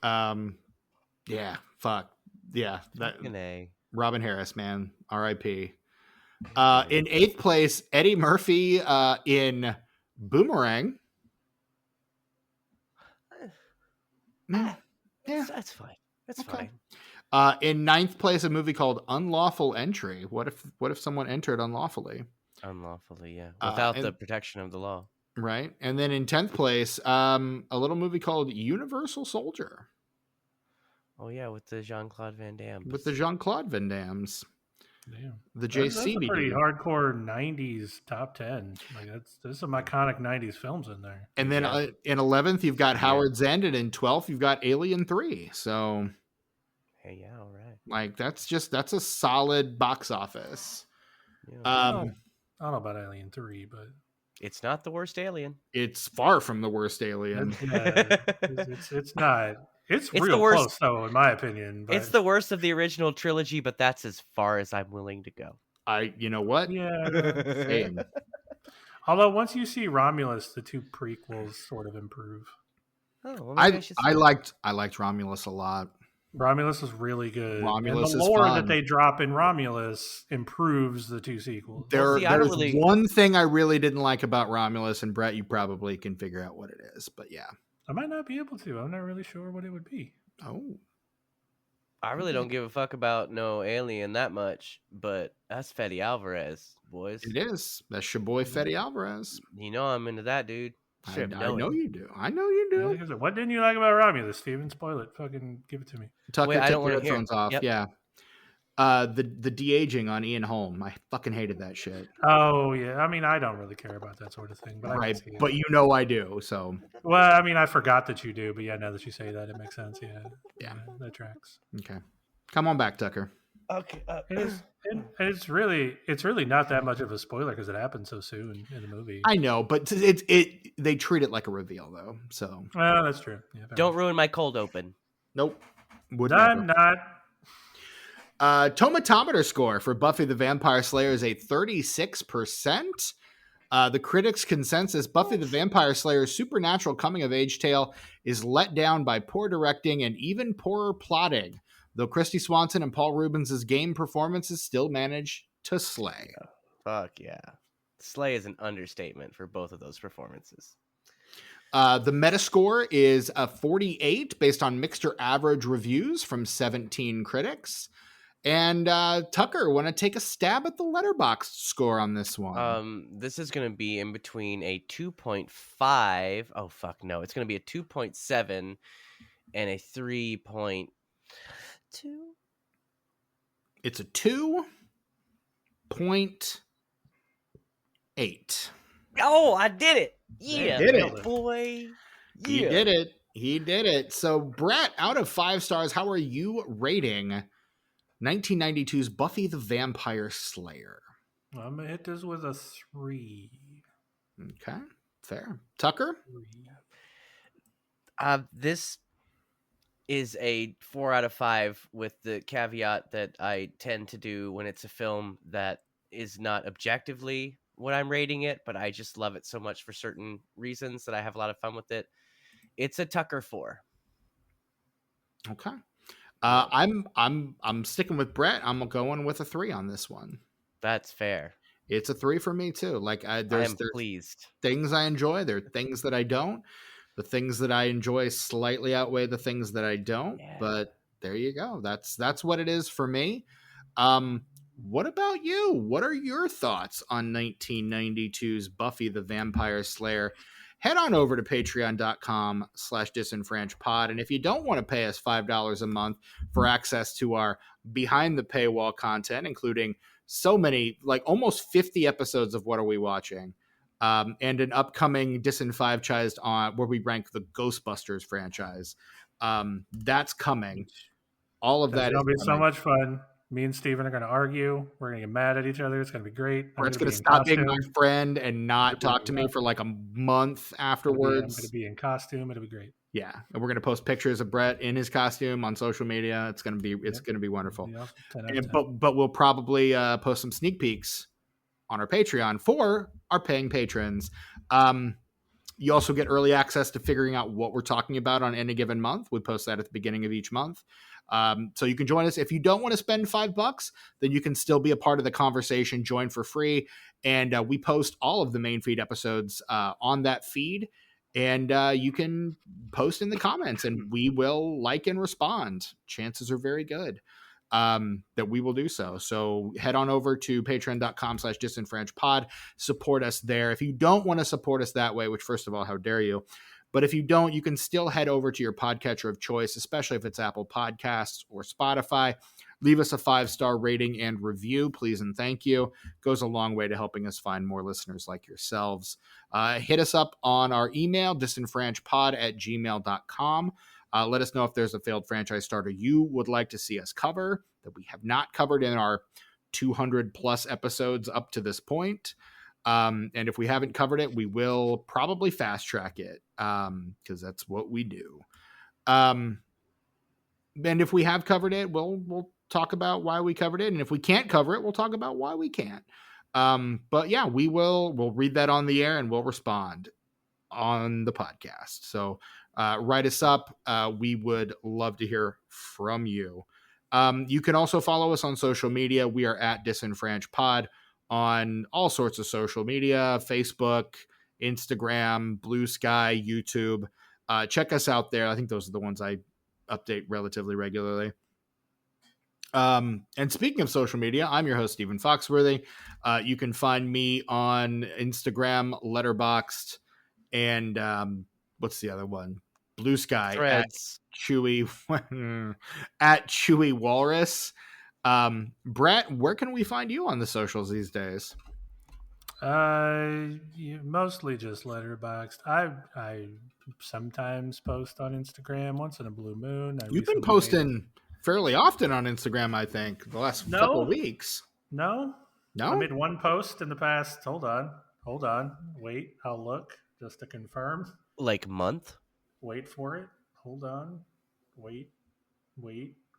Yeah, fuck. Yeah. Robin Harris, man. R.I.P. In eighth place, Eddie Murphy in Boomerang. Yeah, that's fine. That's fine. In ninth place, a movie called Unlawful Entry. What if someone entered unlawfully? Unlawfully, yeah. Without the protection of the law. Right. And then in 10th place, a little movie called Universal Soldier. Oh, yeah, with the Jean-Claude Van Damme. With the Jean-Claude Van Dammes. Damn. The JCVD. That's a pretty hardcore 90s top 10. Like there's some iconic 90s films in there. And then in 11th, you've got Howard Zend, and in 12th, you've got Alien 3. So, hey, yeah, all right. Like that's a solid box office. Yeah. I don't know about Alien 3, but it's not the worst Alien. It's far from the worst Alien. It's not. It's real the worst, close, though, in my opinion. But it's the worst of the original trilogy, but that's as far as I'm willing to go. You know what? Yeah. Same. Although once you see Romulus, the two prequels sort of improve. Oh, well, I liked Romulus a lot. Romulus is really good. Romulus and the is lore fun. that they drop in Romulus improves the two sequels. There's one thing I really didn't like about Romulus, and Brett, you probably can figure out what it is. But yeah. I might not be able to. I'm not really sure what it would be. Oh. I really don't give a fuck about no Alien that much, but that's Fede Alvarez, boys. It is. That's your boy Fede Alvarez. You know I'm into that, dude. I know you do. I know you do. What didn't you like about Romulus, Steven? Spoil it. Fucking give it to me. Tucker, take your headphones off. Yep. Yeah. The de-aging on Ian Holm. I fucking hated that shit. Oh yeah. I mean, I don't really care about that sort of thing, but right. But you know I do. So. Well, I mean, I forgot that you do, but yeah, now that you say that, it makes sense. Yeah. That tracks. Okay. Come on back, Tucker. Okay. It's really not that much of a spoiler because it happened so soon in the movie. I know, but they treat it like a reveal though. So. Well, that's true. Yeah, don't ruin my cold open. Nope. I'm not. Tomatometer score for Buffy the Vampire Slayer is a 36%. The critics' consensus: Buffy the Vampire Slayer's supernatural coming-of-age tale is let down by poor directing and even poorer plotting. Though Christy Swanson and Paul Rubens' game performances still manage to slay. Oh, fuck yeah. Slay is an understatement for both of those performances. The Metascore is a 48 based on mixed or average reviews from 17 critics. And Tucker, want to take a stab at the Letterboxd score on this one? This is going to be in between a 2.5. Oh fuck no, it's going to be a 2.7 and a 3.2. It's a 2.8. Oh, I did it! Yeah, did it. boy. Yeah. He did it. He did it. So, Brett, out of 5 stars, how are you rating 1992's Buffy the Vampire Slayer? I'm gonna hit this with a 3. Okay, fair. Tucker? 3. This is a 4 out of 5 with the caveat that I tend to do when it's a film that is not objectively what I'm rating it, but I just love it so much for certain reasons that I have a lot of fun with it. It's a Tucker 4. Okay. I'm sticking with Brett. I'm going with a 3 on this one. That's fair. It's a 3 for me too. Like I there's am pleased. things I enjoy. There are things that I don't. The things that I enjoy slightly outweigh the things that I don't. Yeah. But there you go. That's what it is for me. What about you? What are your thoughts on 1992's Buffy the Vampire Slayer? Head on over to patreon.com/disenfranchpod. And if you don't want to pay us $5 a month for access to our behind the paywall content, including so many, like almost 50 episodes of What Are We Watching? And an upcoming disenfranchised on where we rank the Ghostbusters franchise. That's coming. All of that is going to be coming. so much fun. Me and Steven are going to argue. We're going to get mad at each other. It's going to be great. Brett's going to stop being my friend and not talk to me for like a month afterwards. I'm going to be in costume. It'll be great. Yeah, and we're going to post pictures of Brett in his costume on social media. It's going to be wonderful. Yeah, but we'll probably post some sneak peeks on our Patreon for our paying patrons. You also get early access to figuring out what we're talking about on any given month. We post that at the beginning of each month. So you can join us. If you don't want to spend $5, then you can still be a part of the conversation, join for free. And we post all of the main feed episodes on that feed. And you can post in the comments and we will like and respond. Chances are very good that we will do so. So head on over to patreon.com/disenfranchpod. Support us there. If you don't want to support us that way, which first of all, how dare you? But if you don't, you can still head over to your podcatcher of choice, especially if it's Apple Podcasts or Spotify. Leave us a 5-star rating and review, please and thank you. Goes a long way to helping us find more listeners like yourselves. Hit us up on our email, disenfranchpod@gmail.com. Let us know if there's a failed franchise starter you would like to see us cover that we have not covered in our 200 plus episodes up to this point. And if we haven't covered it, we will probably fast track it because that's what we do. And if we have covered it, we'll talk about why we covered it. And if we can't cover it, we'll talk about why we can't. But yeah, we'll read that on the air and we'll respond on the podcast. So write us up. We would love to hear from you. You can also follow us on social media. We are at disenfranchpod on all sorts of social media, Facebook, Instagram, Blue Sky, YouTube. Check us out there. I think those are the ones I update relatively regularly. And speaking of social media, I'm your host, Stephen Foxworthy. You can find me on Instagram, Letterboxd, and what's the other one? Blue Sky. Threads. At Chewy Walrus. Brett, where can we find you on the socials these days? Mostly just Letterboxd. I sometimes post on Instagram once in a blue moon. You've been posting fairly often on Instagram, I think, the last couple of weeks. No. I made one post in the past. Hold on. Wait, I'll look just to confirm. Like month? Wait for it. Hold on. Wait.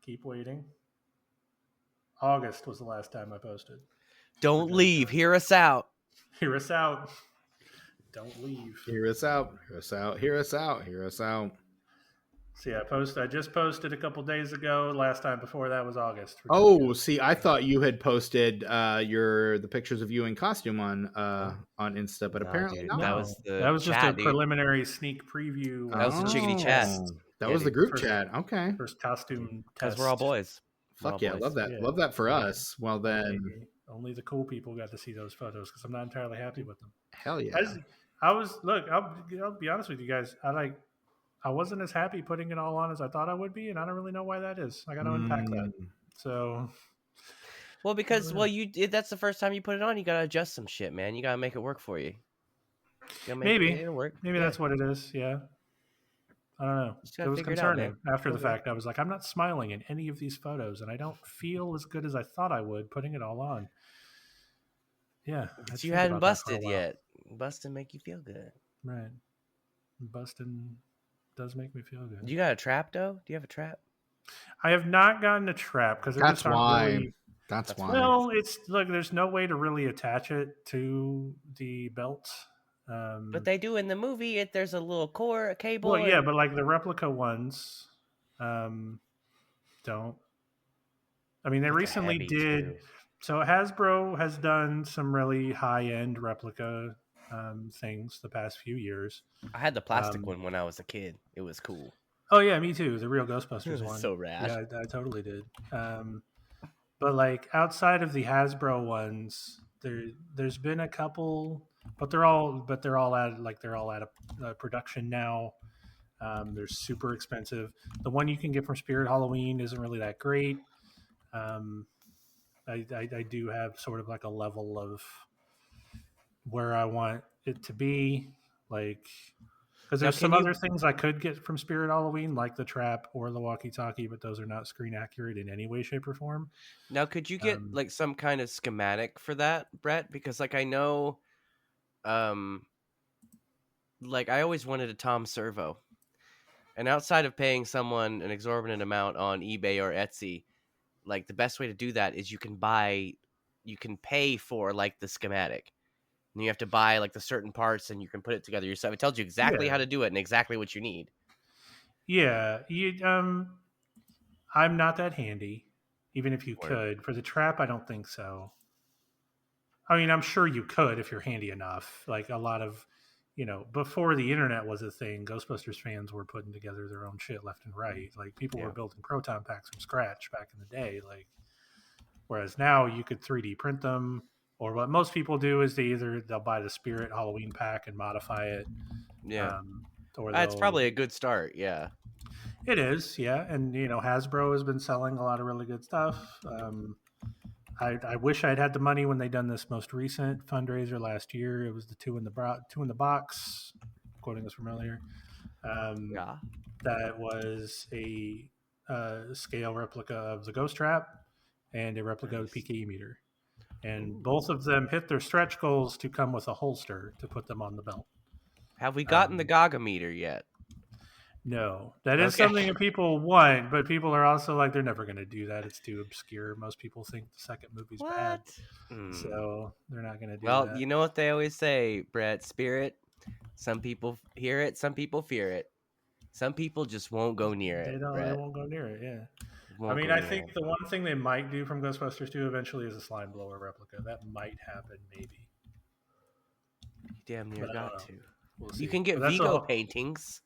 Keep waiting. August was the last time I posted. Don't leave. Hear us out. Hear us out. Don't leave. Hear us out. Hear us out. Hear us out. Hear us out. See, I just posted a couple days ago. Last time before that was August. Oh, see, I thought you had posted the pictures of you in costume on Insta, but apparently dude, not. That was just a preliminary sneak preview. That was the chickadee chat. That was the group chat. Okay. First costume test. Because we're all boys. Fuck Well, yeah, boys. love that. Yeah. Love that for Yeah. us. Well then, Only the cool people got to see those photos because I'm not entirely happy with them. hell yeah. I'll be honest with you guys. I wasn't as happy putting it all on as I thought I would be, and I don't really know why that is. I got to unpack that. So, Well, because that's the first time you put it on. You gotta adjust some shit, man. You gotta make it work for you. maybe it'll work. that's what it is. Yeah, I don't know. Just It gotta was figure it out, concerning man. after the Okay. fact. I was like, I'm not smiling in any of these photos, and I don't feel as good as I thought I would putting it all on. Yeah, But you hadn't busted yet. Busting make you feel good. Right, busting does make me feel good. You got a trap, though? Do you have a trap? I have not gotten a trap because there That's just aren't why. really. That's why. Well, it's look. There's no way to really attach it to the belt. But they do in the movie. There's a little core, a cable. Well, yeah, but like the replica ones, don't. I mean, they But they're recently heavy, did. too. So Hasbro has done some really high-end replica things the past few years. I had the plastic one when I was a kid. It was cool. Oh yeah, me too. The real Ghostbusters It was one. so rad. Yeah, I totally did. But like outside of the Hasbro ones, there's been a couple, but they're all at a production now. They're super expensive. The one you can get from Spirit Halloween isn't really that great. I do have sort of like a level of where I want it to be, like because there's some other things I could get from Spirit Halloween, like the trap or the walkie-talkie, but those are not screen accurate in any way, shape, or form. Now, could you get like some kind of schematic for that, Brett? Because like I know, like I always wanted a Tom Servo, and outside of paying someone an exorbitant amount on eBay or Etsy, like the best way to do that is you can pay for like the schematic. And you have to buy like the certain parts and you can put it together yourself. It tells you exactly how to do it and exactly what you need. Yeah. I'm not that handy, even if you could. For the trap, I don't think so. I mean, I'm sure you could if you're handy enough. Like a lot of, before the internet was a thing, Ghostbusters fans were putting together their own shit left and right. Like people were building proton packs from scratch back in the day. Like, whereas now you could 3D print them. Or what most people do is they'll buy the Spirit Halloween pack and modify it. Yeah. Or that's probably a good start. Yeah. It is. Yeah. And, Hasbro has been selling a lot of really good stuff. I wish I'd had the money when they done this most recent fundraiser last year. It was the two in the box, quoting us from earlier. That was a scale replica of the Ghost Trap and a replica of the PKE meter. And both of them hit their stretch goals to come with a holster to put them on the belt. Have we gotten the Gaga meter yet? No, that is something that people want, but people are also like, they're never going to do that. It's too obscure. Most people think the second movie's bad. So they're not going to do that. Well, you know what they always say, Brett, Spirit. Some people hear it, some people fear it. Some people just won't go near it. They won't go near it, yeah. I think the one thing they might do from Ghostbusters 2 eventually is a slime blower replica. That might happen, maybe. You damn near got to. We'll you can get Vigo paintings.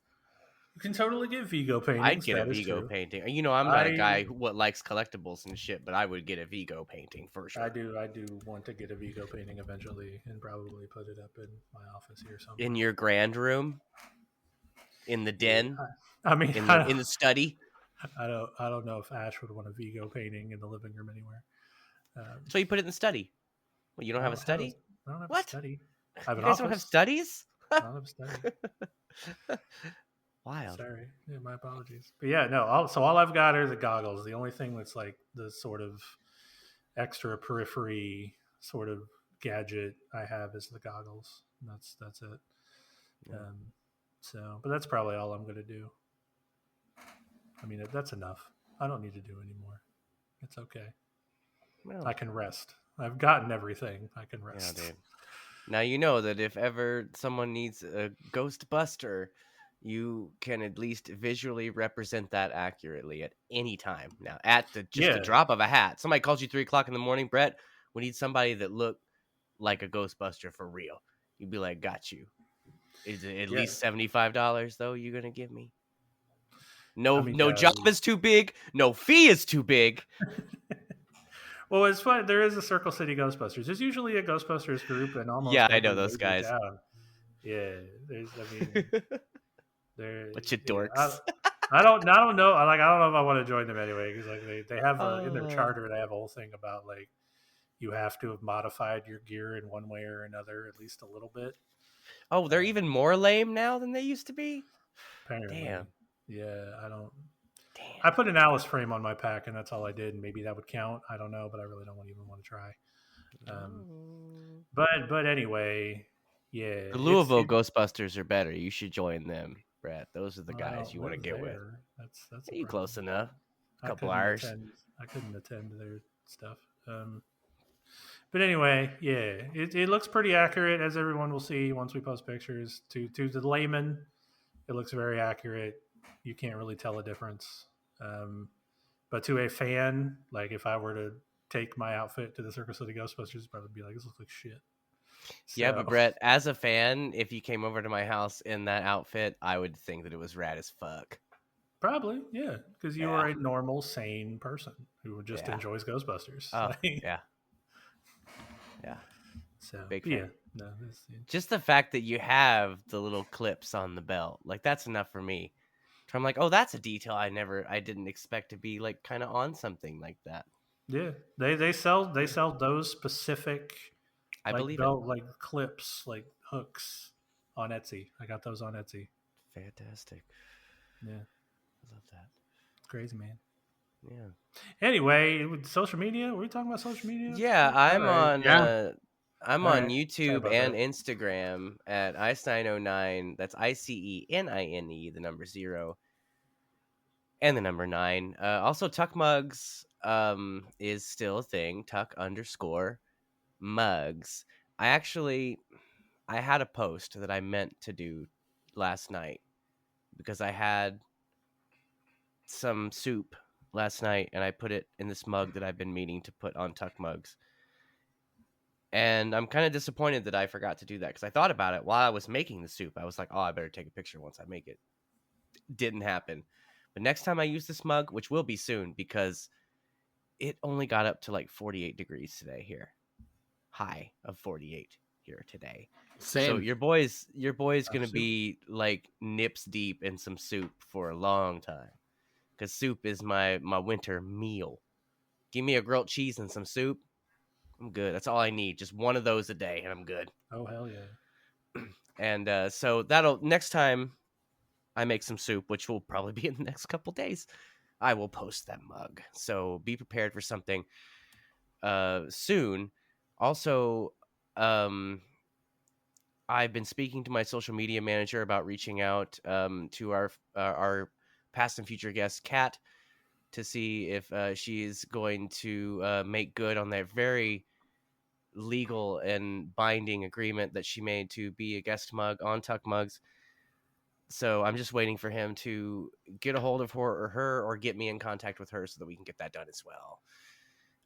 You can totally get Vigo paintings. I'd get a Vigo painting. I'm not a guy who likes collectibles and shit, but I would get a Vigo painting for sure. I do want to get a Vigo painting eventually and probably put it up in my office here somewhere. In your grand room? In the den? I mean, in the study? I don't know if Ash would want a Vigo painting in the living room anywhere. So you put it in the study. Well, you don't have a study? I don't have a study. I have an office. office. Don't have studies? I don't have a study. Wild. Sorry. Yeah, my apologies. But yeah, no. So all I've got are the goggles. The only thing that's like the sort of extra periphery sort of gadget I have is the goggles. That's it. Yeah. But that's probably all I'm going to do. I mean, that's enough. I don't need to do anymore. It's okay. Well, I can rest. I've gotten everything. I can rest. Yeah, dude. Now you know that if ever someone needs a Ghostbuster, you can at least visually represent that accurately at any time. Now, at the drop of a hat, somebody calls you 3:00 in the morning, Brett, we need somebody that looked like a Ghostbuster for real. You'd be like, got you. Is it at least $75 though you're gonna give me? No, I mean, no job is too big. No fee is too big. well, it's fun. There is a Circle City Ghostbusters. There's usually a Ghostbusters group in Yeah, almost I know every those major guys. town. Yeah, there's. I mean, they're. Bunch of Yeah, dorks. I don't know. I don't know if I want to join them anyway because like they have in their Oh. charter they have a whole thing about like you have to have modified your gear in one way or another at least a little bit. Oh, they're even more lame now than they used to be? Apparently. Damn. Yeah, I don't. Damn. I put an Alice frame on my pack, and that's all I did. And maybe that would count. I don't know, but I really don't even want to try. But anyway, yeah, The Louisville Ghostbusters are better. You should join them, Brett. Those are the guys you want to get with. That's Are you close enough? A I couple hours. I couldn't attend their stuff. But anyway, yeah, it looks pretty accurate, as everyone will see once we post pictures. To the layman, it looks very accurate. You can't really tell a difference. But to a fan, like if I were to take my outfit to the Circle City Ghostbusters, probably be like, this looks like shit. Yeah, but Brett, as a fan, if you came over to my house in that outfit, I would think that it was rad as fuck. Probably, yeah, because you are a normal, sane person who just enjoys Ghostbusters. Oh, yeah. So big fan. Yeah. No, just the fact that you have the little clips on the belt, like that's enough for me. So I'm like, oh, that's a detail I didn't expect to be like kind of on something like that. Yeah, they sell those specific, I believe belt like clips, like hooks on Etsy. I got those on Etsy. Fantastic. Yeah, I love that. Crazy, man. Yeah. Anyway, with social media, were we talking about social media? Yeah, I'm on. I'm on YouTube and that. Instagram at Ice909. That's ICENINE, the number 0, and the number 9. Also, Tuck Mugs is still a thing. Tuck_mugs. I had a post that I meant to do last night because I had some soup last night and I put it in this mug that I've been meaning to put on Tuck Mugs. And I'm kind of disappointed that I forgot to do that because I thought about it while I was making the soup. I was like, oh, I better take a picture once I make it. Didn't happen. But next time I use this mug, which will be soon because it only got up to like 48 degrees today here. High of 48 here today. Same. So your boy's going to be like nips deep in some soup for a long time because soup is my winter meal. Give me a grilled cheese and some soup. I'm good. That's all I need. Just one of those a day, and I'm good. Oh, hell yeah. And so that'll next time I make some soup, which will probably be in the next couple days, I will post that mug. So be prepared for something soon. Also, I've been speaking to my social media manager about reaching out to our past and future guest, Kat, to see if she's going to make good on that very legal and binding agreement that she made to be a guest mug on Tuck Mugs. So I'm just waiting for him to get a hold of her or get me in contact with her so that we can get that done as well.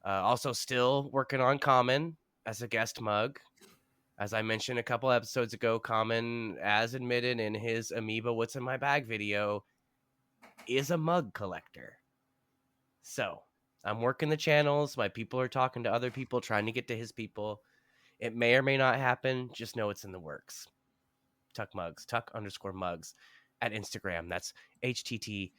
Also still working on Common as a guest mug. As I mentioned a couple episodes ago, Common, as admitted in his Amoeba What's in My Bag video, is a mug collector. So I'm working the channels. My people are talking to other people, trying to get to his people. It may or may not happen. Just know it's in the works. Tuck Mugs, Tuck_mugs at Instagram. That's https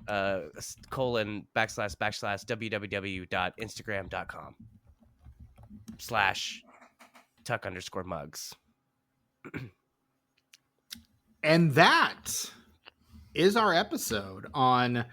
www.instagram.com/Tuck_mugs. And that is our episode on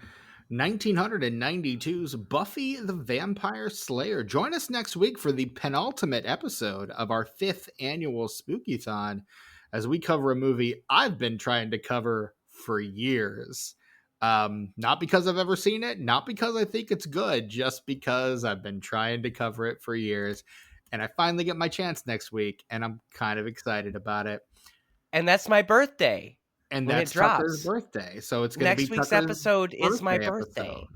1992's Buffy the Vampire Slayer. Join us next week for the penultimate episode of our 5th annual Spooky-thon as we cover a movie I've been trying to cover for years. Not because I've ever seen it, not because I think it's good, just because I've been trying to cover it for years. And I finally get my chance next week, and I'm kind of excited about it. And that's my birthday. And that's Tucker's birthday. So it's going to be next week's Tucker's episode is my birthday. Episode.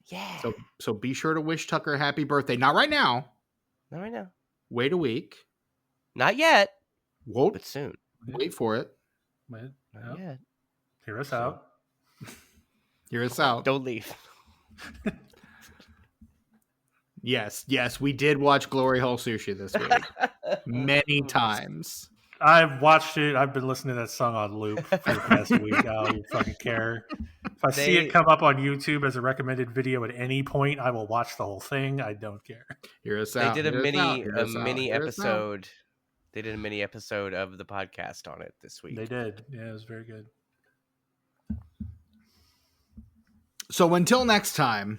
Yeah. So be sure to wish Tucker happy birthday. Not right now. Not right now. Wait a week. Not yet. Won't, but soon. Wait for it. Not yet. Hear us So- out. Hear us out. Don't leave. Yes, we did watch Glory Hole Sushi this week many times. I've watched it. I've been listening to that song on loop for the past week. I don't even fucking care. If I see it come up on YouTube as a recommended video at any point, I will watch the whole thing. I don't care. Hear us They out. did a hear us out, mini hear a us out, mini hear us out. episode. They did a mini episode of the podcast on it this week. They did. Yeah, it was very good. So until next time,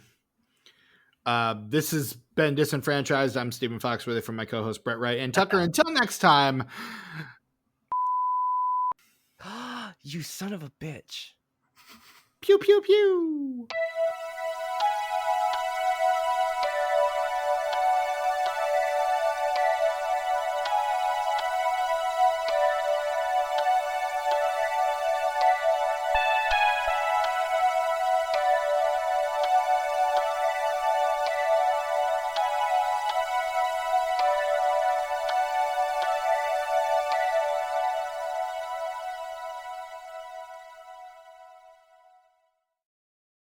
this has been Disenfranchised. I'm Stephen Foxworthy from my co-host Brett Wright and Tucker. Until next time. You son of a bitch. Pew, pew, pew.